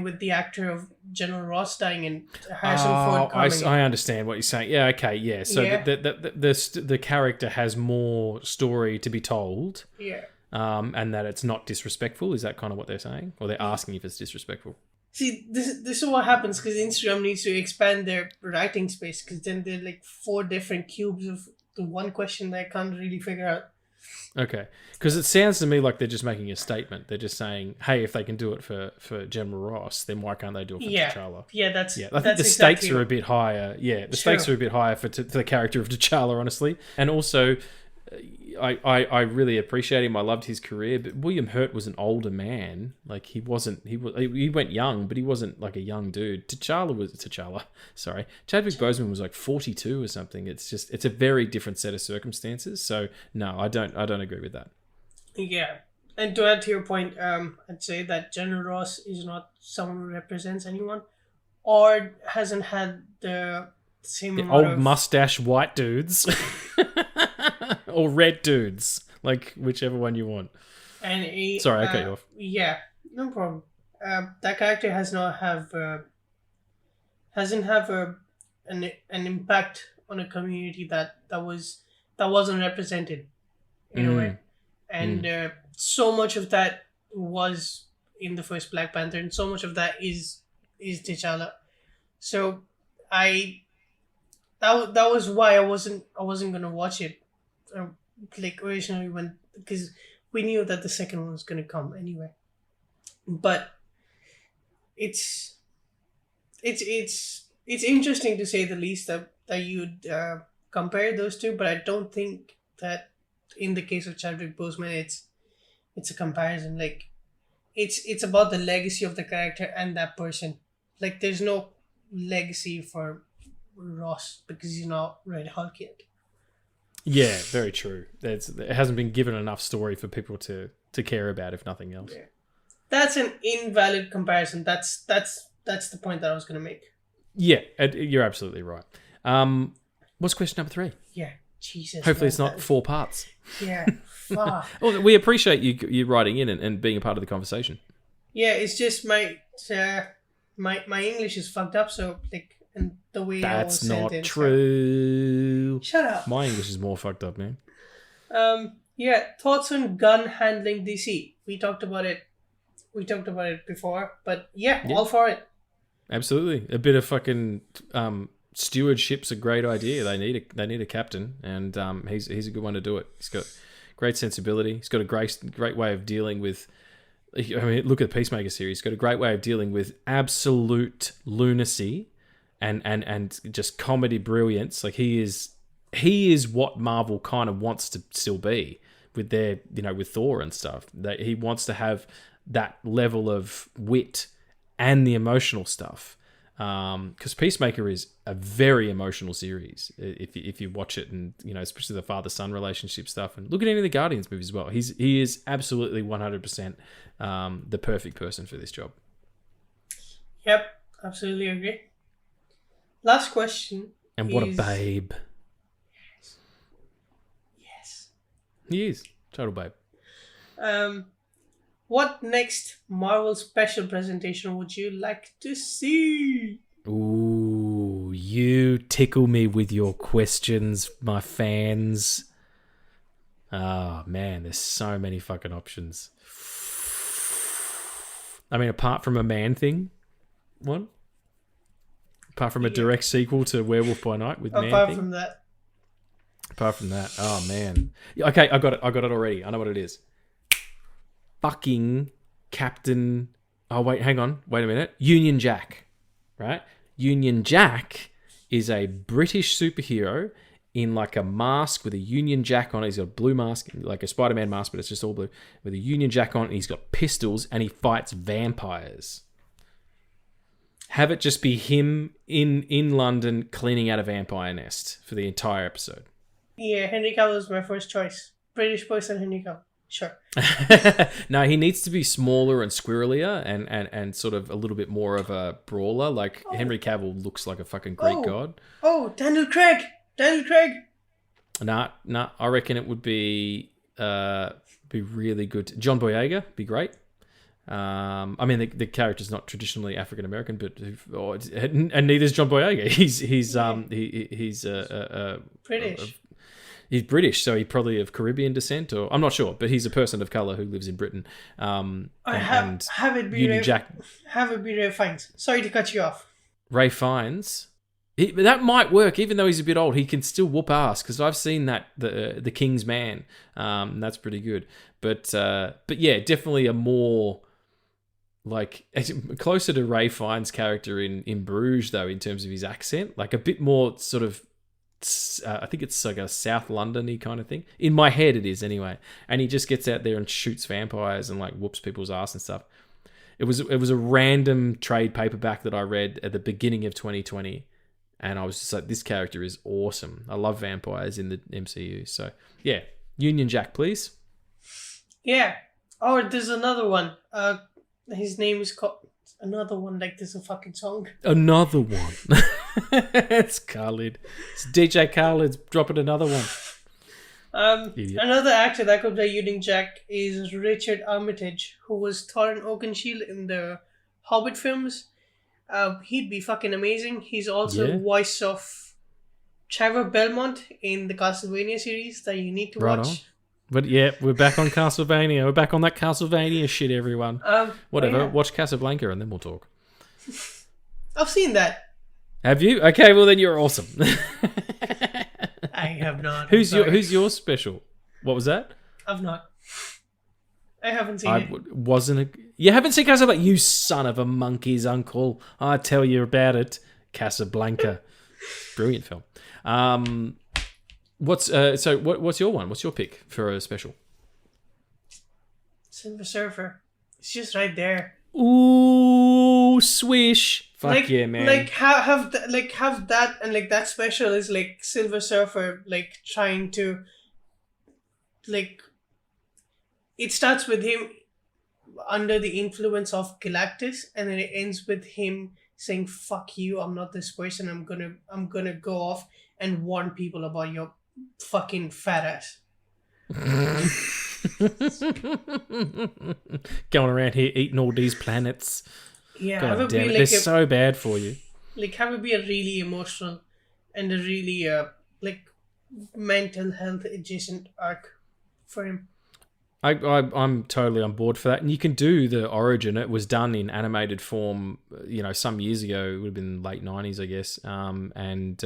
with the actor of General Ross dying and Harrison Ford coming. I understand what you're saying. Yeah, okay, yeah. So Yeah. the character has more story to be told. Yeah. And that it's not disrespectful. Is that kind of what they're saying? Or they're asking if it's disrespectful? See, this is what happens because Instagram needs to expand their writing space, because then there are like 4 different cubes of the one question that I can't really figure out. Okay. Because it sounds to me like they're just making a statement. They're just saying, hey, if they can do it for General Ross, then why can't they do it for T'Challa? Yeah, that's I think the stakes are a bit higher. Yeah, the stakes are a bit higher for the character of T'Challa, honestly. And also, I really appreciate him. I loved his career, but William Hurt was an older man. Like he went young, but he wasn't like a young dude. Sorry, Chadwick Boseman was like 42 or something. It's a very different set of circumstances. So no, I don't agree with that. Yeah, and to add to your point, I'd say that General Ross is not someone who represents anyone, or hasn't had the same amount old mustache white dudes. Or red dudes, like whichever one you want. And sorry, I cut you off. Yeah, no problem. That character hasn't have an impact on a community that wasn't represented in a way, and so much of that was in the first Black Panther, and so much of that is T'Challa. So that was why I wasn't gonna watch it. Like originally, because we knew that the second one was going to come anyway, but it's interesting to say the least that you'd compare those two, but I don't think that in the case of Chadwick Boseman it's a comparison. Like, it's about the legacy of the character and that person. Like, there's no legacy for Ross because he's not Red Hulk yet. Yeah, very true. It hasn't been given enough story for people to care about, if nothing else. Yeah. That's an invalid comparison. That's the point that I was going to make. Yeah, you're absolutely right. What's question number 3? Yeah, Jesus. Hopefully it's not 4 parts. Yeah, fuck. Well, we appreciate you writing in and being a part of the conversation. Yeah, it's just my English is fucked up, so like, and the way I was That's not sent in, true. so. Shut up. My English is more fucked up, man. Yeah, thoughts on gun handling DC. We talked about it before, but yeah, all for it. Absolutely. A bit of fucking stewardship's a great idea. They need a captain, and he's a good one to do it. He's got great sensibility. He's got a great way of dealing with. I mean, look at the Peacemaker series. He's got a great way of dealing with absolute lunacy and just comedy brilliance. Like he is what Marvel kind of wants to still be with their, with Thor and stuff. That he wants to have that level of wit and the emotional stuff. Because Peacemaker is a very emotional series if you watch it, and especially the father-son relationship stuff, and look at any of the Guardians movies as well. He is absolutely 100% the perfect person for this job. Yep, absolutely agree. Last question. And what a babe. Yes. He is. Total babe. What next Marvel special presentation would you like to see? Ooh, you tickle me with your questions, my fans. Oh, man, there's so many fucking options. I mean, apart from a Man-Thing one? Apart from a direct sequel to Werewolf by Night with Man-Thing? Apart from that. Oh, man. Okay, I got it already. I know what it is. Fucking Captain... Oh, wait, hang on. Wait a minute. Union Jack, right? Union Jack is a British superhero in like a mask with a Union Jack on it. He's got a blue mask, like a Spider-Man mask, but it's just all blue. With a Union Jack on it, and he's got pistols, and he fights vampires. Have it just be him in London cleaning out a vampire nest for the entire episode. Yeah, Henry Cavill is my first choice. British person Henry Cavill. Sure. No, he needs to be smaller and squirrelier and sort of a little bit more of a brawler. Like Henry Cavill looks like a fucking Greek god. Oh, Daniel Craig. Nah, I reckon it would be really good. John Boyega, be great. I mean, the character's not traditionally African American, but and neither is John Boyega. He's British. He's British, so he's probably of Caribbean descent, or I'm not sure, but he's a person of color who lives in Britain. Have it be Ray Fiennes. Sorry to cut you off. Ray Fiennes. That might work, even though he's a bit old. He can still whoop ass, because I've seen that the King's Man. That's pretty good. But yeah, definitely a more like closer to Ray Fiennes' character in Bruges, though, in terms of his accent, like a bit more sort of. I think it's like a South London-y kind of thing. In my head, it is anyway. And he just gets out there and shoots vampires and like whoops people's ass and stuff. It was a random trade paperback that I read at the beginning of 2020. And I was just like, this character is awesome. I love vampires in the MCU. So, yeah. Union Jack, please. Yeah. Oh, there's another one. His name is called... Another one, like there's a fucking song. Another one. It's Khalid. It's DJ Khaled's dropping another one. Another actor that could play Union Jack is Richard Armitage, who was Thorin Oakenshield in the Hobbit films. He'd be fucking amazing. He's also the voice of Trevor Belmont in the Castlevania series that you need to watch. On. But yeah, we're back on Castlevania. We're back on that Castlevania shit, everyone. Whatever. Yeah. Watch Casablanca and then we'll talk. I've seen that. Have you? Okay, well then you're awesome. I have not. Who's your special? What was that? I've not. I haven't seen it. You haven't seen Casablanca? You son of a monkey's uncle. I tell you about it. Casablanca. Brilliant film. What's your one? What's your pick for a special? Silver Surfer. It's just right there. Ooh, swish. Fuck yeah, man. Like have that and like that special is like Silver Surfer like trying to like it starts with him under the influence of Galactus and then it ends with him saying fuck you, I'm not this person, I'm gonna go off and warn people about your fucking fat ass. Going around here eating all these planets. Yeah, God damn it, they're so bad for you. Like have it be a really emotional and a really like mental health adjacent arc for him. I'm totally on board for that. And you can do the origin. It was done in animated form, some years ago. It would have been late 90s, I guess. And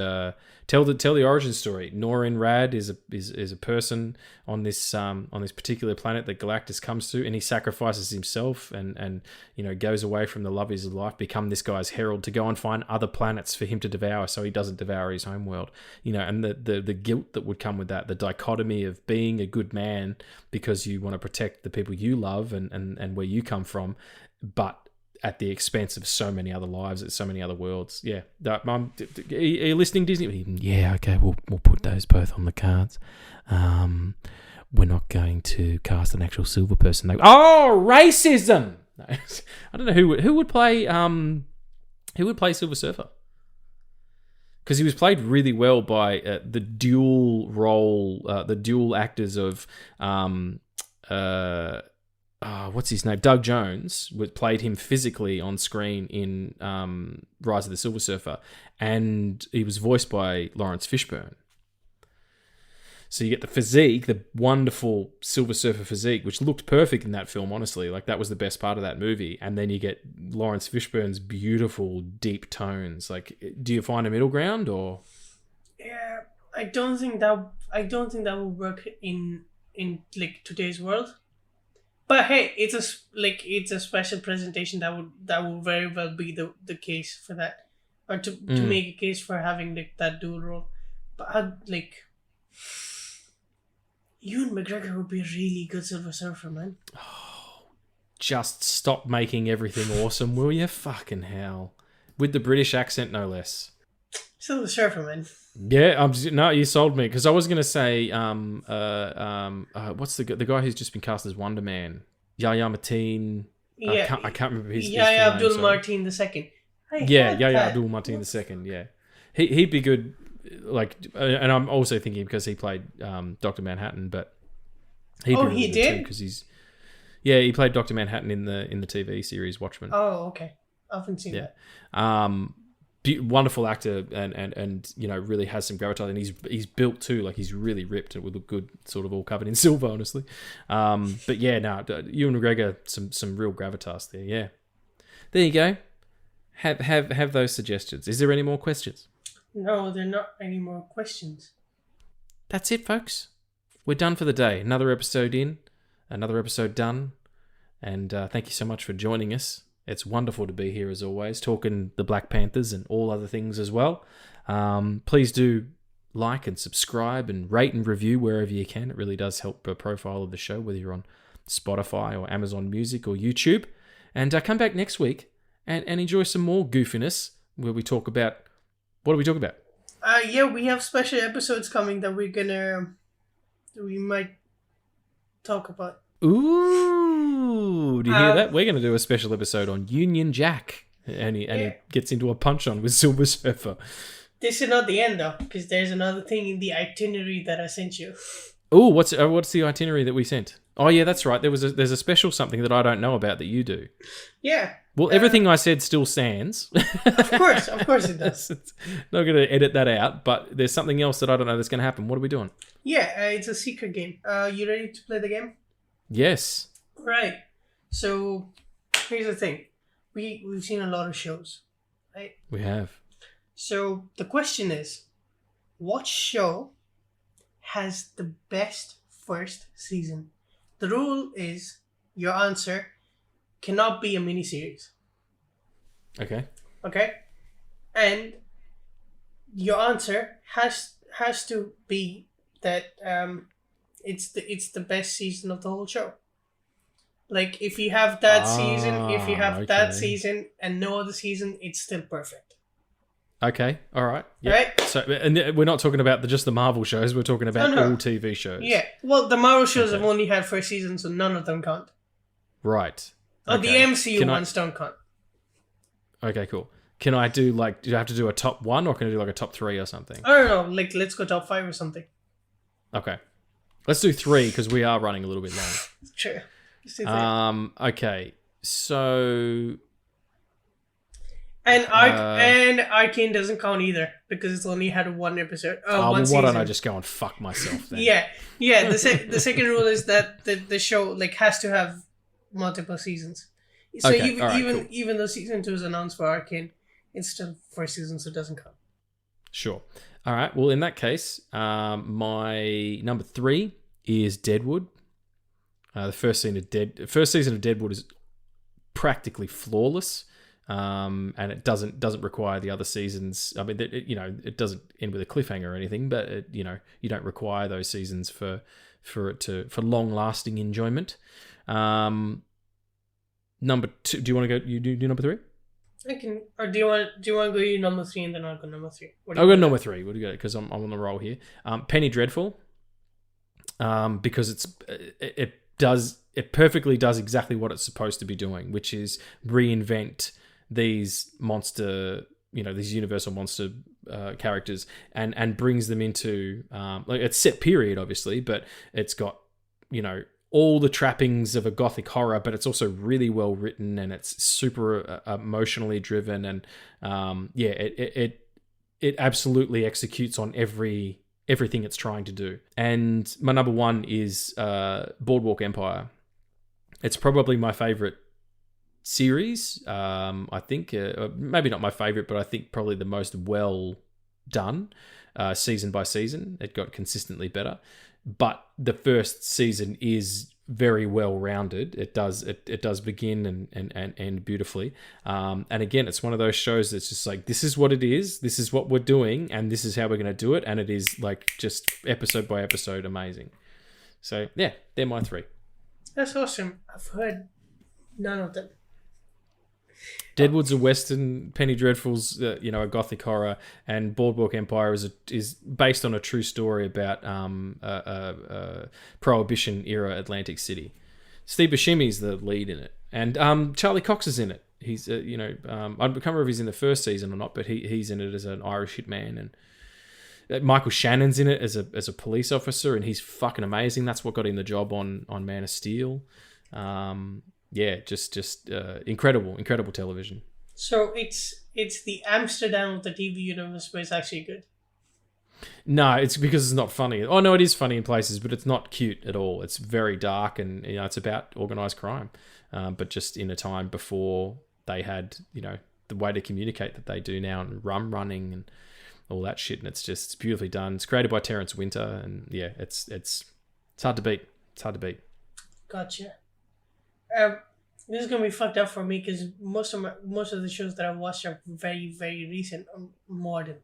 tell the origin story. Norrin Rad is a person on this particular planet that Galactus comes to, and he sacrifices himself and goes away from the love of his life, become this guy's herald to go and find other planets for him to devour, so he doesn't devour his home world. And the guilt that would come with that, the dichotomy of being a good man because you want to protect the people you love and where you come from, but at the expense of so many other lives, at so many other worlds. Yeah, are you listening, Disney? Yeah, okay, we'll put those both on the cards. We're not going to cast an actual silver person. Racism! No, I don't know who would play Silver Surfer. Because he was played really well by the dual role, the dual actors of, what's his name? Doug Jones played him physically on screen in Rise of the Silver Surfer, and he was voiced by Lawrence Fishburne. So you get the physique, the wonderful Silver Surfer physique, which looked perfect in that film, honestly. Like, that was the best part of that movie. And then you get Lawrence Fishburne's beautiful, deep tones. Like, do you find a middle ground, or? Yeah, I don't think that will work in like today's world. But hey, it's a special presentation that will very well be the case for that, or to make a case for having like that dual role. But Ewan McGregor would be a really good Silver Surfer, man. Oh, just stop making everything awesome, will you? Fucking hell. With the British accent, no less. Silver Surfer, man. Yeah, no, you sold me. Because I was going to say, what's the guy who's just been cast as Wonder Man? Yahya Mateen. Yeah. I can't remember his Yahya name. Abdul Martin II. Yahya Abdul Martin II, yeah. He'd be good. Like, and I'm also thinking because he played Dr. Manhattan, but he did because he played Dr. Manhattan in the TV series Watchmen. Oh, okay, I haven't seen that. Wonderful actor and really has some gravitas, and he's built too. Like, he's really ripped and would look good, sort of all covered in silver, honestly. But yeah, no, Ewan McGregor, some real gravitas there. Yeah, there you go. Have those suggestions. Is there any more questions? No, there are not any more questions. That's it, folks. We're done for the day. Another episode in, another episode done. And thank you so much for joining us. It's wonderful to be here as always, talking the Black Panthers and all other things as well. Please do like and subscribe and rate and review wherever you can. It really does help the profile of the show, whether you're on Spotify or Amazon Music or YouTube. And come back next week and enjoy some more goofiness where we talk about... What are we talking about? Yeah, we have special episodes coming that we might talk about. Ooh, do you hear that? We're going to do a special episode on Union Jack, and he gets into a punch-on with Silver Surfer. This is not the end, though, because there's another thing in the itinerary that I sent you. Ooh, what's the itinerary that we sent? Oh yeah, that's right. There's a special something that I don't know about that you do. Yeah. Well, everything I said still stands. Of course it does. Not going to edit that out, but there's something else that I don't know that's going to happen. What are we doing? Yeah, it's a secret game. You ready to play the game? Yes. Right. So here's the thing. We've seen a lot of shows, right? We have. So the question is, what show has the best first season? The rule is your answer cannot be a miniseries. Okay. Okay? And your answer has to be that it's the best season of the whole show. Like if you have that season, if you have that okay. season and no other season, it's still perfect. Okay, all right. Yep. Right? So, and we're not talking about just the Marvel shows. We're talking about No. all TV shows. Yeah. Well, the Marvel shows Okay. have only had 4 seasons, so none of them count. Right. Oh, the Okay. MCU ones don't count. Okay, cool. Can I do do you have to do a top 1 or can I do like a top 3 or something? I don't know. Like, let's go top 5 or something. Okay. Let's do 3 because we are running a little bit long. Sure. Let's do 3. Okay. So. And Arcane doesn't count either because it's only had 1 episode. One season. Why don't I just go and fuck myself then? Yeah. The second rule is that the show like has to have multiple seasons. So cool. even though season 2 is announced for Arcane, it's still 4 seasons, so it doesn't count. Sure. All right. Well, in that case, my number 3 is Deadwood. The first season of Deadwood is practically flawless. And it doesn't require the other seasons. I mean, it doesn't end with a cliffhanger or anything, but you don't require those seasons for long lasting enjoyment. Number 2. Do you want to go? You do number 3? I can. Or do you want to go your number 3 and then I'll go number 3? I'll go number 3. What do you go? Because I'm on the roll here. Penny Dreadful. Because it perfectly does exactly what it's supposed to be doing, which is reinvent these these universal monster characters and brings them into it's set period obviously, but it's got all the trappings of a gothic horror, but it's also really well written and it's super emotionally driven and it absolutely executes on everything it's trying to do. And my number 1 is Boardwalk Empire. It's probably my favorite series. I think maybe not my favorite, but I think probably the most well done season by season. It got consistently better, but the first season is very well rounded. It does begin and end beautifully. And again, it's one of those shows that's just like, this is what it is. This is what we're doing, and this is how we're going to do it. And it is like just episode by episode amazing. So yeah, they're my 3. That's awesome. I've heard none of them. Deadwood's a Western, Penny Dreadful's a gothic horror, and Boardwalk Empire is based on a true story about Prohibition era Atlantic City. Steve Buscemi's the lead in it, and Charlie Cox is in it. He's I can't remember if he's in the first season or not, but he's in it as an Irish hitman, and Michael Shannon's in it as a police officer, and he's fucking amazing. That's what got him the job on Man of Steel. Just incredible television. So it's the Amsterdam of the TV universe, but it's actually good. No, it's because it's not funny. Oh no, it is funny in places, but it's not cute at all. It's very dark, and it's about organized crime, but just in a time before they had the way to communicate that they do now, and running and all that shit. And it's beautifully done. It's created by Terrence Winter, and yeah, it's hard to beat. It's hard to beat. Gotcha. This is gonna be fucked up for me because most of the shows that I've watched are very, very recent, modern.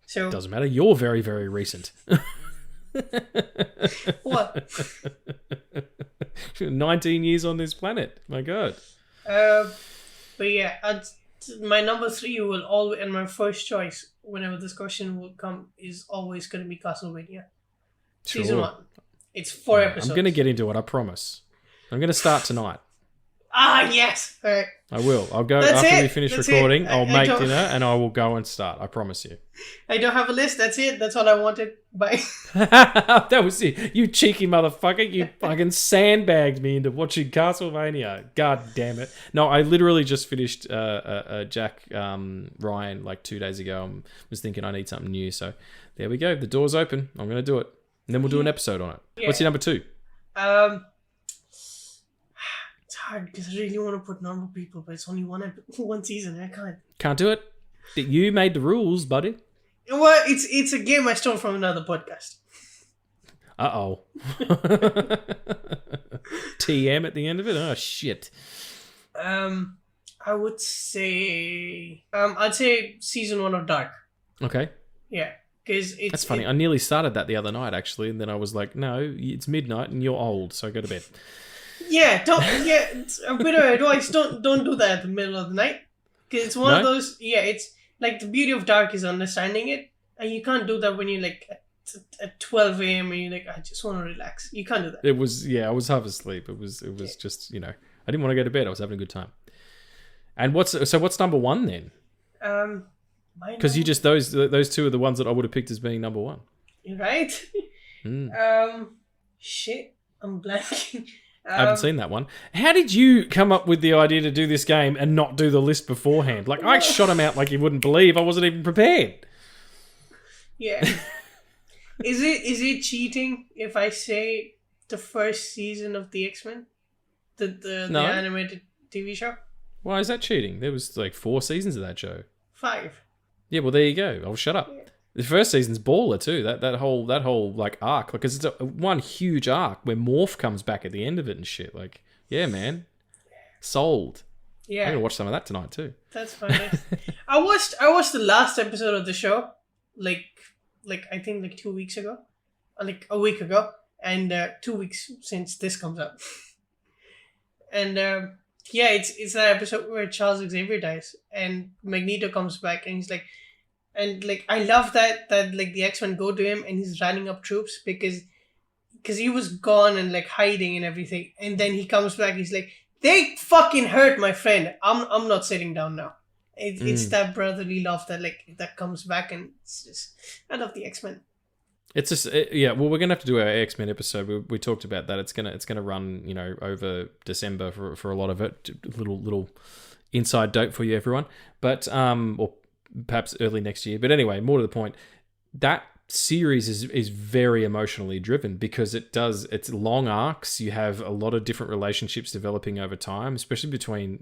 So doesn't matter. You're very, very recent. What? 19 years on this planet. My God. But yeah, my number 3 will always, and my first choice whenever this question will come, is always going to be Castlevania. Sure. Season 1. It's 4 episodes. I'm going to get into it, I promise. I'm going to start tonight. Ah, yes. All right. I will. I'll go That's after it. we finish That's recording. it. I'll make dinner and I will go and start. I promise you. I don't have a list. That's it. That's all I wanted. Bye. That was it. You cheeky motherfucker. You fucking sandbagged me into watching Castlevania. God damn it. No, I literally just finished Jack Ryan like 2 days ago. I was thinking I need something new. So there we go. The door's open. I'm going to do it. And then we'll do an episode on it. Yeah. What's your number 2? It's hard because I really want to put normal people, but it's only one season. I can't. Can't do it. You made the rules, buddy. Well, it's a game I stole from another podcast. Uh-oh. TM at the end of it? Oh, shit. I would say... I'd say season 1 of Dark. Okay. Yeah. That's funny. I nearly started that the other night, actually, and then I was like, no, it's midnight and you're old, so go to bed. Yeah, it's a bit of advice. Don't do that at the middle of the night, because it's one of those. Yeah, it's like the beauty of dark is understanding it, and you can't do that when you're like at 12 a.m. and you're like, I just want to relax. You can't do that. It was I was half asleep. It was just I didn't want to go to bed. I was having a good time. And what's number one then? Because you just those two are the ones that I would have picked as being number one. Right? Shit, I'm blanking. I haven't seen that one. How did you come up with the idea to do this game and not do the list beforehand? Like, I shot him out like you wouldn't believe. I wasn't even prepared. Yeah. Is it cheating if I say the first season of the X-Men? The animated TV show? Why is that cheating? There was like 4 seasons of that show. 5. Yeah, well, there you go. I'll shut up. Yeah. The first season's baller too. That whole like arc, because it's one huge arc where Morph comes back at the end of it and shit. Like, yeah, man, sold. Yeah, I'm gonna watch some of that tonight too. That's funny. I watched the last episode of the show, like I think like 2 weeks ago, like a week ago, and 2 weeks since this comes out. And yeah, it's that episode where Charles Xavier dies and Magneto comes back and he's like. And like I love that like the X-Men go to him and he's running up troops because he was gone and like hiding and everything, and then he comes back. He's like, they fucking hurt my friend. I'm not sitting down now. It's that brotherly love that comes back, and it's just, I love the X-Men. It's just yeah. Well, we're gonna have to do our X-Men episode. We talked about that. It's gonna run over December for a lot of it. Little inside dope for you, everyone. But or perhaps early next year. But anyway, more to the point, that series is very emotionally driven because it's long arcs. You have a lot of different relationships developing over time, especially between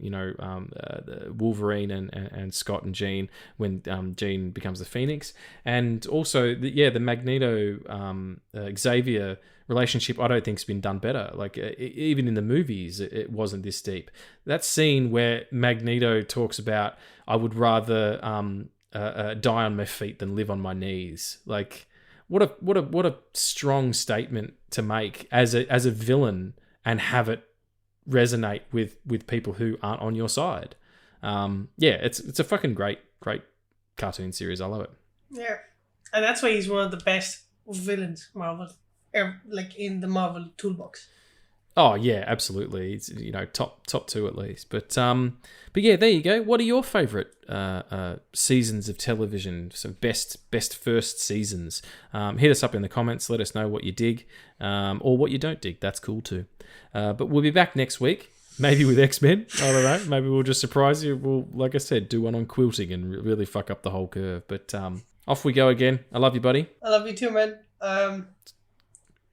Wolverine and Scott and Jean when Jean becomes the Phoenix, and also the Magneto Xavier relationship. I don't think's been done better. Like even in the movies, it wasn't this deep. That scene where Magneto talks about, I would rather die on my feet than live on my knees. Like, what a strong statement to make as a villain and have it resonate with people who aren't on your side. It's a fucking great cartoon series. I love it. Yeah, and that's why he's one of the best villains Marvel, like in the Marvel toolbox. Oh yeah, absolutely. It's top 2 at least. But yeah, there you go. What are your favourite seasons of television? So best first seasons. Hit us up in the comments. Let us know what you dig, or what you don't dig. That's cool too. But we'll be back next week, maybe with X-Men. I don't know. Maybe we'll just surprise you. We'll, like I said, do one on quilting and really fuck up the whole curve. But off we go again. I love you, buddy. I love you too, man.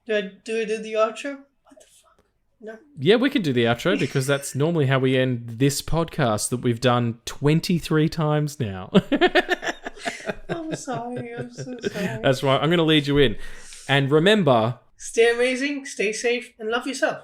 Do I do the outro? No. Yeah, we could do the outro because that's normally how we end this podcast that we've done 23 times now. I'm sorry. I'm so sorry. That's right. I'm going to lead you in. And remember... Stay amazing, stay safe, and love yourself.